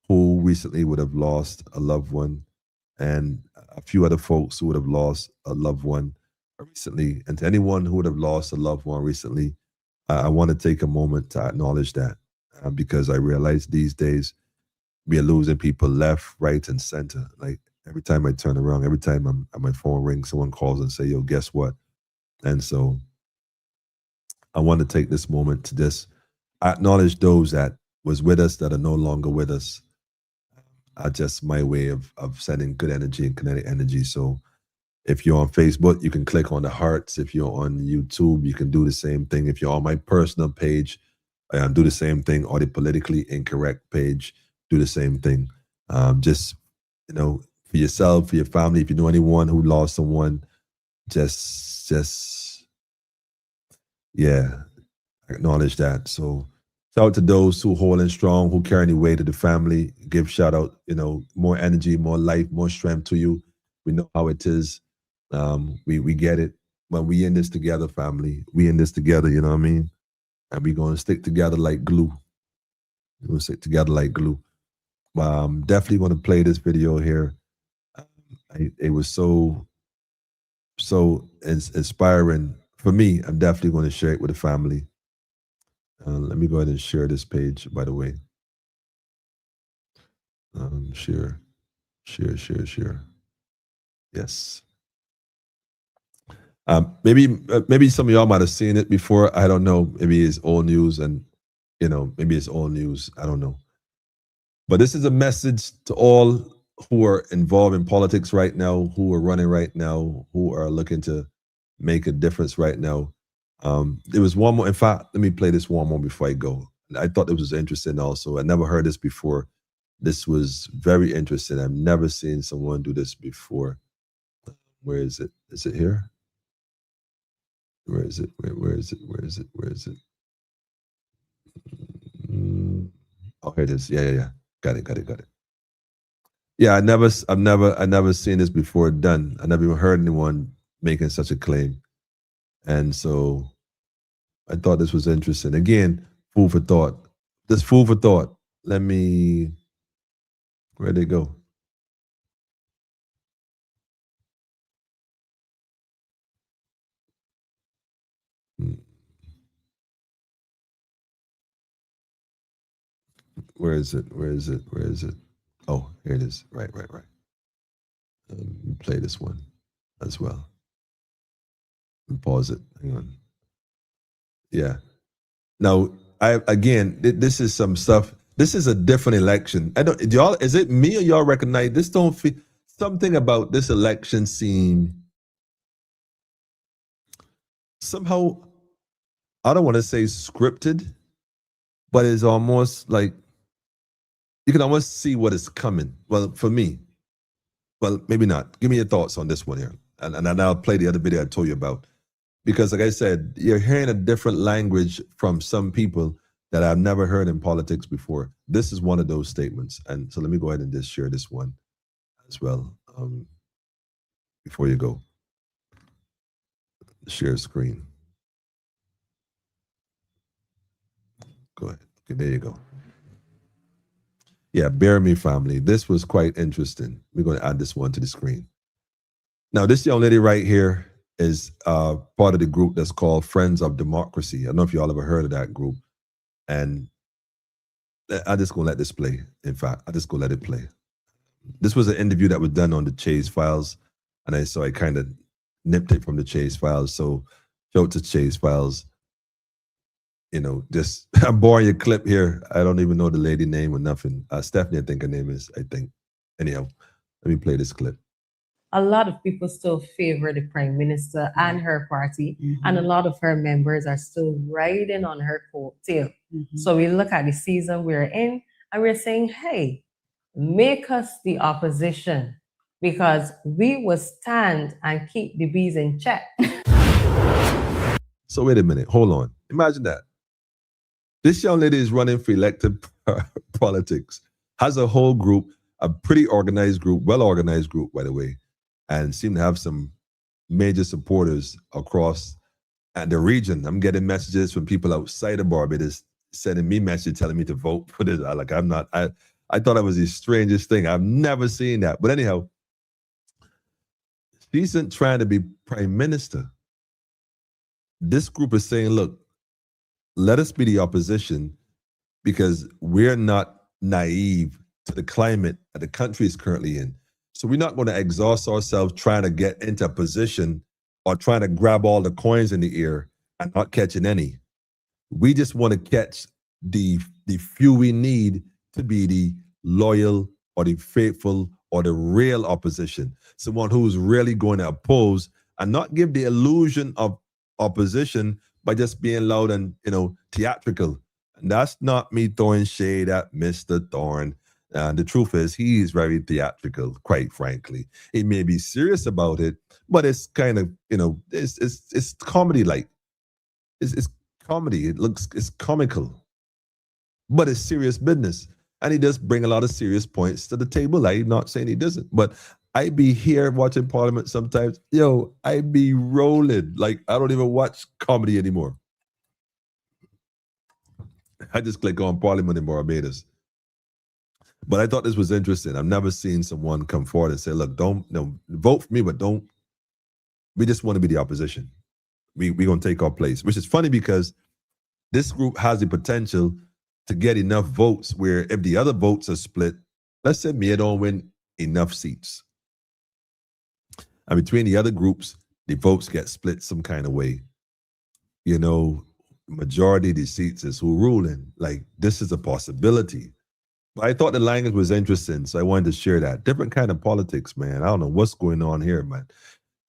who recently would have lost a loved one, and a few other folks who would have lost a loved one recently. And to anyone who would have lost a loved one recently, I want to take a moment to acknowledge that, because I realize these days we are losing people left, right, and center. Like, every time I turn around, every time my phone rings, someone calls and say, yo, guess what? And so I want to take this moment to just acknowledge those that was with us that are no longer with us. Just my way of sending good energy and kinetic energy. So if you're on Facebook, you can click on the hearts. If you're on YouTube, you can do the same thing. If you're on my personal page, do the same thing. Or the politically incorrect page, do the same thing. Just, for yourself, for your family, if you know anyone who lost someone, acknowledge that. So shout out to those who holding strong, who carrying the weight of the family. Give shout out, more energy, more life, more strength to you. We know how it is. We get it. But we in this together, family. We in this together, you know what I mean? And we going to stick together like glue. We're going to stick together like glue. Definitely going to play this video here. It was so inspiring for me. I'm definitely going to share it with the family. Let me go ahead and share this page, by the way. Share. Yes. Maybe some of y'all might have seen it before. I don't know. Maybe it's old news, and maybe it's old news. I don't know. But this is a message to all who are involved in politics right now, who are running right now, who are looking to make a difference right now. There was one more. In fact, let me play this one more before I go. I thought this was interesting also. I never heard this before. This was very interesting. I've never seen someone do this before. Where is it? Is it here? Where is it? Where is it? Oh, here it is. Yeah. Got it. Yeah, I've never seen this before done. I never even heard anyone making such a claim. And so I thought this was interesting. Again, food for thought. This food for thought. Where'd they go? Where is it? Oh, here it is. Right. Play this one as well. Pause it. Hang on. Yeah. Now, this is some stuff. This is a different election. Is it me or y'all recognize this? Don't feel something about this election seem somehow, I don't want to say scripted, but it's almost like you can almost see what is coming. Well, for me, well, maybe not. Give me your thoughts on this one here. And I'll play the other video I told you about. Because like I said, you're hearing a different language from some people that I've never heard in politics before. This is one of those statements. And so let me go ahead and just share this one as well before you go. Share screen. Go ahead. Okay, there you go. Yeah, bear me, family. This was quite interesting. We're going to add this one to the screen. Now, this young lady right here is part of the group that's called Friends of Democracy. I don't know if y'all ever heard of that group. And I'm just going to let this play. In fact, I'm just going to let it play. This was an interview that was done on the Chase Files, and I kind of nipped it from the Chase Files. So show it to Chase Files. You know, just I'm borrowing your clip here. I don't even know the lady name or nothing. Stephanie, I think her name is. I think. Anyhow, let me play this clip. A lot of people still favor the prime minister and her party, and a lot of her members are still riding on her coattail. So we look at the season we're in, and we're saying, hey, make us the opposition, because we will stand and keep the bees in check. So wait a minute, hold on. Imagine that. This young lady is running for elected politics, has a whole group, a pretty organized group, well-organized group, by the way, and seem to have some major supporters across the region. I'm getting messages from people outside of Barbados sending me messages telling me to vote for this. I thought that was the strangest thing. I've never seen that. But anyhow, she isn't trying to be prime minister. This group is saying, look, let us be the opposition because we're not naive to the climate that the country is currently in. So we're not going to exhaust ourselves trying to get into a position or trying to grab all the coins in the air and not catching any. We just want to catch the few we need to be the loyal or the faithful or the real opposition. Someone who's really going to oppose and not give the illusion of opposition by just being loud and, theatrical. And that's not me throwing shade at Mr. Thorne. The truth is, he's very theatrical, quite frankly. He may be serious about it, but it's kind of, it's comedy-like. It's comedy. It's comical, but it's serious business. And he does bring a lot of serious points to the table. I'm not saying he doesn't, but I be here watching Parliament sometimes. I be rolling. Like, I don't even watch comedy anymore. I just click on Parliament in Barbados. But I thought this was interesting. I've never seen someone come forward and say, look, don't vote for me, but we just want to be the opposition. We're going to take our place, which is funny because this group has the potential to get enough votes where if the other votes are split, let's say Mia don't win enough seats. And between the other groups, the votes get split some kind of way. Majority of the seats is who ruling. Like, this is a possibility. But I thought the language was interesting, so I wanted to share that. Different kind of politics, man. I don't know what's going on here, man.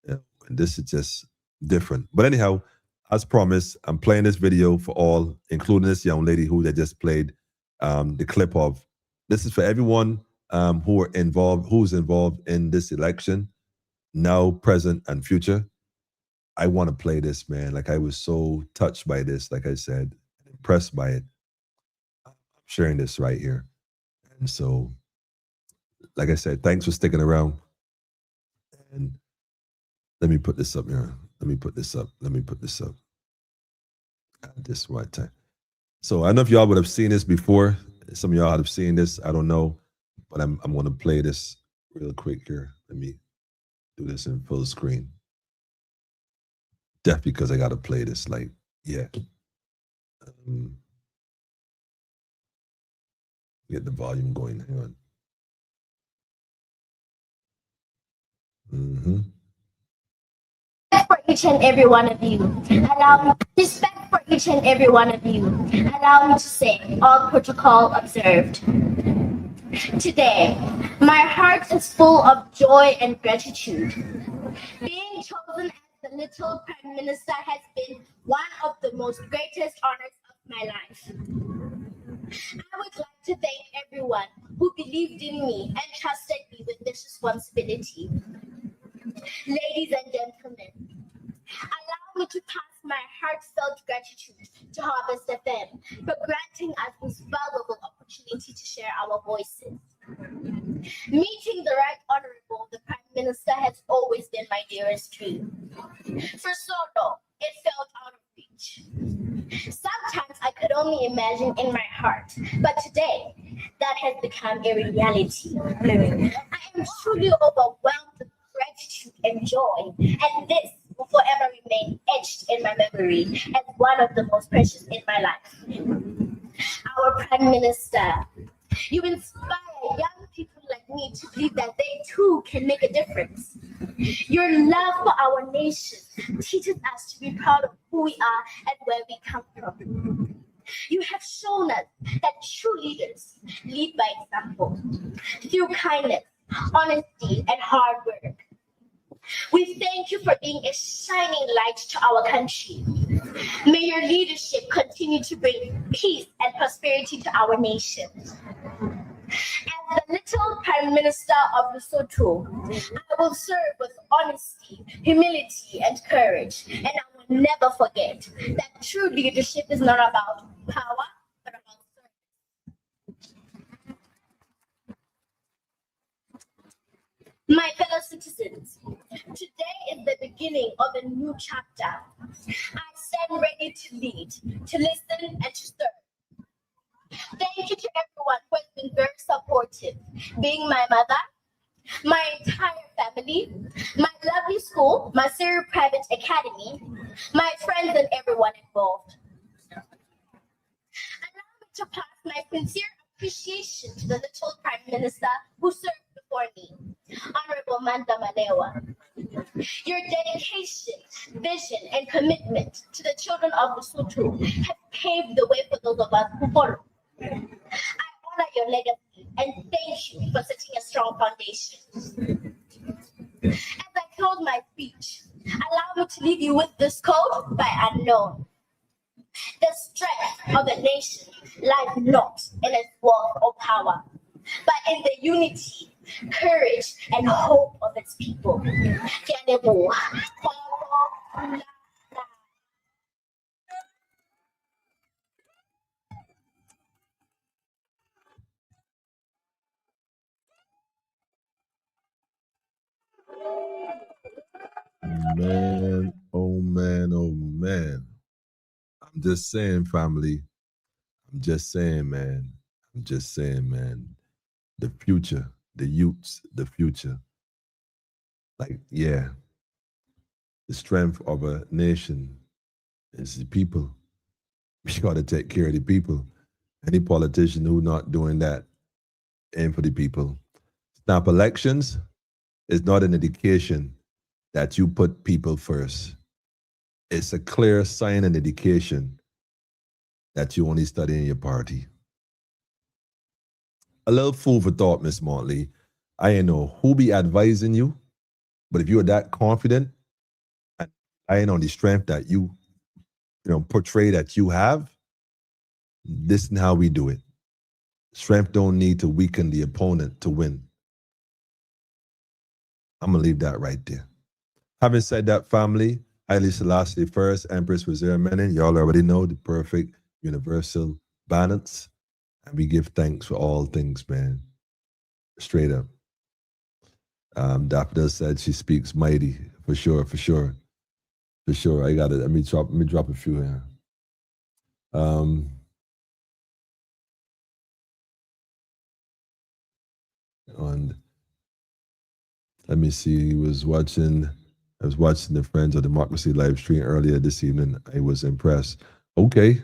And this is just different. But anyhow, as promised, I'm playing this video for all, including this young lady who they just played the clip of. This is for everyone who's involved in this election, now, present, and future. I want to play this, man. Like, I was so touched by this, like I said, impressed by it. I'm sharing this right here. And so, like I said, thanks for sticking around. And let me put this up here. Let me put this up. This right time. So I don't know if y'all would have seen this before. Some of y'all have seen this. I don't know. But I'm going to play this real quick here. Let me do this in full screen. Just because I got to play this. Like, yeah. Get the volume going. Hang on. For each and every one of you. Allow me respect for each and every one of you. Allow me to say, all protocol observed. Today, my heart is full of joy and gratitude. Being chosen as the little Prime Minister has been one of the most greatest honors of my life. I would like to thank everyone who believed in me and trusted me with this responsibility. Ladies and gentlemen, allow me to pass my heartfelt gratitude to Harvest FM for granting us this valuable opportunity to share our voices. Meeting the Right Honorable, the Prime Minister, has always been my dearest dream. For so long, it felt out of reach. Sometimes I could only imagine in my heart, but today, that has become a reality. I am truly overwhelmed with gratitude and joy, and this will forever remain etched in my memory as one of the most precious in my life. Our Prime Minister, you inspire young people like me to believe that they too can make a difference. Your love for our nation teaches us to be proud of who we are and where we come from. You have shown us that true leaders lead by example, through kindness, honesty, and hard work. We thank you for being a shining light to our country. May your leadership continue to bring peace and prosperity to our nation. As the little Prime Minister of Lesotho, I will serve with honesty, humility, and courage. And I will never forget that true leadership is not about power, but about service. My fellow citizens, today is the beginning of a new chapter. I stand ready to lead, to listen, and to serve. Thank you to everyone who has been very supportive, being my mother, my entire family, my lovely school, my Syria Private Academy, my friends, and everyone involved. Allow me to pass my sincere appreciation to the little Prime Minister who served before me, Honorable Manda Malewa. Your dedication, vision, and commitment to the children of Lesotho have paved the way for those of us who follow. I honor your legacy and thank you for setting a strong foundation. As I close my speech, allow me to leave you with this quote by Unknown. The strength of a nation lies not in its wealth or power, but in the unity, courage, and hope of its people. Man, oh man, oh man. I'm just saying, family. I'm just saying, man. I'm just saying, man. The future, the youths, the future. Like, yeah. The strength of a nation is the people. We got to take care of the people. Any politician who not doing that ain't for the people. Snap elections is not an indication that you put people first. It's a clear sign and indication that you only study in your party. A little food for thought, Miss Motley. I ain't know who be advising you, but if you're that confident, and I ain't on the strength that you portray that you have, this is how we do it. Strength don't need to weaken the opponent to win. I'm going to leave that right there. Having said that, family, Haile Selassie first, Empress Wazir Menen, y'all already know the perfect universal balance. And we give thanks for all things, man. Straight up. Daffodil said she speaks mighty. For sure, for sure. For sure. I got it. Let me drop a few here. And let me see. I was watching the Friends of Democracy live stream earlier this evening. I was impressed. Okay.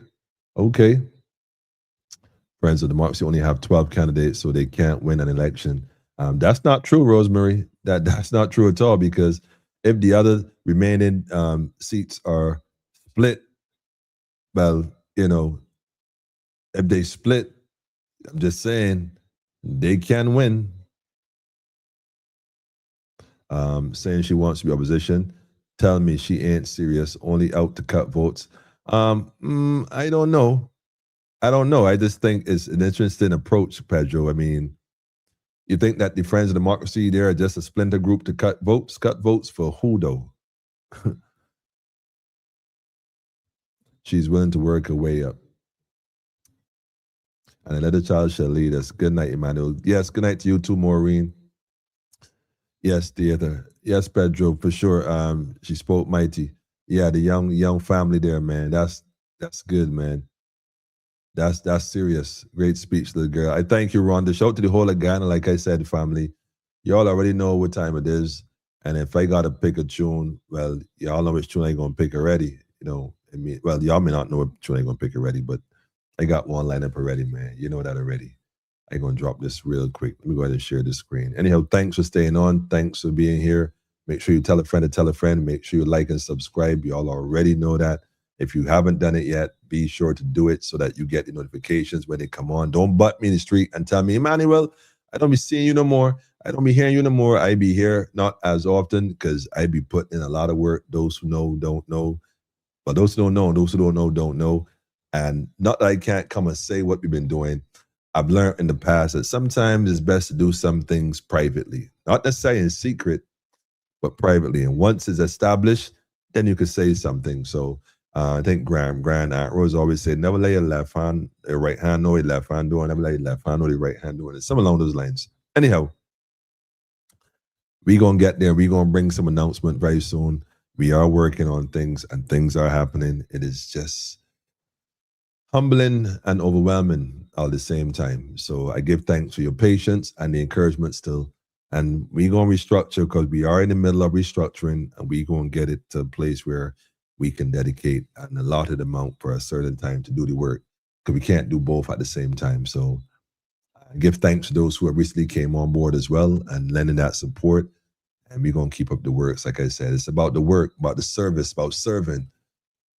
Friends of Democracy only have 12 candidates, so they can't win an election. That's not true, Rosemary. That's not true at all, because if the other remaining seats are split, well, if they split, I'm just saying, they can win. Saying she wants to be opposition, tell me she ain't serious, only out to cut votes. I don't know. I just think it's an interesting approach, Pedro. I mean, you think that the Friends of Democracy, they're just a splinter group to cut votes? Cut votes for who, though? She's willing to work her way up. And another child shall lead us. Good night, Emmanuel. Yes, good night to you too, Maureen. Yes, theater. Yes, Pedro, for sure. She spoke mighty. Yeah, the young family there, man. That's good, man. That's serious. Great speech, little girl. I thank you, Rhonda. Shout out to the whole of Ghana. Like I said, family, y'all already know what time it is. And if I gotta pick a tune, well, y'all know which tune I gonna pick already. Y'all may not know what tune I gonna pick already, but I got one lineup already, man. You know that already. I'm going to drop this real quick. Let me go ahead and share this screen. Anyhow, thanks for staying on. Thanks for being here. Make sure you tell a friend to tell a friend. Make sure you like and subscribe. You all already know that. If you haven't done it yet, be sure to do it so that you get the notifications when they come on. Don't butt me in the street and tell me, Emmanuel, I don't be seeing you no more. I don't be hearing you no more. I be here not as often because I be putting in a lot of work. Those who know, don't know. But those who don't know, those who don't know, don't know. And not that I can't come and say what we've been doing. I've learned in the past that sometimes it's best to do some things privately. Not necessarily in secret, but privately. And once it's established, then you could say something. So I think Grand Aunt Rose always said, never lay your left hand, your right hand, know your left hand doing, never lay your left hand, know your right hand doing it. Something along those lines. Anyhow, we're going to get there. We're going to bring some announcement very soon. We are working on things and things are happening. It is just humbling and overwhelming all at the same time. So I give thanks for your patience and the encouragement still. And we're going to restructure because we are in the middle of restructuring and we're going to get it to a place where we can dedicate an allotted amount for a certain time to do the work because we can't do both at the same time. So I give thanks to those who have recently came on board as well and lending that support. And we're going to keep up the works. Like I said, it's about the work, about the service, about serving,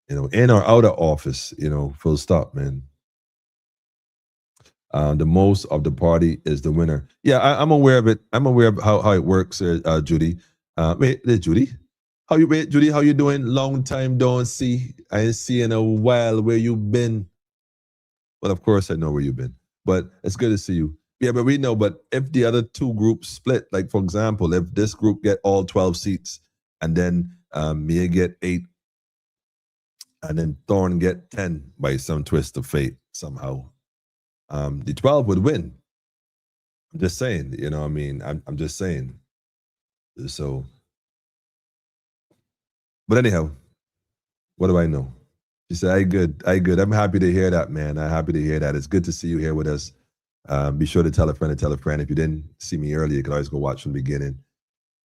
you know, in or out of office, you know, full stop, man. The most of the party is the winner. Yeah, I'm aware of it. I'm aware of how it works, Judy. Wait, there's Judy. Judy, how you doing? Long time don't see. I ain't see in a while. Where you been? Well, of course I know where you've been, but it's good to see you. Yeah, but we know, but if the other two groups split, like for example, if this group get all 12 seats and then Mia get 8 and then Thorn get 10 by some twist of fate somehow, the 12 would win. I'm just saying, you know what I mean? I'm just saying. So, but anyhow, what do I know? She said, I good. I'm happy to hear that, man. I'm happy to hear that. It's good to see you here with us. Be sure to tell a friend to tell a friend. If you didn't see me earlier, you can always go watch from the beginning.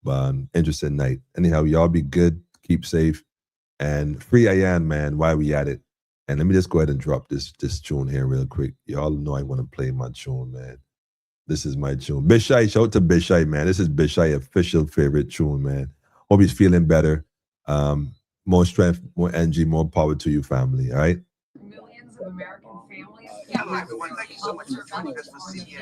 But interesting night. Anyhow, y'all be good. Keep safe. And free Ayan, man, while we at it. And let me just go ahead and drop this tune here real quick. Y'all know I want to play my tune, man. This is my tune. Bishai, shout out to Bishai, man. This is Bishai official favorite tune, man. Hope he's feeling better. More strength, more energy, more power to you, family, all right? Millions of American families. Hello, everyone. Thank you so much for joining us for CBN.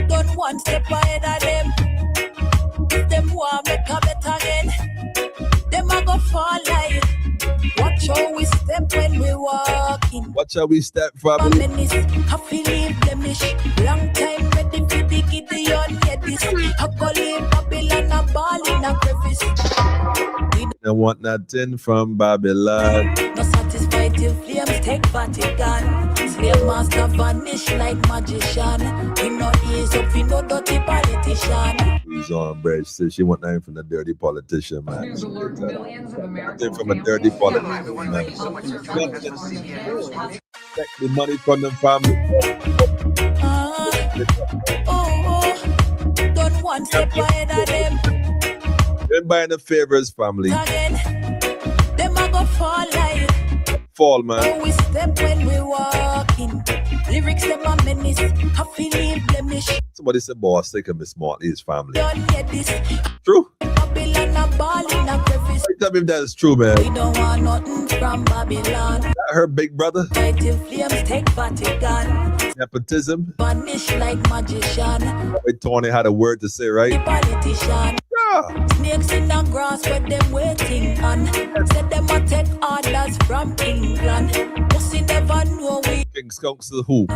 Done one step ahead of them. If them want make a better again, them a go fall like. Watch how we step when we walking. Watch how we step, family. Coffee leave blemish. Long time ready for the Gideon. Yeah, this. I go leave Babylon a ball in a crevice. We don't want nothing from Babylon. No satisfied till flames take Vatican. Slave master vanish like magician. We no ease up, we no dirty politician. Who's on, bro? She want nothing from the dirty politician, man. News alert millions of Nothing from a dirty politician, man. Take the money from the family. Done one step ahead of them. They're buying the favors, family. Them a go fall like. Fall, man. Oh, we step when we walking. Lyrics them a menace. Coffee leave blemish. Somebody said, boss, take him smart. His family. True. Tell me if that is true, man. We don't want nothing from Babylon. That her big brother. Till flames take Vatican. Nepotism. Vanish like magician. Wait, Tony had a word to say, right? The politician. Yeah. Snakes in the grass where them waiting on. Said them a take orders from England. Pussy never know we. King Skunks to who?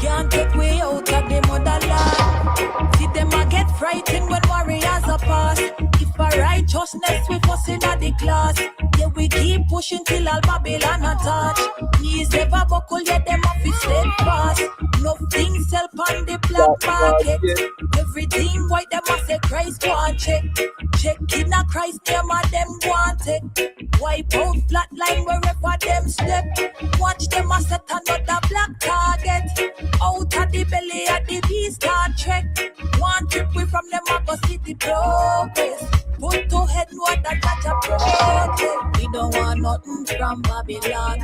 Can't take way out of the motherland. See them a get frightened when warriors are past. If a righteousness we fussing at the class. Yeah, we keep pushing till all Babylon attach. Knees never buckle yet them off is steadfast. Nothing sell on the black market. Everything white them must say Christ want check. Check in a Christ them a them want it. Wipe out flat line wherever them step. Watch them a set another black target. Out of the belly of the beast start trek. One trip we from them a go see the progress. Put to head what that catch a project. We don't want no nothing from Babylon.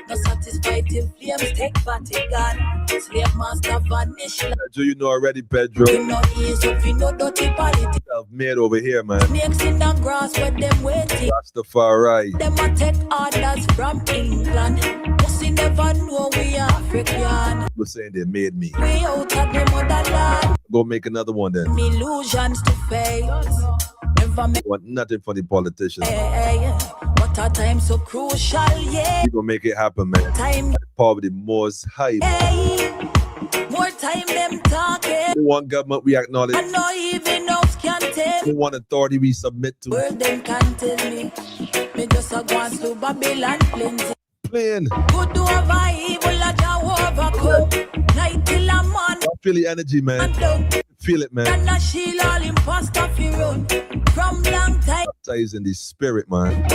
No satisfied till flames take Vatican. Slave master vanish like Pedro, you know already, Pedro. we no ease up, we no dirty politics. Self-made over here, man. Snakes in the grass where them waiting. Rastafari. Them a take orders from England. Pussy never know we African. People saying they made me. We out of the motherland. Go make another one then. Illusions to face. Never make Want nothing for the politicians. what a time so crucial, yeah. We gonna make it happen, man. Time, Poverty most high. hey. More time them talking. We want government we acknowledge. I know even else can tell. We want authority we submit to. Word them can tell me. Me just a glance to Babylon plenty. Playing. Good over evil, a Jah overcome. Night till a man. I feel the energy, man. And down. Feel it, man. And a shield all imposter fi run. From long time. Baptized in the spirit, man.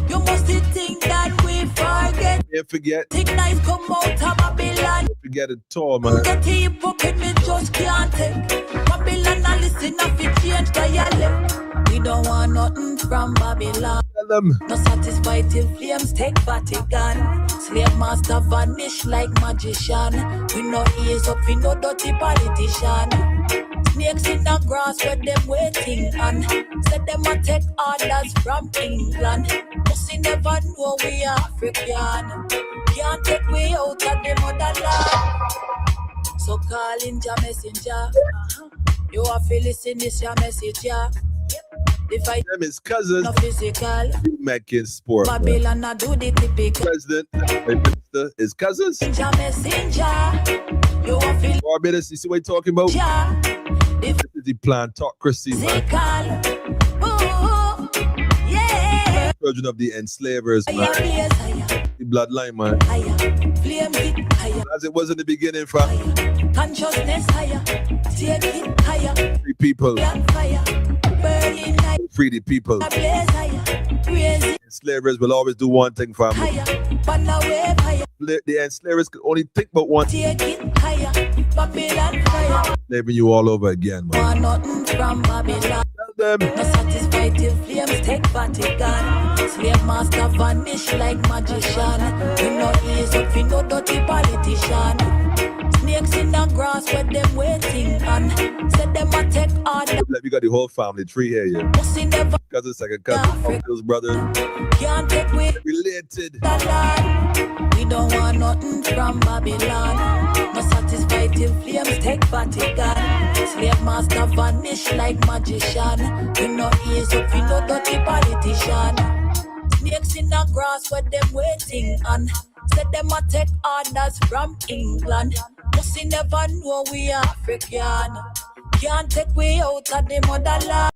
You must think that we forget. Can't forget. Think nice come out of Babylon. Don't forget it all, man. Get to your pocket, me just can't take. Babylon, I listen if it change dialect. We don't want nothing from Babylon. Tell them. No satisfied till flames take Vatican. Slave master vanish like magician. We no ease up, we no dirty politician. Snakes in the grass where them waiting on. Said them a take orders from England. Pussy never know we African. Can't take we out of the motherland. So call in your messenger. You have to listen this your message, yeah. If I Them is cousins. no physical, Making sport. Man. Babylon I do the typical. President and minister is cousins. Messenger, you have to Barbados, you see what you're talking about? yeah. This is the plantocracy, man. Physical, ooh, yeah. Children of the enslavers, Higher, man. place higher, The bloodline, man. higher. Flame it higher, As it was in the beginning, from higher. Consciousness higher, take it higher. free people, Black fire, burning like free the people. a blaze higher. Raise it Enslavers will always do one thing, family. higher, but now wave higher. The enslavers could only think about one thing. Take it higher, Babylon fire. Enslaving you all over again, man. Want nothing from Babylon. Tell them. No satisfied till flames take Vatican. Slave master vanish like magician. We no ease up, we no dirty politician. Snakes in the grass where them waiting on. Said them a take order. Like we got the whole family tree here, yeah. Pussy never Cousin, second cousin, uncles, brothers, can't take we related. the land. We don't want nothing from Babylon. No satisfied till flames take Vatican. Slave master vanish like magician. We no ease up, we no dirty politician. Snakes in the grass where them waiting on. Said them a take orders from England. Pussy never know we African. Can't take we out of the motherland.